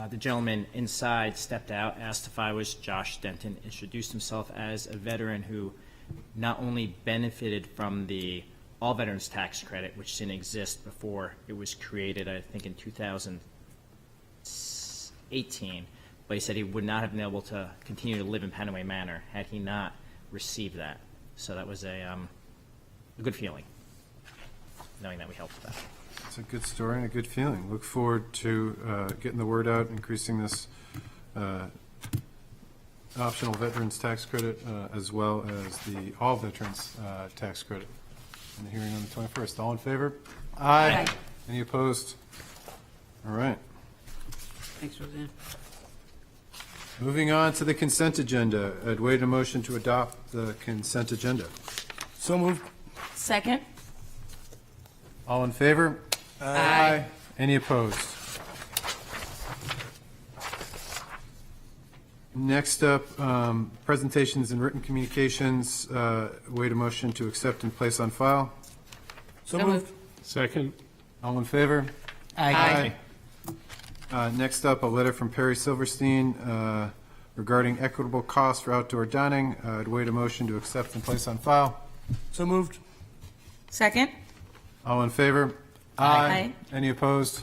the gentleman inside stepped out, asked if I was Josh Denton, introduced himself as a veteran who not only benefited from the all veterans tax credit, which didn't exist before it was created, I think in 2018, but he said he would not have been able to continue to live in Panaway Manor had he not received that. So that was a good feeling, knowing that we helped with that. It's a good story and a good feeling. Look forward to getting the word out, increasing this optional veterans tax credit as well as the all veterans tax credit in the hearing on the 21st. All in favor? Aye. Any opposed? All right. Thanks, Roseanne. Moving on to the consent agenda. I'd wait a motion to adopt the consent agenda. So moved. Second? All in favor? Aye. Any opposed? Next up, presentations and written communications. Wait a motion to accept and place on file. So moved. Second. All in favor? Aye. Next up, a letter from Perry Silverstein regarding equitable costs for outdoor dining. I'd wait a motion to accept and place on file. So moved. Second? All in favor? Aye. Any opposed?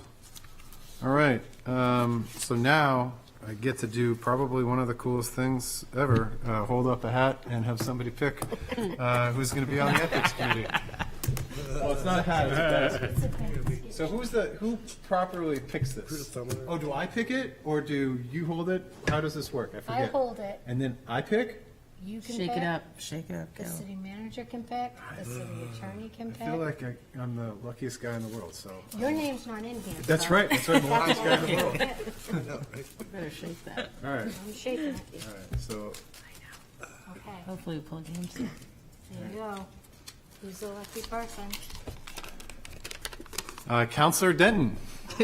All right. So now I get to do probably one of the coolest things ever, hold up a hat and have somebody pick who's going to be on the ethics committee. Well, it's not a hat, it's a desk. So who properly picks this? Oh, do I pick it or do you hold it? How does this work? I forget. I hold it. And then I pick? You can Shake pick. it up. Shake it up. The Go. city manager can pick. The city attorney can I pick. feel like I'm the luckiest guy in the world, so. Your name's not in here. That's so- right. That's right. I'm the luckiest guy in the world. Better shake that. All right. I'm shaking it. All right. So Okay. Hopefully we pull games. There you go. Who's the lucky person? Counselor Denton. Put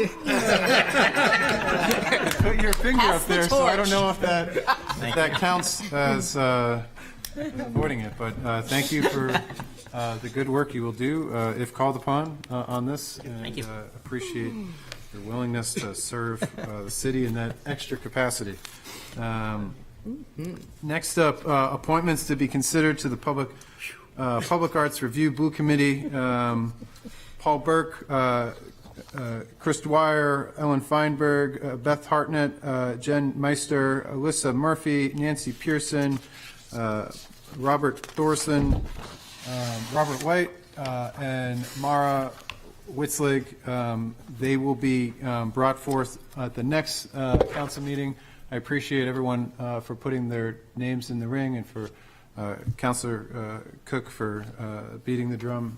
your finger Pass up the there, so I don't torch. know if that counts as avoiding it. But thank you for the good work you will do if called upon on this. Thank you. And appreciate your willingness to serve the city in that extra capacity. Next up, appointments to be considered to the Public Arts Review Blue Committee. Paul Burke, Chris Dwyer, Ellen Feinberg, Beth Hartnett, Jen Meister, Alyssa Murphy, Nancy Pearson, Robert Thorson, Robert White, and Mara Witzlig. They will be brought forth at the next council meeting. I appreciate everyone for putting their names in the ring, and for Councilor Cook for beating the drum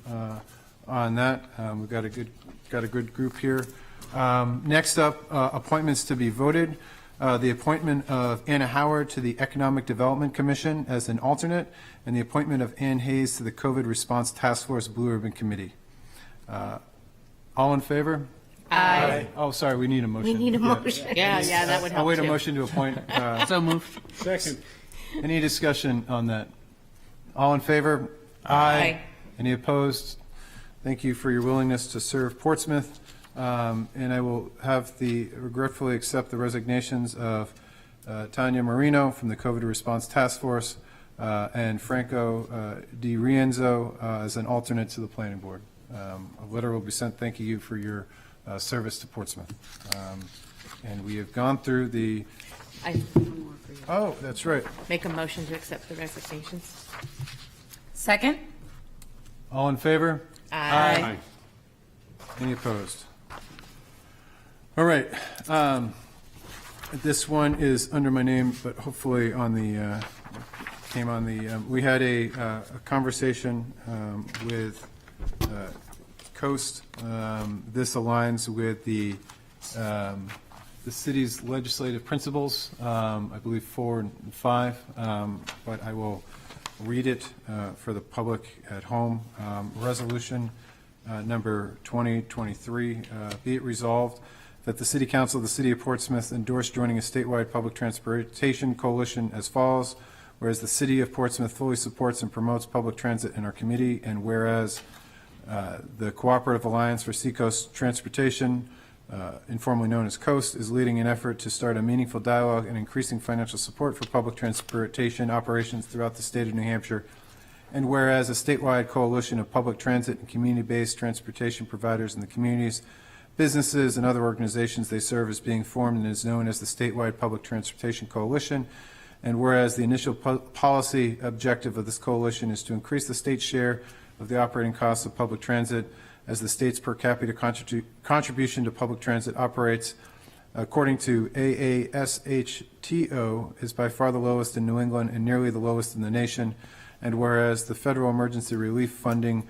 on that. We've got a good group here. Next up, appointments to be voted. The appointment of Anna Howard to the Economic Development Commission as an alternate, and the appointment of Ann Hayes to the COVID Response Task Force Blue Ribbon Committee. All in favor? Aye. Oh, sorry, we need a motion. We need a motion. Yeah, that would help I'll wait a too. motion to appoint. So moved. Second. Any discussion on that? All in favor? Aye. Any opposed? Thank you for your willingness to serve Portsmouth. And I will regretfully accept the resignations of Tanya Marino from the COVID Response Task Force and Franco Di Rienzo as an alternate to the Planning Board. A letter will be sent thanking you for your service to Portsmouth. And we have gone through the, I have one more for you. oh, that's right. Make a motion to accept the resignations. Second? All in favor? Aye. Any opposed? All right. This one is under my name, but hopefully came on the, we had a conversation with Coast. This aligns with the city's legislative principles, I believe 4 and 5, but I will read it for the public at home. Resolution number 2023, be it resolved that the City Council of the City of Portsmouth endorse joining a statewide public transportation coalition as follows. Whereas the City of Portsmouth fully supports and promotes public transit in our committee, and whereas the Cooperative Alliance for Seacoast Transportation, informally known as COAST, is leading an effort to start a meaningful dialogue and increasing financial support for public transportation operations throughout the state of New Hampshire. And whereas a statewide coalition of public transit and community-based transportation providers in the communities, businesses, and other organizations they serve is being formed and is known as the Statewide Public Transportation Coalition. And whereas the initial policy objective of this coalition is to increase the state's share of the operating costs of public transit, as the state's per capita contribution to public transit operates, according to AASHTO, is by far the lowest in New England and nearly the lowest in the nation. And whereas the federal emergency relief funding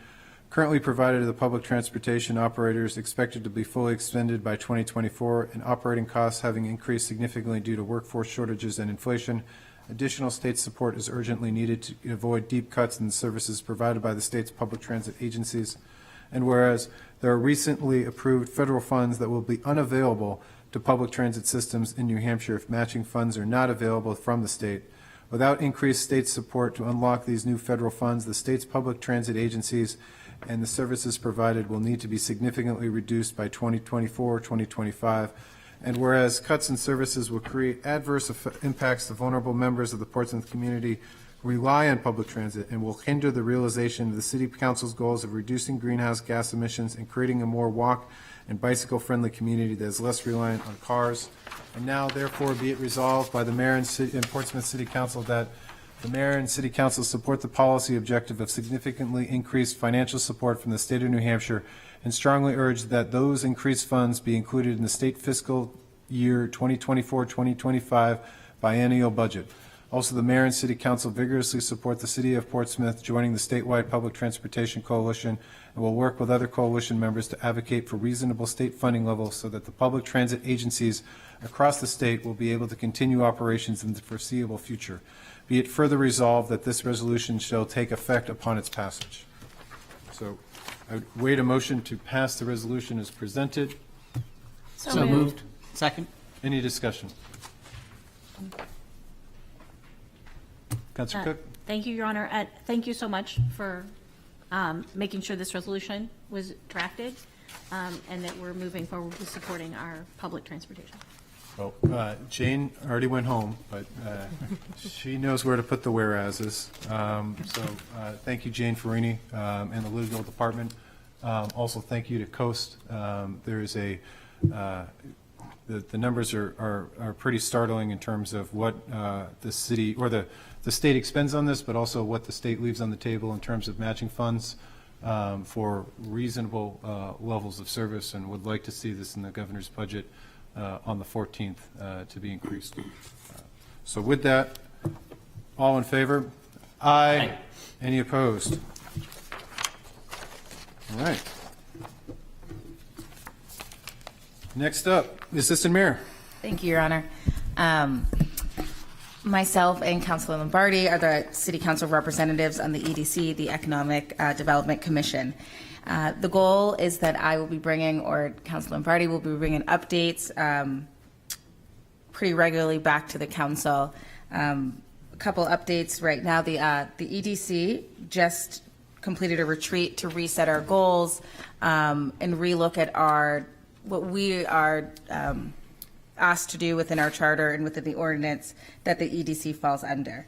currently provided to the public transportation operators expected to be fully expended by 2024, and operating costs having increased significantly due to workforce shortages and inflation, additional state support is urgently needed to avoid deep cuts in the services provided by the state's public transit agencies. And whereas there are recently approved federal funds that will be unavailable to public transit systems in New Hampshire if matching funds are not available from the state. Without increased state support to unlock these new federal funds, the state's public transit agencies and the services provided will need to be significantly reduced by 2024 or 2025. And whereas cuts in services will create adverse impacts to vulnerable members of the Portsmouth community who rely on public transit and will hinder the realization of the City Council's goals of reducing greenhouse gas emissions and creating a more walk and bicycle-friendly community that is less reliant on cars. And now, therefore, be it resolved by the Mayor and Portsmouth City Council that the Mayor and City Council support the policy objective of significantly increased financial support from the state of New Hampshire and strongly urge that those increased funds be included in the state fiscal year 2024-2025 biennial budget. Also, the Mayor and City Council vigorously support the City of Portsmouth joining the statewide public transportation coalition and will work with other coalition members to advocate for reasonable state funding levels so that the public transit agencies across the state will be able to continue operations in the foreseeable future. Be it further resolved that this resolution shall take effect upon its passage. So I would wait a motion to pass the resolution as presented. So moved. Second. Any discussion? Councilor Cook? Thank you, Your Honor. Thank you so much for making sure this resolution was drafted, and that we're moving forward with supporting our public transportation. Well, Jane already went home, but she knows where to put the whereases. Thank you, Jane Farini, and the legal department. Also, thank you to Coast. There is the numbers are pretty startling in terms of what the city or the state expends on this, but also what the state leaves on the table in terms of matching funds for reasonable levels of service, and would like to see this in the governor's budget on the 14th to be increased. So with that, all in favor? Aye. Any opposed? All right. Next up, Assistant Mayor. Thank you, Your Honor. Myself and Councilor Lombardi are the City Council representatives on the EDC, the Economic Development Commission. The goal is that I will be bringing, or Councilor Lombardi will be bringing updates pretty regularly back to the council. A couple updates right now. The EDC just completed a retreat to reset our goals and relook at what we are asked to do within our charter and within the ordinance that the EDC falls under.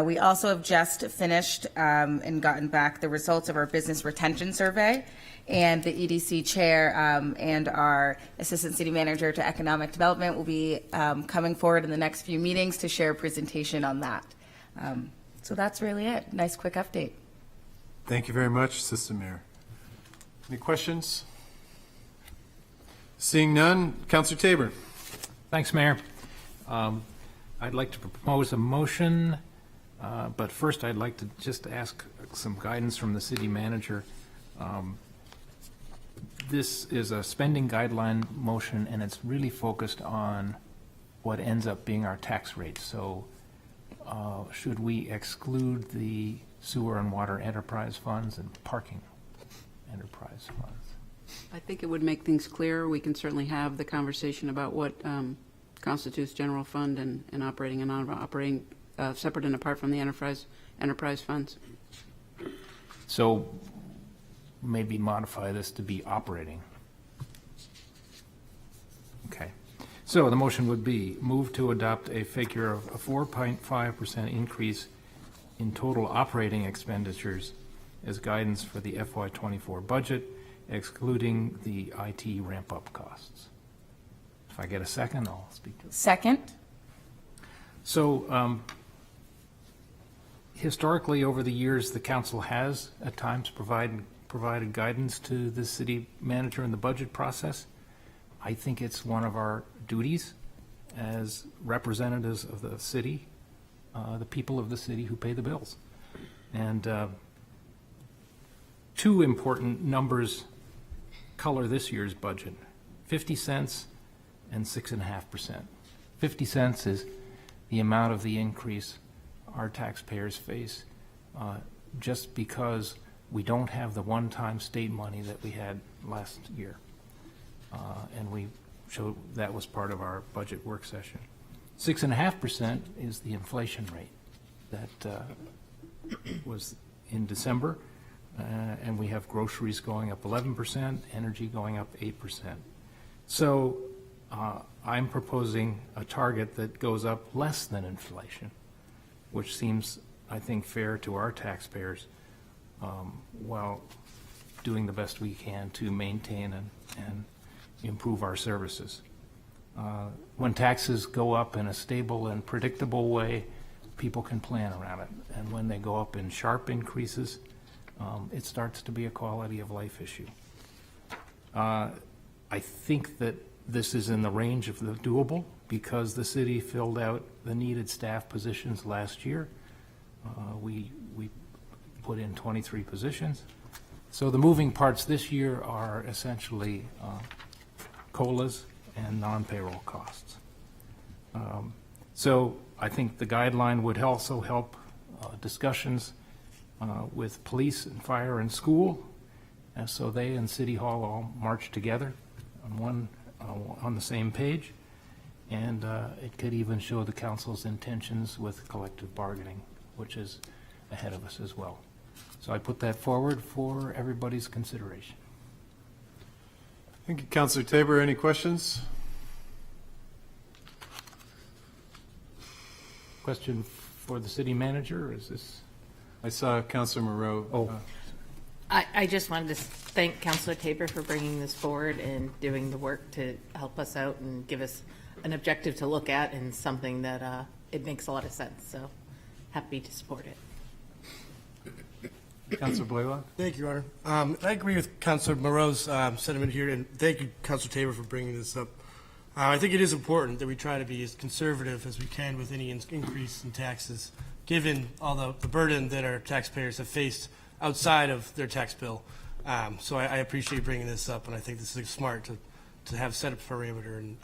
We also have just finished and gotten back the results of our business retention survey, and the EDC chair and our assistant city manager to economic development will be coming forward in the next few meetings to share a presentation on that. So that's really it. Nice quick update. Thank you very much, Assistant Mayor. Any questions? Seeing none, Councilor Tabor. Thanks, Mayor. I'd like to propose a motion, but first I'd like to just ask some guidance from the city manager. This is a spending guideline motion, and it's really focused on what ends up being our tax rate. So should we exclude the sewer and water enterprise funds and parking enterprise funds? I think it would make things clearer. We can certainly have the conversation about what constitutes general fund and operating and non-operating, separate and apart from the enterprise funds. So maybe modify this to be operating. Okay. So the motion would be move to adopt a figure of a 4.5% increase in total operating expenditures as guidance for the FY24 budget, excluding the IT ramp-up costs. If I get a second, I'll speak to it. Second. So historically, over the years, the council has at times provided guidance to the city manager in the budget process. I think it's one of our duties as representatives of the city, the people of the city who pay the bills. And two important numbers color this year's budget: 50 cents and 6.5%. 50 cents is the amount of the increase our taxpayers face just because we don't have the one-time state money that we had last year. And we showed that was part of our budget work session. 6.5% is the inflation rate that was in December. And we have groceries going up 11%, energy going up 8%. So I'm proposing a target that goes up less than inflation, which seems, I think, fair to our taxpayers, while doing the best we can to maintain and improve our services. When taxes go up in a stable and predictable way, people can plan around it. And when they go up in sharp increases, it starts to be a quality of life issue. I think that this is in the range of the doable because the city filled out the needed staff positions last year. We put in 23 positions. So the moving parts this year are essentially COLAs and non-payroll costs. So I think the guideline would also help discussions with police and fire and school, and so they and City Hall all march together on the same page, and it could even show the council's intentions with collective bargaining, which is ahead of us as well. So I put that forward for everybody's consideration. Thank you, Councilor Tabor. Any questions? Question for the city manager, or is this? I saw Councilor Moreau. Oh. I just wanted to thank Councilor Tabor for bringing this forward and doing the work to help us out and give us an objective to look at and something that it makes a lot of sense. So happy to support it. Councilor Blaylock? Thank you, Your Honor. I agree with Councilor Moreau's sentiment here, and thank you, Councilor Tabor, for bringing this up. I think it is important that we try to be as conservative as we can with any increase in taxes, given all the burden that our taxpayers have faced outside of their tax bill. So I appreciate bringing this up, and I think this is smart to have set a parameter, and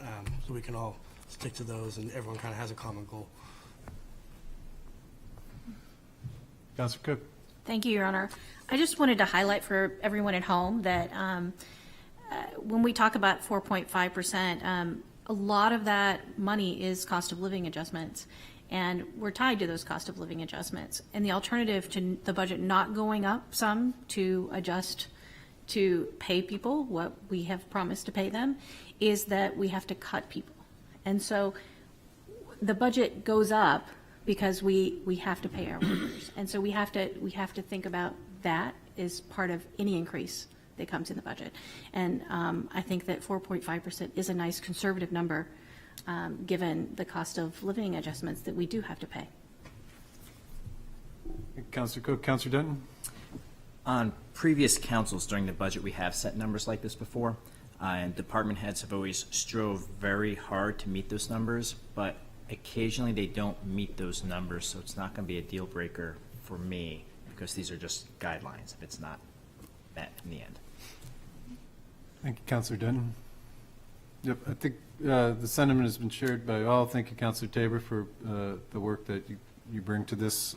so we can all stick to those, and everyone kind of has a common goal. Councilor Cook? Thank you, Your Honor. I just wanted to highlight for everyone at home that when we talk about 4.5%, a lot of that money is cost of living adjustments, and we're tied to those cost of living adjustments. And the alternative to the budget not going up some to adjust to pay people what we have promised to pay them is that we have to cut people. And so the budget goes up because we have to pay our workers. And so we have to think about that as part of any increase that comes in the budget. And I think that 4.5% is a nice conservative number given the cost of living adjustments that we do have to pay. Councilor Cook. Councilor Denton? On previous councils during the budget, we have set numbers like this before, and department heads have always strove very hard to meet those numbers, but occasionally they don't meet those numbers, so it's not going to be a deal breaker for me because these are just guidelines if it's not met in the end. Thank you, Councilor Denton. Yep, I think the sentiment has been shared by all. Thank you, Councilor Tabor, for the work that you bring to this,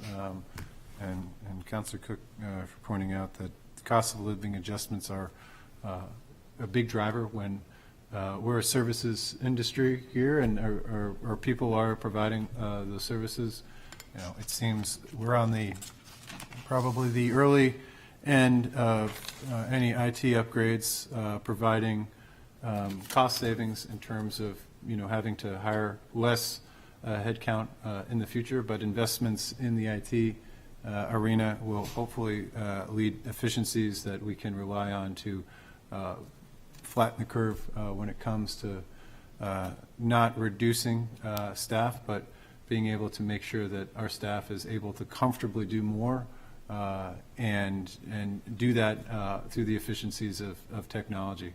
and Councilor Cook for pointing out that the cost of living adjustments are a big driver when we're a services industry here, and our people are providing those services. You know, it seems we're on probably the early end of any IT upgrades, providing cost savings in terms of having to hire less headcount in the future, but investments in the IT arena will hopefully lead efficiencies that we can rely on to flatten the curve when it comes to not reducing staff, but being able to make sure that our staff is able to comfortably do more and do that through the efficiencies of technology.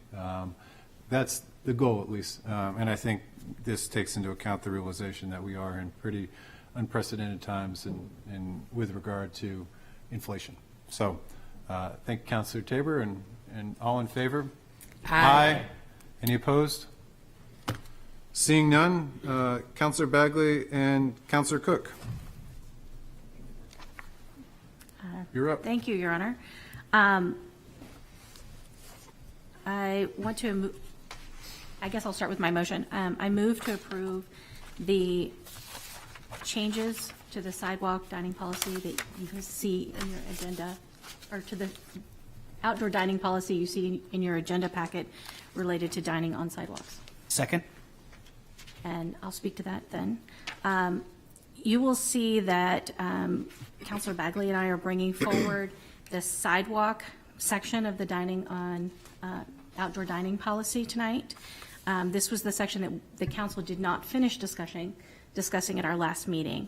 That's the goal, at least. And I think this takes into account the realization that we are in pretty unprecedented times and with regard to inflation. So thank you, Councilor Tabor, and all in favor? Aye. Any opposed? Seeing none, Councilor Bagley and Councilor Cook. You're up. Thank you, Your Honor. I want to, I guess I'll start with my motion. I move to approve the changes to the sidewalk dining policy that you can see in your agenda, or to the outdoor dining policy you see in your agenda packet related to dining on sidewalks. Second. And I'll speak to that then. You will see that Councilor Bagley and I are bringing forward the sidewalk section of the dining on outdoor dining policy tonight. This was the section that the council did not finish discussing at our last meeting.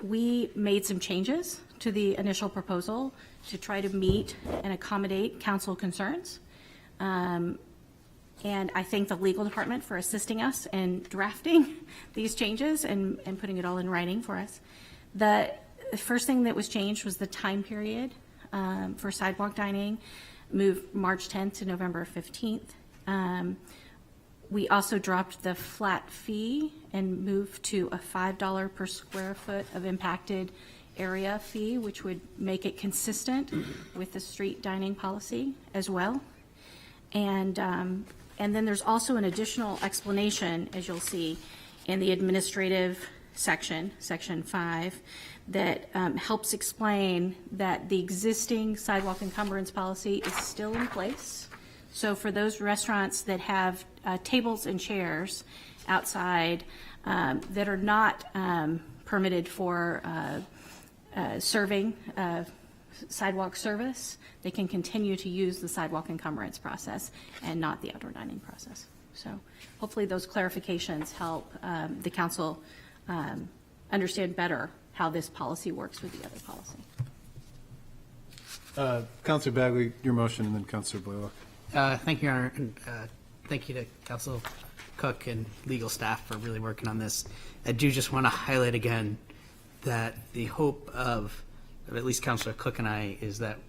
We made some changes to the initial proposal to try to meet and accommodate council concerns. And I thank the legal department for assisting us in drafting these changes and putting it all in writing for us. The first thing that was changed was the time period for sidewalk dining, moved March 10th to November 15th. We also dropped the flat fee and moved to a $5 per square foot of impacted area fee, which would make it consistent with the street dining policy as well. And then there's also an additional explanation, as you'll see, in the administrative section, section 5, that helps explain that the existing sidewalk encumbrance policy is still in place. So for those restaurants that have tables and chairs outside that are not permitted for serving sidewalk service, they can continue to use the sidewalk encumbrance process and not the outdoor dining process. So hopefully those clarifications help the council understand better how this policy works with the other policy. Councilor Bagley, your motion, and then Councilor Blaylock. Thank you, Your Honor, and thank you to Council Cook and legal staff for really working on this. I do just want to highlight again that the hope of at least Councilor Cook and I is that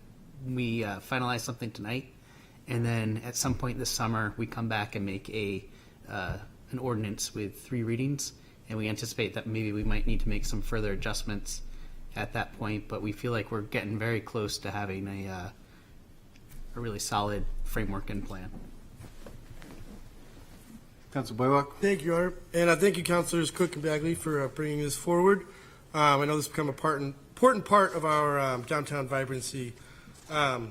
we finalize something tonight, and then at some point this summer we come back and make an ordinance with 3 readings, and we anticipate that maybe we might need to make some further adjustments at that point, but we feel like we're getting very close to having a really solid framework and plan. Councilor Blaylock. Thank you, Your Honor. And thank you, Councilors Cook and Bagley, for bringing this forward. I know this has become an important part of our downtown vibrancy. I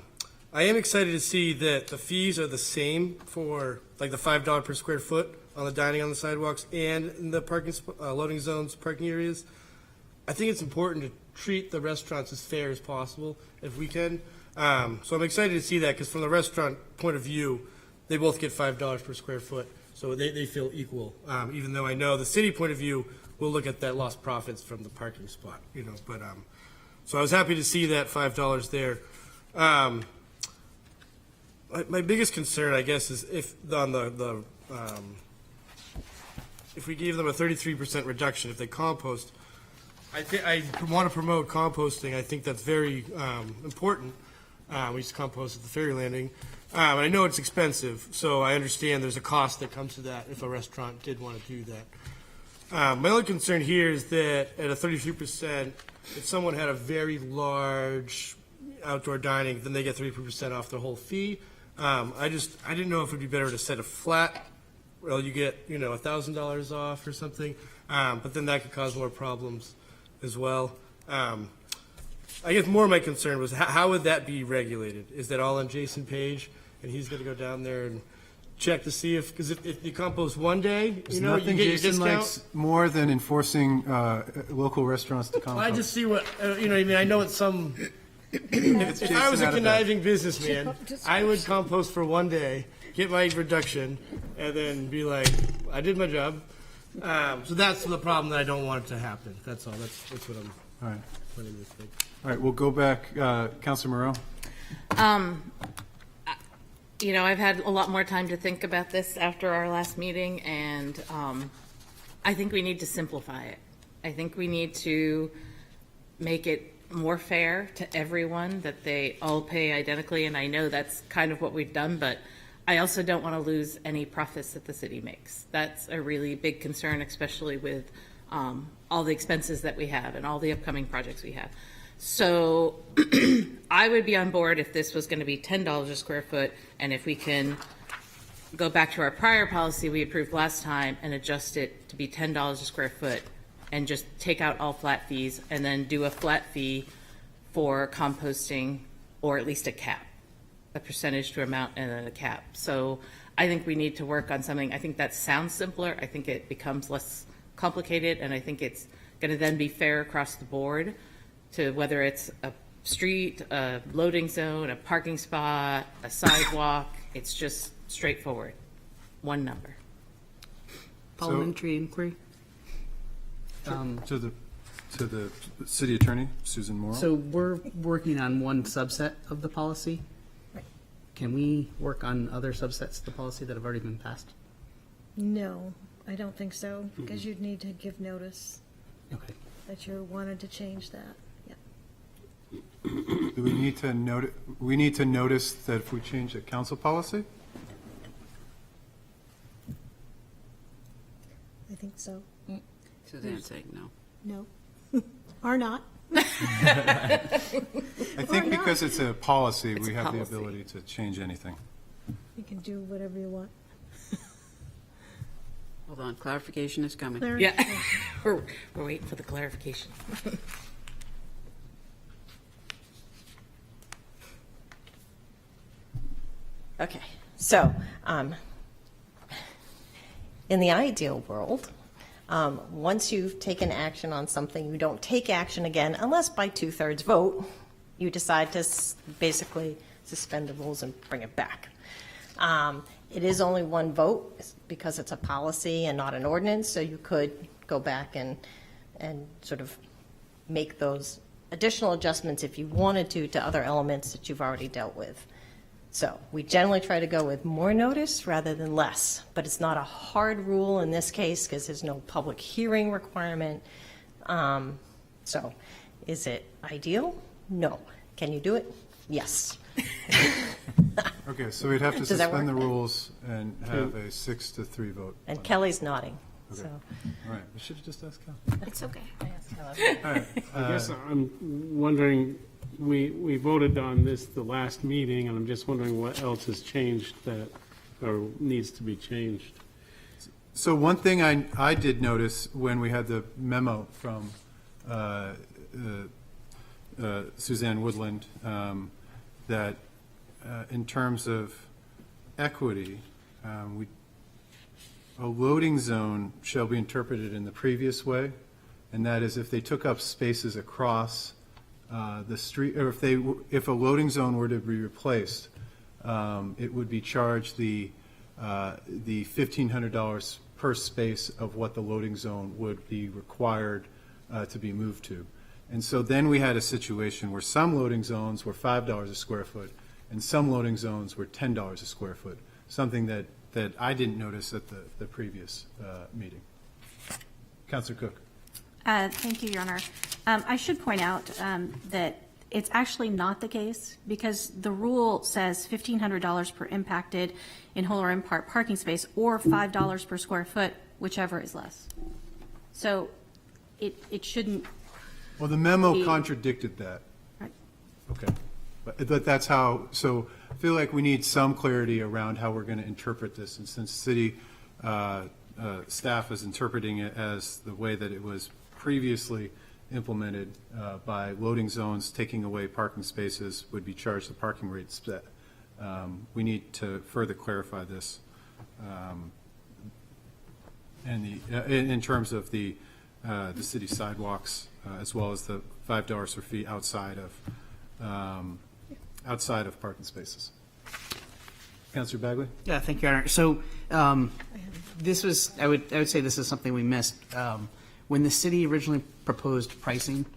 am excited to see that the fees are the same for like the $5 per square foot on the dining on the sidewalks and in the parking loading zones, parking areas. I think it's important to treat the restaurants as fair as possible if we can. So I'm excited to see that because from the restaurant point of view, they both get $5 per square foot. So they feel equal, even though I know the city point of view will look at that lost profits from the parking spot, but so I was happy to see that $5 there. My biggest concern, I guess, is if if we gave them a 33% reduction if they compost. I want to promote composting. I think that's very important. We used to compost at the ferry landing. I know it's expensive, so I understand there's a cost that comes to that if a restaurant did want to do that. My only concern here is that at a 33%, if someone had a very large outdoor dining, then they get 33% off the whole fee. I didn't know if it'd be better to set a flat, well, you get, $1,000 off or something, but then that could cause more problems as well. I guess more of my concern was how would that be regulated? Is that all on Jason Page, and he's going to go down there and check to see because if you compost one day, There's you nothing get your Jason discount. likes more than enforcing local restaurants to compost. Well, I just see what I mean, I know it's some. If I was a conniving businessman, I would compost for one day, get my reduction, and then be like, I did my job. So that's the problem that I don't want it to happen. That's all. That's what I'm. All right. Putting this thing. All right, we'll go back. Councilor Moreau. I've had a lot more time to think about this after our last meeting, and I think we need to simplify it. I think we need to make it more fair to everyone, that they all pay identically, and I know that's kind of what we've done, but I also don't want to lose any profits that the city makes. That's a really big concern, especially with all the expenses that we have and all the upcoming projects we have. So I would be on board if this was going to be $10 a square foot, and if we can go back to our prior policy we approved last time and adjust it to be $10 a square foot and just take out all flat fees and then do a flat fee for composting, or at least a cap, a percentage to amount and then a cap. So I think we need to work on something. I think that sounds simpler. I think it becomes less complicated, and I think it's going to then be fair across the board to whether it's a street, a loading zone, a parking spot, a sidewalk. It's just straightforward. One number. Parliamentary inquiry. To the city attorney, Susan Morrow. So we're working on one subset of the policy. Can we work on other subsets of the policy that have already been passed? No, I don't think so, because you'd need to give notice Okay. that you wanted to change that. Do we need to notice that if we change the council policy? I think so. Suzanne's saying no. No. Or not. I think because it's a policy, It's we a have the policy. ability to change anything. You can do whatever you want. Hold on, clarification is coming. Yeah, we're waiting for the clarification. Okay, so in the ideal world, once you've taken action on something, you don't take action again unless by 2/3 vote you decide to basically suspend the rules and bring it back. It is only one vote because it's a policy and not an ordinance, so you could go back and sort of make those additional adjustments if you wanted to other elements that you've already dealt with. So we generally try to go with more notice rather than less, but it's not a hard rule in this case because there's no public hearing requirement. So is it ideal? No. Can you do it? Yes. Okay, so we'd have to Does that suspend the work? rules and have a 6-3 vote. And Kelly's nodding, Okay. so. All right, we should have just asked Kelly. It's okay. All right, I guess I'm wondering, we voted on this the last meeting, and I'm just wondering what else has changed that, or needs to be changed. So one thing I did notice when we had the memo from Suzanne Woodland, that in terms of equity, a loading zone shall be interpreted in the previous way, and that is if they took up spaces across the street, or if a loading zone were to be replaced, it would be charged the $1,500 per space of what the loading zone would be required to be moved to. And so then we had a situation where some loading zones were $5 a square foot and some loading zones were $10 a square foot, something that I didn't notice at the previous meeting. Councilor Cook. Thank you, Your Honor. I should point out that it's actually not the case because the rule says $1,500 per impacted in whole or in part parking space or $5 per square foot, whichever is less. So it shouldn't. Well, the memo contradicted that. Right. Okay. But that's how, so I feel like we need some clarity around how we're going to interpret this. And since city staff is interpreting it as the way that it was previously implemented by loading zones, taking away parking spaces would be charged the parking rates. We need to further clarify this and in terms of the city sidewalks as well as the $5 per feet outside of parking spaces. Councilor Bagley? Yeah, thank you, Your Honor. So this was, I would say this is something we missed. When the city originally proposed pricing,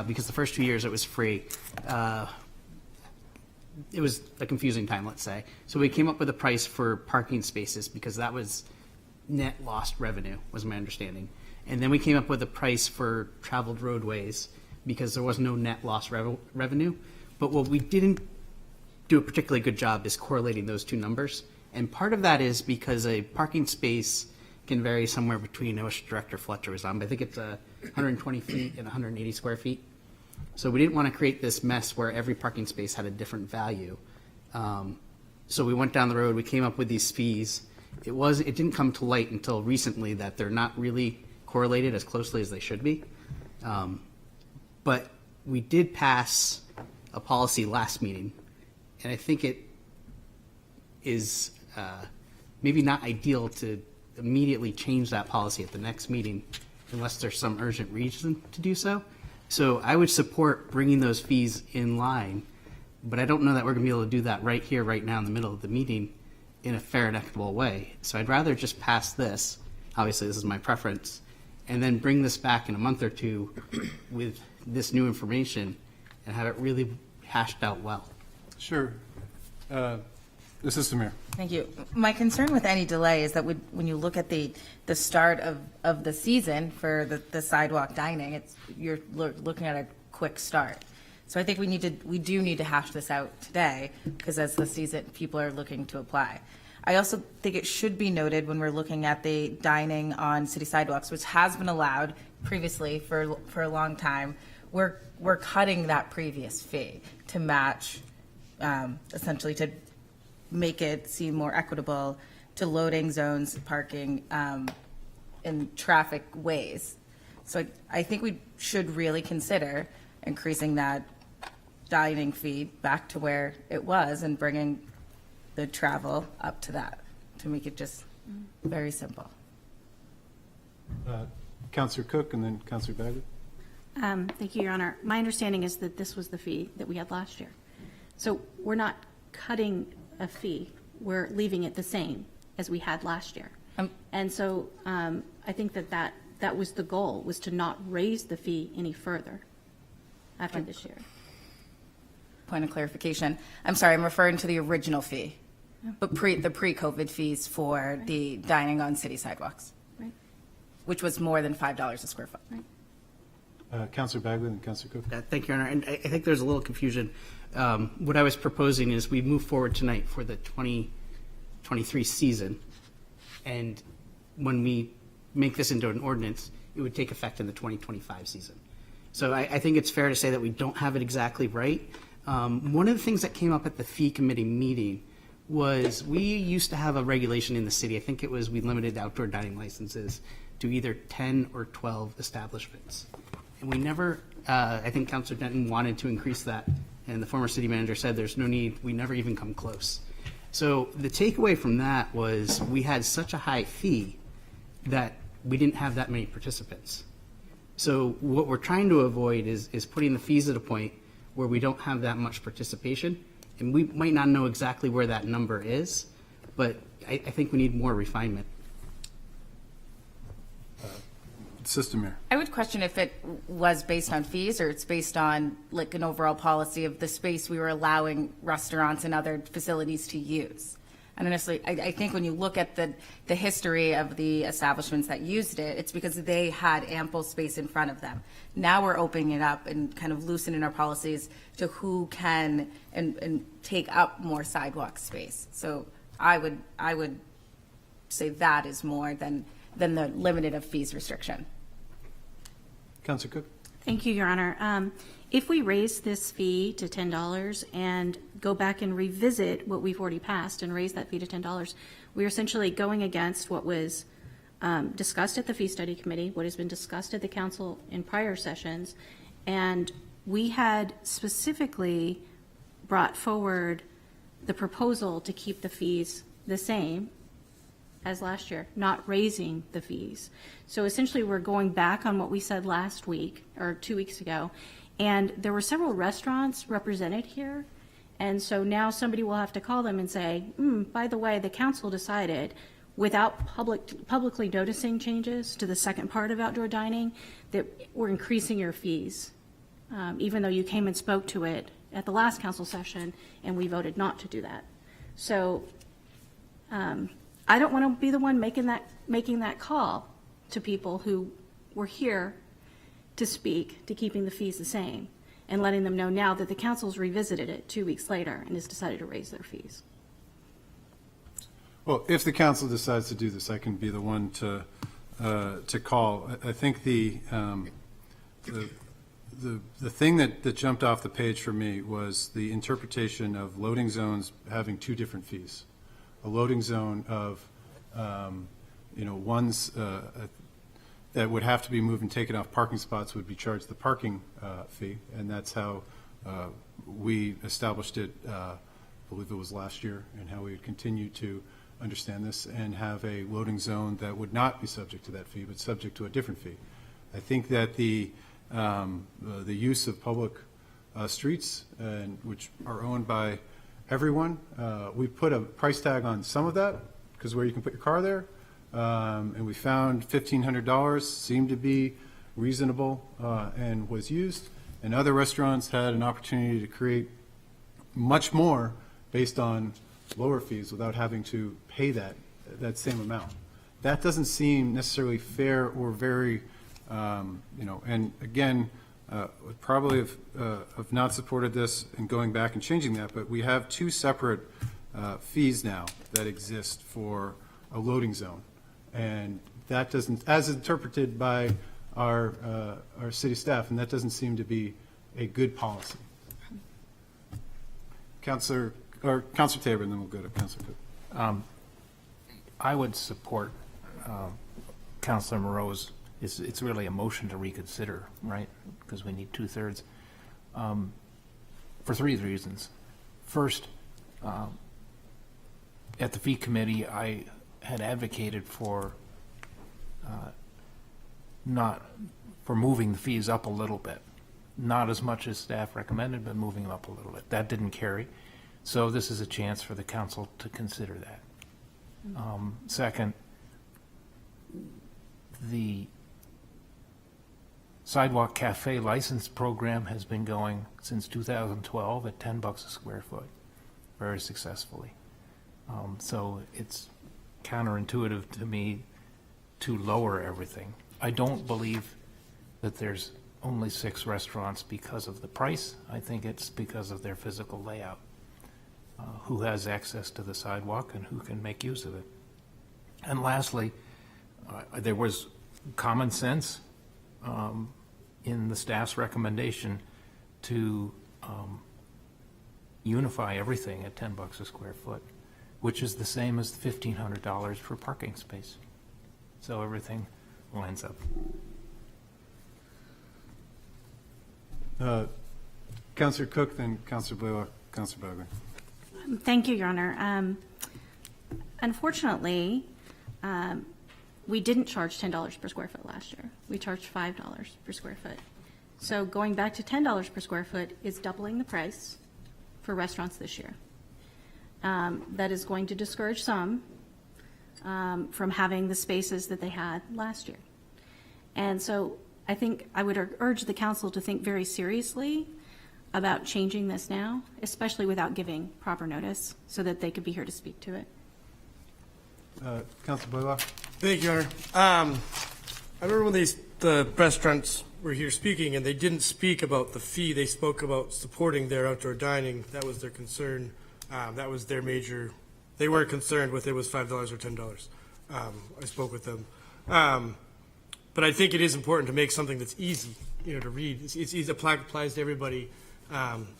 because the first 2 years it was free, it was a confusing time, let's say. So we came up with a price for parking spaces because that was net lost revenue, was my understanding. And then we came up with a price for traveled roadways because there was no net loss revenue. But what we didn't do a particularly good job is correlating those two numbers. And part of that is because a parking space can vary somewhere between, I wish Director Fletcher was on, but I think it's 120 feet and 180 square feet. So we didn't want to create this mess where every parking space had a different value. So we went down the road, we came up with these fees. It didn't come to light until recently that they're not really correlated as closely as they should be. But we did pass a policy last meeting, and I think it is maybe not ideal to immediately change that policy at the next meeting unless there's some urgent reason to do so. So I would support bringing those fees in line, but I don't know that we're going to be able to do that right here, right now in the middle of the meeting in a fair and equitable way. So I'd rather just pass this, obviously this is my preference, and then bring this back in a month or two with this new information and have it really hashed out well. Sure. Assistant Mayor. Thank you. My concern with any delay is that when you look at the start of the season for the sidewalk dining, you're looking at a quick start. So I think we do need to hash this out today because as the season, people are looking to apply. I also think it should be noted when we're looking at the dining on city sidewalks, which has been allowed previously for a long time, we're cutting that previous fee to match, essentially to make it seem more equitable to loading zones, parking, in traffic ways. So I think we should really consider increasing that dining fee back to where it was and bringing the travel up to that, to make it just very simple. Councillor Cook and then Councillor Bagley. Thank you, Your Honor. My understanding is that this was the fee that we had last year. So we're not cutting a fee, we're leaving it the same as we had last year. And so I think that was the goal, was to not raise the fee any further after this year. Point of clarification. I'm sorry, I'm referring to the original fee, but the pre-COVID fees for the dining on city sidewalks, Right. which was more than $5 a square foot. Councillor Bagley and Councillor Cook. Thank you, Your Honor. And I think there's a little confusion. What I was proposing is we move forward tonight for the 2023 season. And when we make this into an ordinance, it would take effect in the 2025 season. So I think it's fair to say that we don't have it exactly right. One of the things that came up at the fee committee meeting was we used to have a regulation in the city. I think it was we limited outdoor dining licenses to either 10 or 12 establishments. And we never, I think Councilor Denton wanted to increase that, and the former city manager said there's no need, we never even come close. So the takeaway from that was we had such a high fee that we didn't have that many participants. So what we're trying to avoid is putting the fees at a point where we don't have that much participation, and we might not know exactly where that number is, but I think we need more refinement. System Mayor. I would question if it was based on fees or it's based on like an overall policy of the space we were allowing restaurants and other facilities to use. And honestly, I think when you look at the history of the establishments that used it, it's because they had ample space in front of them. Now we're opening it up and kind of loosening our policies to who can and take up more sidewalk space. So I would say that is more than the limited of fees restriction. Councillor Cook. Thank you, Your Honor. If we raise this fee to $10 and go back and revisit what we've already passed and raise that fee to $10, we're essentially going against what was discussed at the Fee Study Committee, what has been discussed at the council in prior sessions, and we had specifically brought forward the proposal to keep the fees the same as last year, not raising the fees. So essentially, we're going back on what we said last week, or 2 weeks ago, and there were several restaurants represented here, and so now somebody will have to call them and say, by the way, the council decided, without publicly noticing changes to the second part of outdoor dining, that we're increasing your fees, even though you came and spoke to it at the last council session, and we voted not to do that. So I don't want to be the one making that call to people who were here to speak to keeping the fees the same and letting them know now that the council's revisited it 2 weeks later and has decided to raise their fees. Well, if the council decides to do this, I can be the one to call. I think the thing that jumped off the page for me was the interpretation of loading zones having two different fees. A loading zone of, ones that would have to be moved and taken off parking spots would be charged the parking fee, and that's how we established it, I believe it was last year, and how we would continue to understand this and have a loading zone that would not be subject to that fee, but subject to a different fee. I think that the use of public streets, which are owned by everyone, we put a price tag on some of that because where you can put your car there, and we found $1,500 seemed to be reasonable and was used, and other restaurants had an opportunity to create much more based on lower fees without having to pay that same amount. That doesn't seem necessarily fair or very, and again, would probably have not supported this and going back and changing that, but we have two separate fees now that exist for a loading zone. And that doesn't, as interpreted by our city staff, and that doesn't seem to be a good policy. Councilor Tabor, and then we'll go to Councilor Cook. I would support Counselor Moreau's, it's really a motion to reconsider, right? Because we need 2/3. For 3 reasons. First, at the fee committee, I had advocated for moving the fees up a little bit. Not as much as staff recommended, but moving them up a little bit. That didn't carry. So this is a chance for the council to consider that. Second, the Sidewalk Cafe license program has been going since 2012 at $10 a square foot, very successfully. So it's counterintuitive to me to lower everything. I don't believe that there's only 6 restaurants because of the price. I think it's because of their physical layout. Who has access to the sidewalk and who can make use of it. And lastly, there was common sense in the staff's recommendation to unify everything at $10 a square foot, which is the same as the $1,500 for parking space. So everything lines up. Councillor Cook, then Councillor Blaylock, Councillor Bagley. Thank you, Your Honor. Unfortunately, we didn't charge $10 per square foot last year. We charged $5 per square foot. So going back to $10 per square foot is doubling the price for restaurants this year. That is going to discourage some from having the spaces that they had last year. And so I think I would urge the council to think very seriously about changing this now, especially without giving proper notice, so that they could be here to speak to it. Councillor Blaylock. Thank you, Your Honor. I remember when the restaurants were here speaking, and they didn't speak about the fee. They spoke about supporting their outdoor dining. That was their concern. That was their major. They weren't concerned with it was $5 or $10. I spoke with them. But I think it is important to make something that's easy, to read. It's easy. Applies to everybody.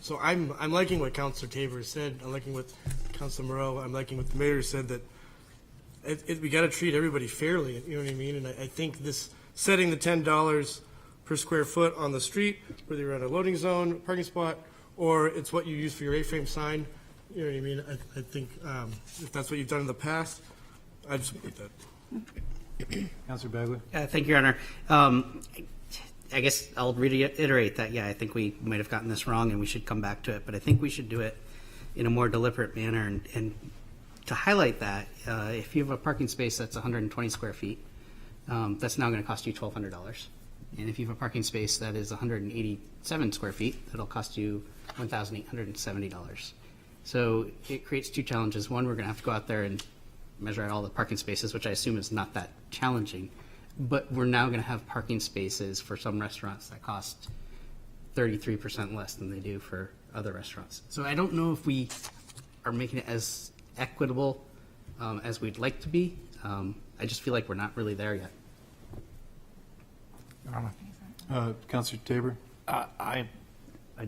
So I'm liking what Councillor Tabor said. I'm liking what Councillor Moreau. I'm liking what the mayor said, that we got to treat everybody fairly. You know what I mean? And I think this setting the $10 per square foot on the street, whether you're at a loading zone, parking spot, or it's what you use for your A-frame sign. You know what I mean? I think if that's what you've done in the past, I'd support that. Councillor Bagley. Thank you, Your Honor. I guess I'll reiterate that, I think we might have gotten this wrong and we should come back to it, but I think we should do it in a more deliberate manner. And to highlight that, if you have a parking space that's 120 square feet, that's now going to cost you $1,200. And if you have a parking space that is 187 square feet, that'll cost you $1,870. So it creates 2 challenges. One, we're going to have to go out there and measure out all the parking spaces, which I assume is not that challenging. But we're now going to have parking spaces for some restaurants that cost 33% less than they do for other restaurants. So I don't know if we are making it as equitable as we'd like to be. I just feel like we're not really there yet. Councillor Tabor. I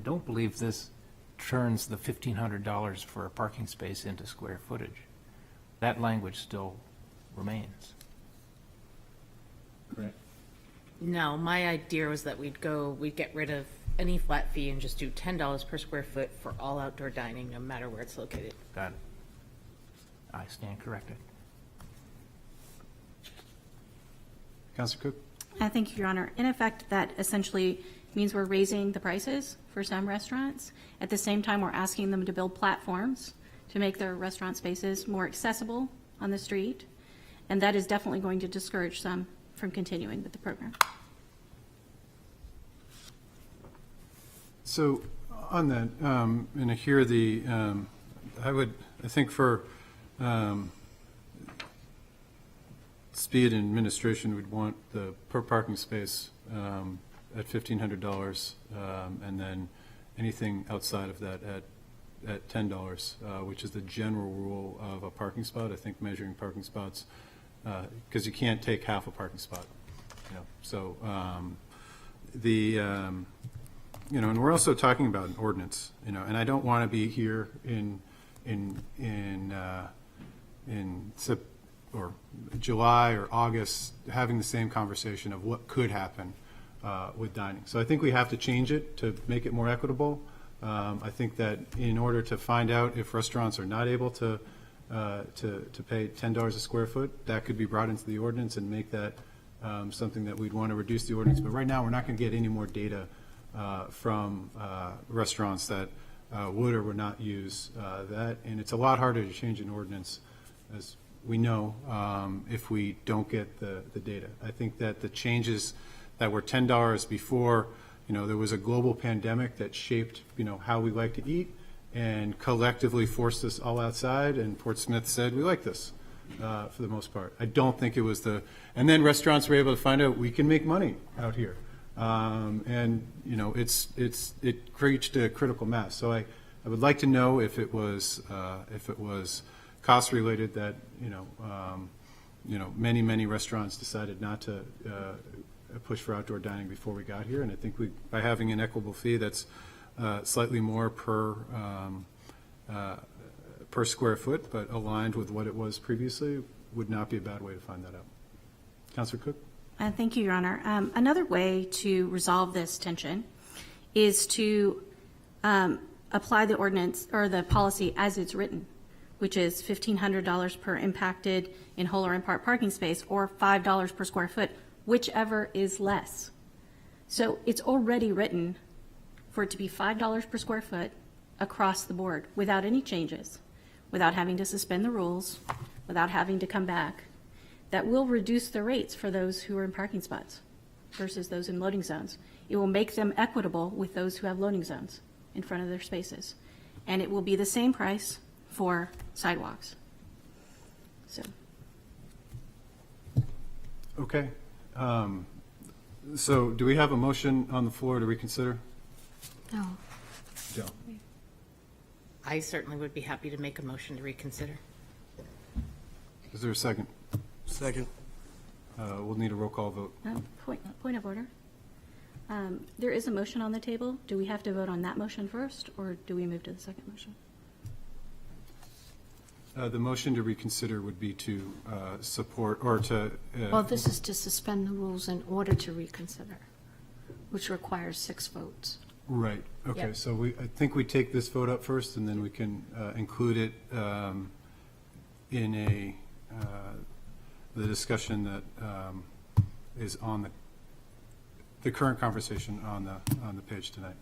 don't believe this turns the $1,500 for a parking space into square footage. That language still remains. Correct. No, my idea was that we'd get rid of any flat fee and just do $10 per square foot for all outdoor dining, no matter where it's located. Got it. I stand corrected. Councillor Cook. Thank you, Your Honor. In effect, that essentially means we're raising the prices for some restaurants. At the same time, we're asking them to build platforms to make their restaurant spaces more accessible on the street. And that is definitely going to discourage some from continuing with the program. So on that, and I hear I think for speed and administration, we'd want the per parking space at $1,500, and then anything outside of that at $10, which is the general rule of a parking spot. I think measuring parking spots, because you can't take half a parking spot, So and we're also talking about an ordinance, and I don't want to be here in or July or August, having the same conversation of what could happen with dining. So I think we have to change it to make it more equitable. I think that in order to find out if restaurants are not able to pay $10 a square foot, that could be brought into the ordinance and make that something that we'd want to reduce the ordinance. But right now, we're not going to get any more data from restaurants that would or would not use that. And it's a lot harder to change an ordinance, as we know, if we don't get the data. I think that the changes that were $10 before, there was a global pandemic that shaped, how we like to eat and collectively forced us all outside, and Fort Smith said, we like this for the most part. I don't think it was and then restaurants were able to find out we can make money out here. And, it reached a critical mass. So I would like to know if it was cost related that, many restaurants decided not to push for outdoor dining before we got here. And I think by having an equitable fee that's slightly more per square foot, but aligned with what it was previously, would not be a bad way to find that out. Councilor Cook? Thank you, Your Honor. Another way to resolve this tension is to apply the ordinance or the policy as it's written, which is $1,500 per impacted in whole or in part parking space, or $5 per square foot, whichever is less. So it's already written for it to be $5 per square foot across the board without any changes, without having to suspend the rules, without having to come back. That will reduce the rates for those who are in parking spots versus those in loading zones. It will make them equitable with those who have loading zones in front of their spaces. And it will be the same price for sidewalks. So. Okay. So do we have a motion on the floor to reconsider? No. Joe? I certainly would be happy to make a motion to reconsider. Is there a second? Second. We'll need a roll call vote. Point of order. There is a motion on the table. Do we have to vote on that motion first, or do we move to the second motion? The motion to reconsider would be to support, or to... Well, this is to suspend the rules in order to reconsider, which requires 6 votes. Right, okay, Yep. so I think we take this vote up first, and then we can include it in the discussion that is on the current conversation on the page tonight.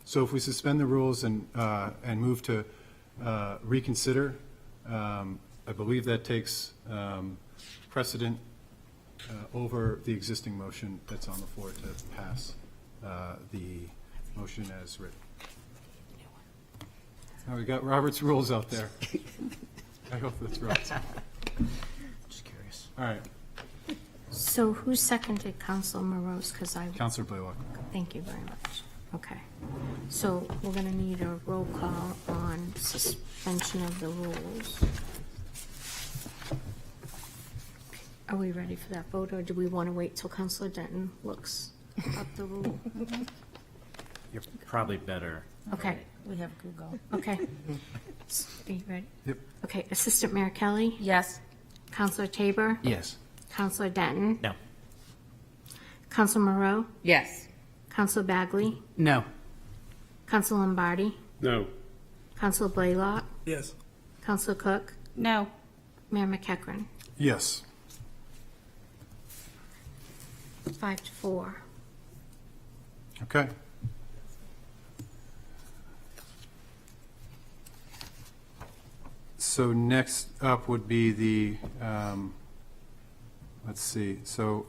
So if we suspend the rules and move to reconsider, I believe that takes precedent over the existing motion that's on the floor to pass the motion as written. Now we got Robert's rules out there. I hope that's right. Just curious. All right, So who seconded Council Morose? Counselor Blaylock. Thank you very much. Okay. So we're going to need a roll call on suspension of the rules. Are we ready for that vote, or do we want to wait till Councilor Denton looks up the rule? You're probably better. Okay. We have Google. Okay. Are you ready? Yep. Okay. Assistant Mayor Kelly? Yes. Councilor Tabor? Yes. Councilor Denton? No. Councilor Moreau? Yes. Councilor Bagley? No. Councilor Lombardi? No. Councilor Blaylock? Yes. Councilor Cook? No. Mayor McEachran? Yes. 5-4. Okay. So next up would be the, let's see, so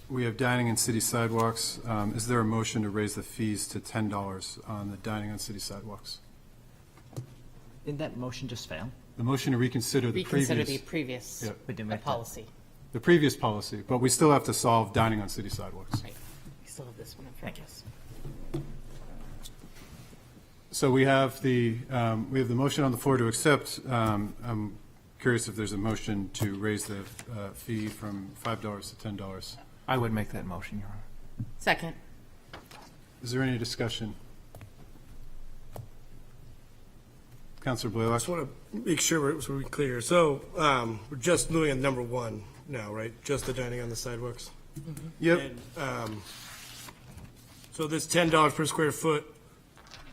we have dining and city sidewalks. Is there a motion to raise the fees to $10 on the dining on city sidewalks? Did that motion just fail? The motion to reconsider the previous. Reconsider the previous Yep. We didn't make that. policy. The previous policy, but we still have to solve dining on city sidewalks. Right. We still have this one in front of us. So we have the motion on the floor to accept. I'm curious if there's a motion to raise the fee from $5 to $10. I would make that motion, Your Honor. Second. Is there any discussion? Counselor I Blaylock? just want to make sure we're clear. So we're just doing a number one now, right? Just the dining on the sidewalks? Yep. And, so this $10 per square foot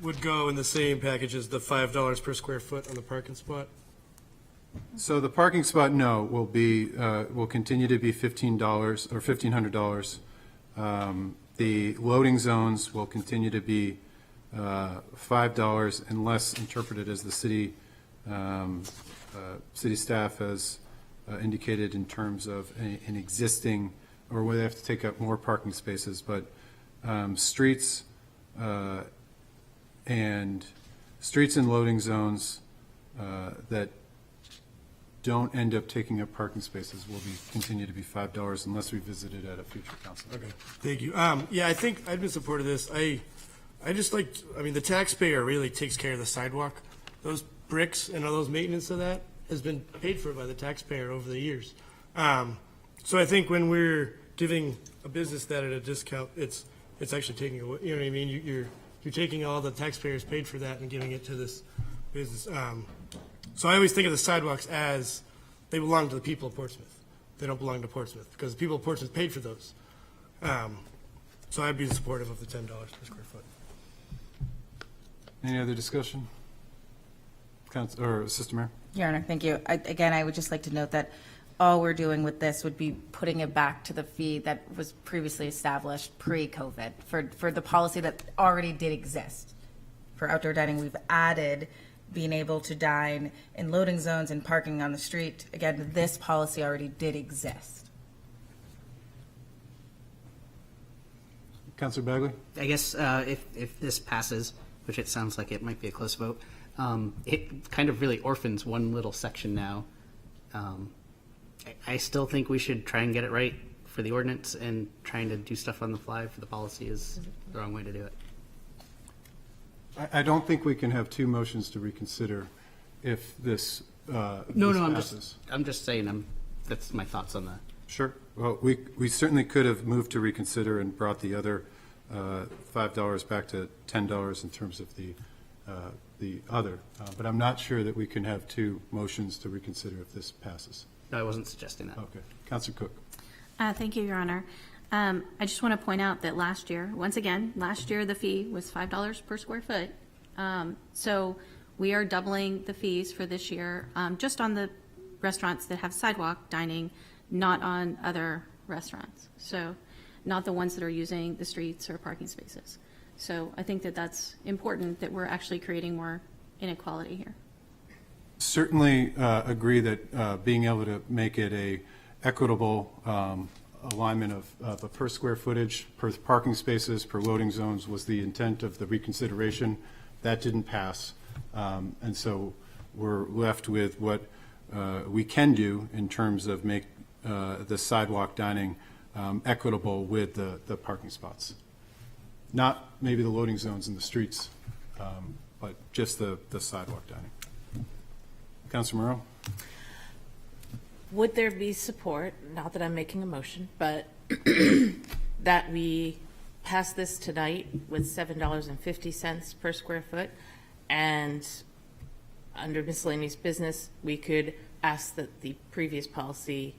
would go in the same package as the $5 per square foot on the parking spot? So the parking spot, no, will continue to be $15 or $1,500. The loading zones will continue to be $5 unless interpreted as the city staff has indicated in terms of an existing, or where they have to take up more parking spaces. But streets and loading zones that don't end up taking up parking spaces will continue to be $5 unless we visit it at a future council. Okay, thank you. Yeah, I think I'd be supportive of this. I just like, I mean, the taxpayer really takes care of the sidewalk. Those bricks and all those maintenance of that has been paid for by the taxpayer over the years. So I think when we're giving a business that at a discount, it's actually taking away, you know what I mean? You're taking all the taxpayers paid for that and giving it to this business. So I always think of the sidewalks as they belong to the people of Portsmouth. They don't belong to Portsmouth because the people of Portsmouth paid for those. So I'd be supportive of the $10 per square foot. Any other discussion? Or Assistant Mayor? Your Honor, thank you. Again, I would just like to note that all we're doing with this would be putting it back to the fee that was previously established pre-COVID for the policy that already did exist. For outdoor dining, we've added being able to dine in loading zones and parking on the street. Again, this policy already did exist. Councilor Bagley? I guess if this passes, which it sounds like it might be a close vote, it kind of really orphans one little section now. I still think we should try and get it right for the ordinance, and trying to do stuff on the fly for the policy is the wrong way to do it. I don't think we can have two motions to reconsider if this No, this I'm passes. just saying, that's my thoughts on that. Sure. Well, we certainly could have moved to reconsider and brought the other $5 back to $10 in terms of the other. But I'm not sure that we can have two motions to reconsider if this passes. No, I wasn't suggesting that. Okay. Councilor Cook. Thank you, Your Honor. I just want to point out that last year the fee was $5 per square foot. So we are doubling the fees for this year, just on the restaurants that have sidewalk dining, not on other restaurants. So not the ones that are using the streets or parking spaces. So I think that that's important, that we're actually creating more inequality here. Certainly agree that being able to make it a equitable alignment of a per square footage, per parking spaces, per loading zones was the intent of the reconsideration. That didn't pass. And so we're left with what we can do in terms of make the sidewalk dining equitable with the parking spots. Not maybe the loading zones in the streets, but just the sidewalk dining. Councilor Morrow? Would there be support, not that I'm making a motion, but that we pass this tonight with $7.50 per square foot, and under miscellaneous business, we could ask that the previous policy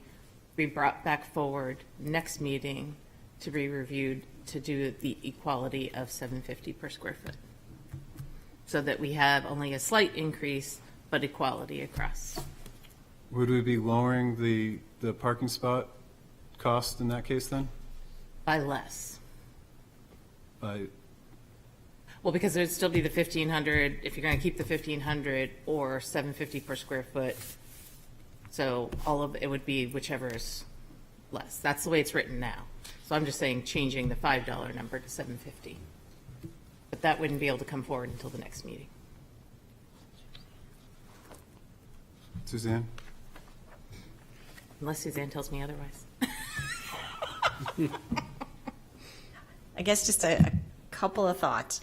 be brought back forward next meeting to be reviewed to do the equality of $7.50 per square foot, so that we have only a slight increase, but equality across. Would we be lowering the parking spot cost in that case then? By less. By, Well, because there'd still be the 1,500, if you're going to keep the 1,500, or 750 per square foot. So all of it would be whichever is less. That's the way it's written now. So I'm just saying changing the $5 number to 750. But that wouldn't be able to come forward until the next meeting. Suzanne? Unless Suzanne tells me otherwise. I guess just a couple of thoughts.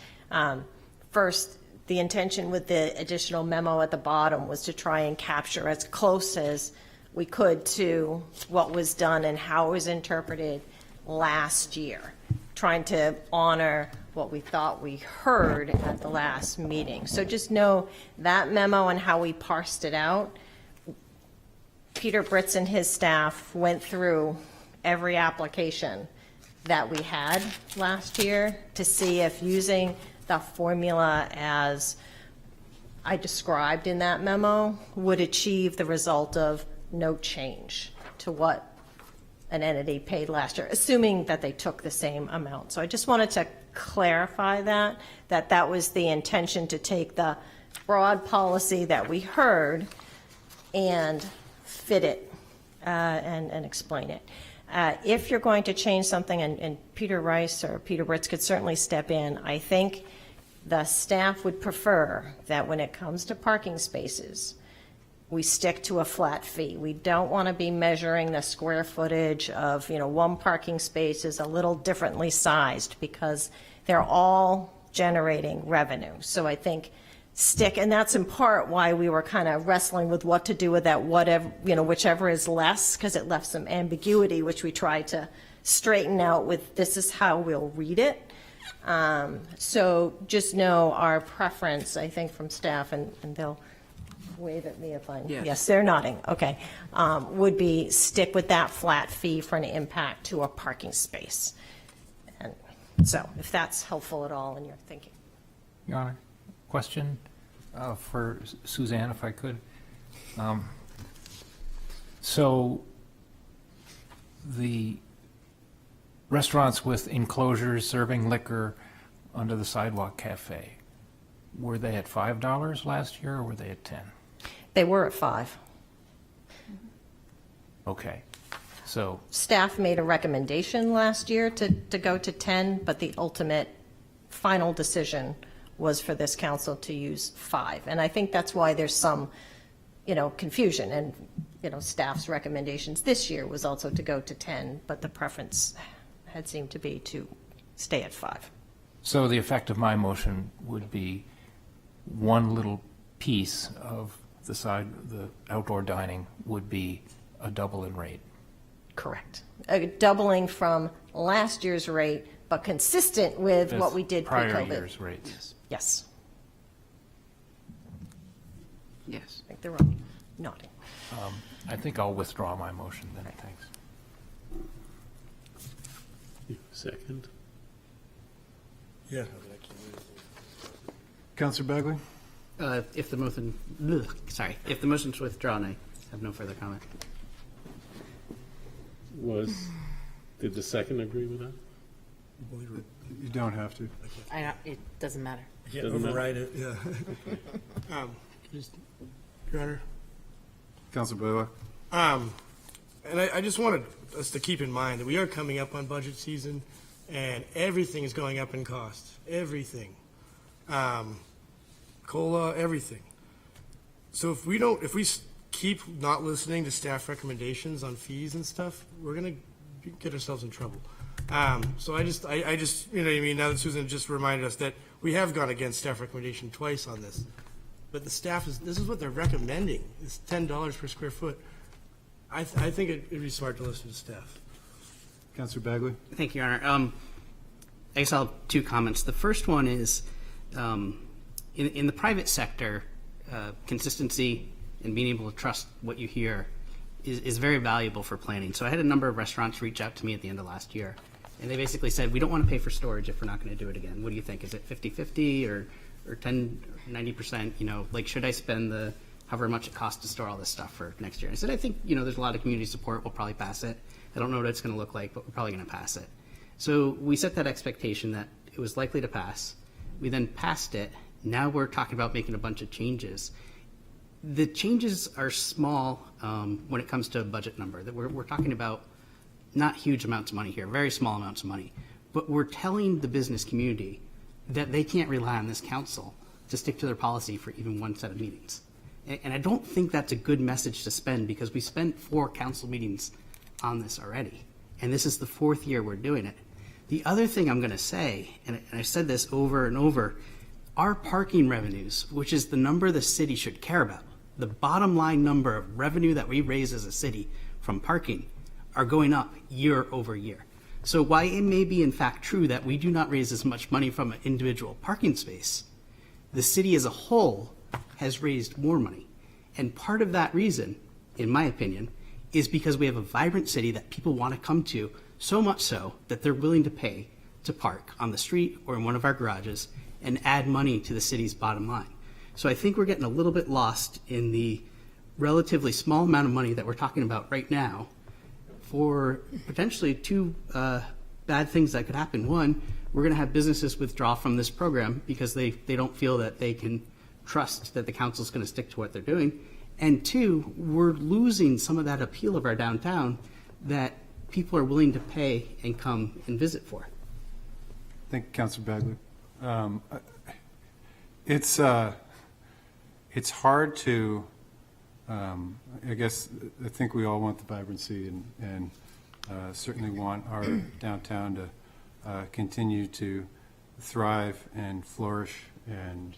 First, the intention with the additional memo at the bottom was to try and capture as close as we could to what was done and how it was interpreted last year. trying to honor what we thought we heard at the last meeting. So just know that memo and how we parsed it out. Peter Britz and his staff went through every application that we had last year to see if using the formula as I described in that memo would achieve the result of no change to what an entity paid last year, assuming that they took the same amount. So I just wanted to clarify that was the intention, to take the broad policy that we heard and fit it and explain it. If you're going to change something, and Peter Rice or Peter Britz could certainly step in, I think the staff would prefer that when it comes to parking spaces, we stick to a flat fee. We don't want to be measuring the square footage of, one parking space is a little differently sized, because they're all generating revenue. So I think and that's in part why we were kind of wrestling with what to do with that whatever, whichever is less, because it left some ambiguity, which we tried to straighten out with this is how we'll read it. So just know our preference, I think, from staff, and they'll wave at me if I'm, yes, they're nodding, okay, would be stick with that flat fee for an impact to a parking space. And so if that's helpful at all in your thinking. Your Honor, question for Suzanne, if I could. So the restaurants with enclosures serving liquor under the sidewalk cafe, were they at $5 last year, or were they at 10? They were at 5. Okay, so Staff made a recommendation last year to go to 10, but the ultimate final decision was for this council to use 5. And I think that's why there's some, confusion. And, staff's recommendations this year was also to go to 10, but the preference had seemed to be to stay at 5. So the effect of my motion would be one little piece of the outdoor dining would be a double in rate. Correct. Doubling from last year's rate, but consistent with what we did pre-COVID. Prior year's rates. Yes. Yes. I think they're all nodding. I think I'll withdraw my motion then, thanks. Second. Yeah. Counselor Bagley? If the motion's withdrawn, I have no further comment. Did the second agree with that? You don't have to. It doesn't matter. I can't Doesn't matter? override it, yeah. Your Honor. Counselor Blaylock? And I just wanted us to keep in mind that we are coming up on budget season, and everything is going up in cost. Everything. COLA, everything. So if we keep not listening to staff recommendations on fees and stuff, we're going to get ourselves in trouble. So I just, you know what I mean, now that Susan just reminded us that we have gone against staff recommendation twice on this. But the staff this is what they're recommending, is $10 per square foot. I think it'd be smart to listen to staff. Counselor Bagley? Thank you, Your Honor. I guess I'll have 2 comments. The first one is, in the private sector, consistency and being able to trust what you hear is very valuable for planning. So I had a number of restaurants reach out to me at the end of last year, and they basically said, we don't want to pay for storage if we're not going to do it again. What do you think? Is it 50-50 or 10, 90%? Should I spend however much it costs to store all this stuff for next year? And I said, I think, there's a lot of community support. We'll probably pass it. I don't know what it's going to look like, but we're probably going to pass it. So we set that expectation that it was likely to pass. We then passed it. Now we're talking about making a bunch of changes. The changes are small when it comes to a budget number. That we're talking about not huge amounts of money here, very small amounts of money. But we're telling the business community that they can't rely on this council to stick to their policy for even one set of meetings. And I don't think that's a good message to spend, because we spent 4 council meetings on this already. And this is the 4th year we're doing it. The other thing I'm going to say, and I've said this over and over, our parking revenues, which is the number the city should care about, the bottom line number of revenue that we raise as a city from parking, are going up year over year. So while it may be in fact true that we do not raise as much money from an individual parking space, the city as a whole has raised more money. And part of that reason, in my opinion, is because we have a vibrant city that people want to come to, so much so that they're willing to pay to park on the street or in one of our garages and add money to the city's bottom line. So I think we're getting a little bit lost in the relatively small amount of money that we're talking about right now for potentially two bad things that could happen. One, we're going to have businesses withdraw from this program because they don't feel that they can trust that the council's going to stick to what they're doing. And two, we're losing some of that appeal of our downtown that people are willing to pay and come and visit for. Thank you, Councilor Bagley. It's hard to, I guess, I think we all want the vibrancy and certainly want our downtown to continue to thrive and flourish and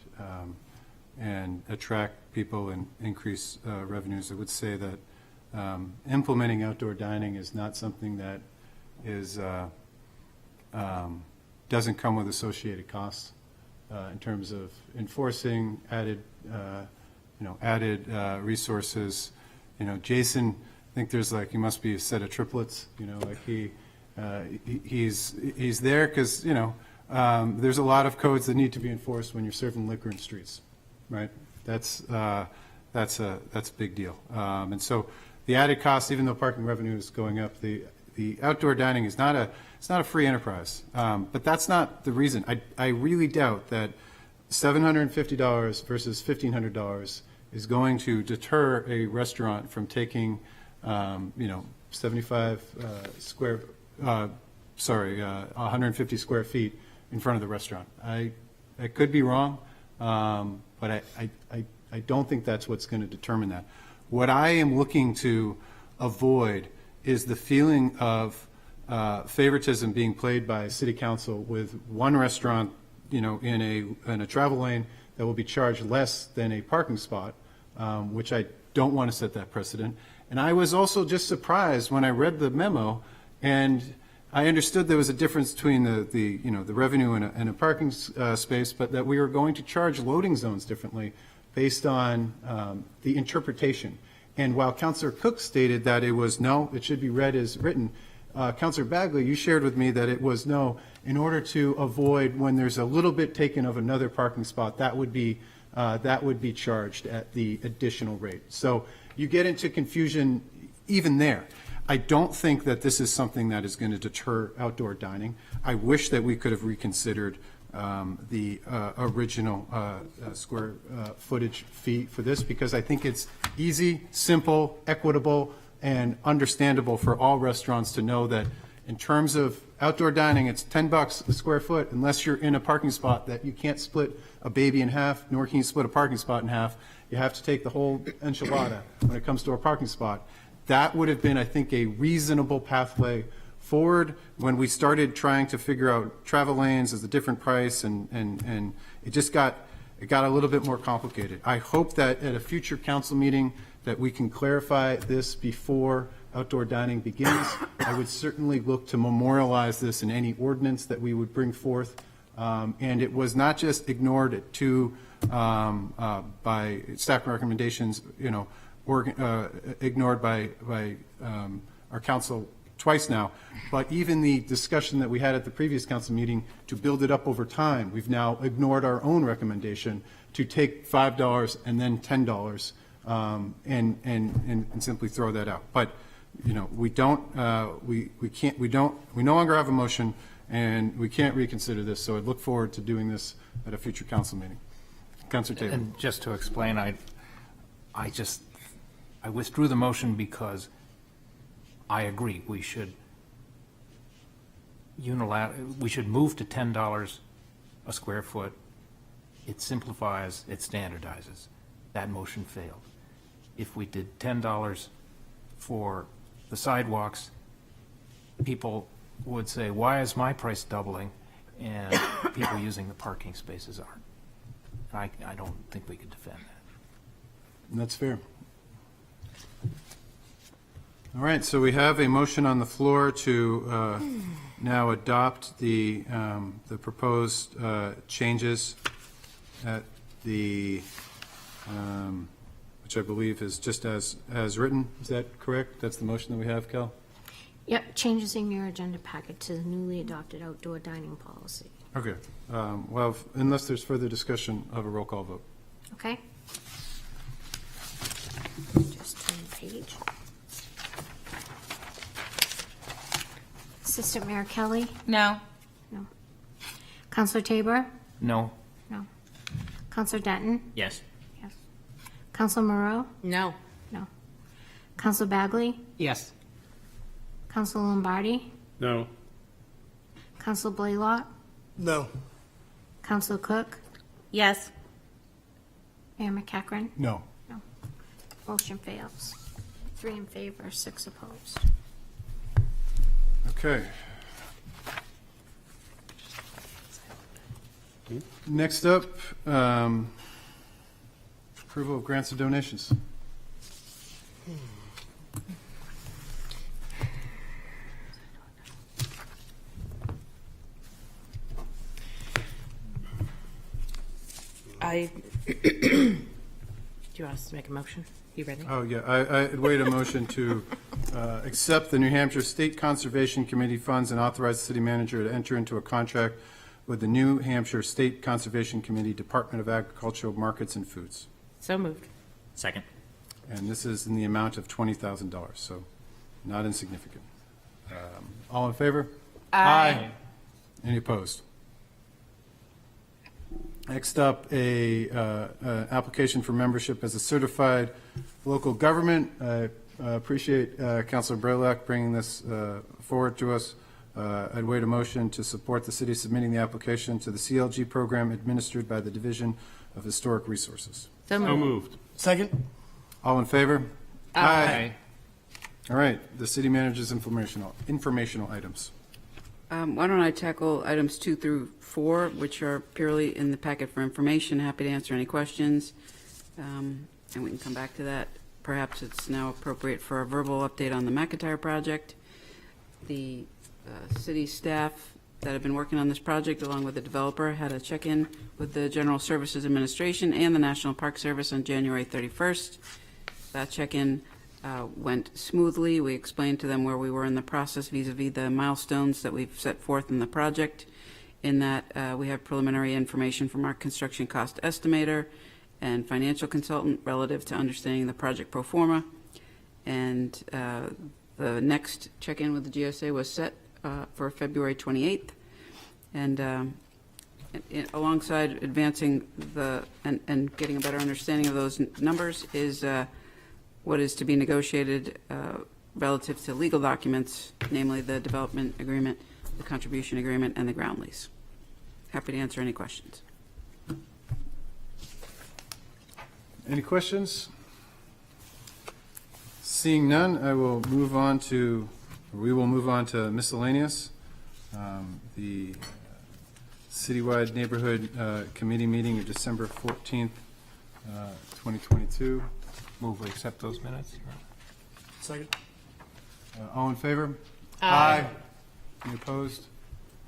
attract people and increase revenues. I would say that implementing outdoor dining is not something that is doesn't come with associated costs in terms of enforcing added resources. Jason, I think there's he must be a set of triplets. He's there because there's a lot of codes that need to be enforced when you're serving liquor in streets, right? That's a big deal. And so the added cost, even though parking revenue is going up, the outdoor dining is not a free enterprise. But that's not the reason. I really doubt that $750 versus $1,500 is going to deter a restaurant from taking 150 square feet in front of the restaurant. I could be wrong, but I don't think that's what's going to determine that. What I am looking to avoid is the feeling of favoritism being played by city council with one restaurant, in a travel lane that will be charged less than a parking spot, which I don't want to set that precedent. And I was also just surprised when I read the memo, and I understood there was a difference between the revenue in a parking space, but that we were going to charge loading zones differently based on the interpretation. And while Councilor Cook stated that it should be read as written, Councilor Bagley, you shared with me that it was no, in order to avoid when there's a little bit taken of another parking spot, that would be charged at the additional rate. So you get into confusion even there. I don't think that this is something that is going to deter outdoor dining. I wish that we could have reconsidered the original square footage fee for this, because I think it's easy, simple, equitable, and understandable for all restaurants to know that in terms of outdoor dining, it's $10 a square foot unless you're in a parking spot that you can't split a baby in half, nor can you split a parking spot in half. You have to take the whole enchilada when it comes to a parking spot. That would have been, I think, a reasonable pathway forward when we started trying to figure out travel lanes as a different price, and it just got a little bit more complicated. I hope that at a future council meeting that we can clarify this before outdoor dining begins. I would certainly look to memorialize this in any ordinance that we would bring forth. And it was not just ignored by staff recommendations, ignored by our council twice now, but even the discussion that we had at the previous council meeting to build it up over time, we've now ignored our own recommendation to take $5 and then $10 and simply throw that out. But we no longer have a motion, and we can't reconsider this. So I look forward to doing this at a future council meeting. Councilor Taylor. And just to explain, I withdrew the motion because I agree we should move to $10 a square foot. It simplifies, it standardizes. That motion failed. If we did $10 for the sidewalks, people would say, why is my price doubling and people using the parking spaces aren't? I don't think we could defend that. And that's fair. All right, so we have a motion on the floor to now adopt the proposed changes at the, which I believe is just as written. Is that correct? That's the motion that we have, Kel? Yep, changes in your agenda packet to the newly adopted outdoor dining policy. Okay. Well, unless there's further discussion of a roll call vote. Okay? Just turn the page. Assistant Mayor Kelly? No. No. Counselor Tabor? No. No. Counselor Denton? Yes. Yes. Counselor Moreau? No. No. Counselor Bagley? Yes. Counselor Lombardi? No. Counselor Blaylock? No. Counselor Cook? Yes. Mayor McEachran? No. No. Motion fails. 3 in favor, 6 opposed. Okay. Next up, approval of grants and donations. Do you want us to make a motion? You ready? Oh, yeah, I'd wait a motion to accept the New Hampshire State Conservation Committee funds and authorize the city manager to enter into a contract with the New Hampshire State Conservation Committee, Department of Agricultural Markets and Foods. So moved. Second. And this is in the amount of $20,000, so not insignificant. All in favor? Aye. Any opposed? Next up, application for membership as a certified local government. I appreciate Councilor Braylock bringing this forward to us. I'd wait a motion to support the city submitting the application to the CLG program administered by the Division of Historic Resources. So So moved. moved. Second? All in favor? Aye. All right, the city manager's informational items. Why don't I tackle items 2 through 4, which are purely in the packet for information. Happy to answer any questions, and we can come back to that. Perhaps it's now appropriate for a verbal update on the McIntyre project. The city staff that have been working on this project, along with the developer, had a check-in with the General Services Administration and the National Park Service on January 31st. That check-in went smoothly. We explained to them where we were in the process vis-a-vis the milestones that we've set forth in the project, in that we have preliminary information from our construction cost estimator and financial consultant relative to understanding the project pro forma. And the next check-in with the GSA was set for February 28th. And alongside advancing and getting a better understanding of those numbers is what is to be negotiated relative to legal documents, namely the development agreement, the contribution agreement, and the ground lease. Happy to answer any questions. Any questions? Seeing none, we will move on to miscellaneous. The citywide neighborhood committee meeting of December 14th, 2022. Move we accept those minutes? Second? All in favor? Aye. Any opposed?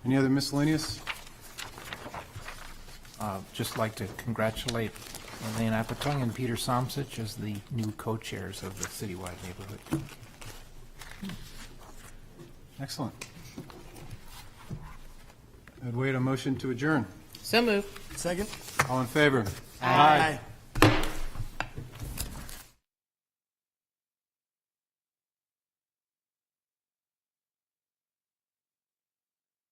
Any other miscellaneous? Just like to congratulate Elaine Apatow and Peter Somsich as the new co-chairs of the citywide neighborhood. Excellent. I'd wait a motion to adjourn. So moved. Second? All in favor? Aye.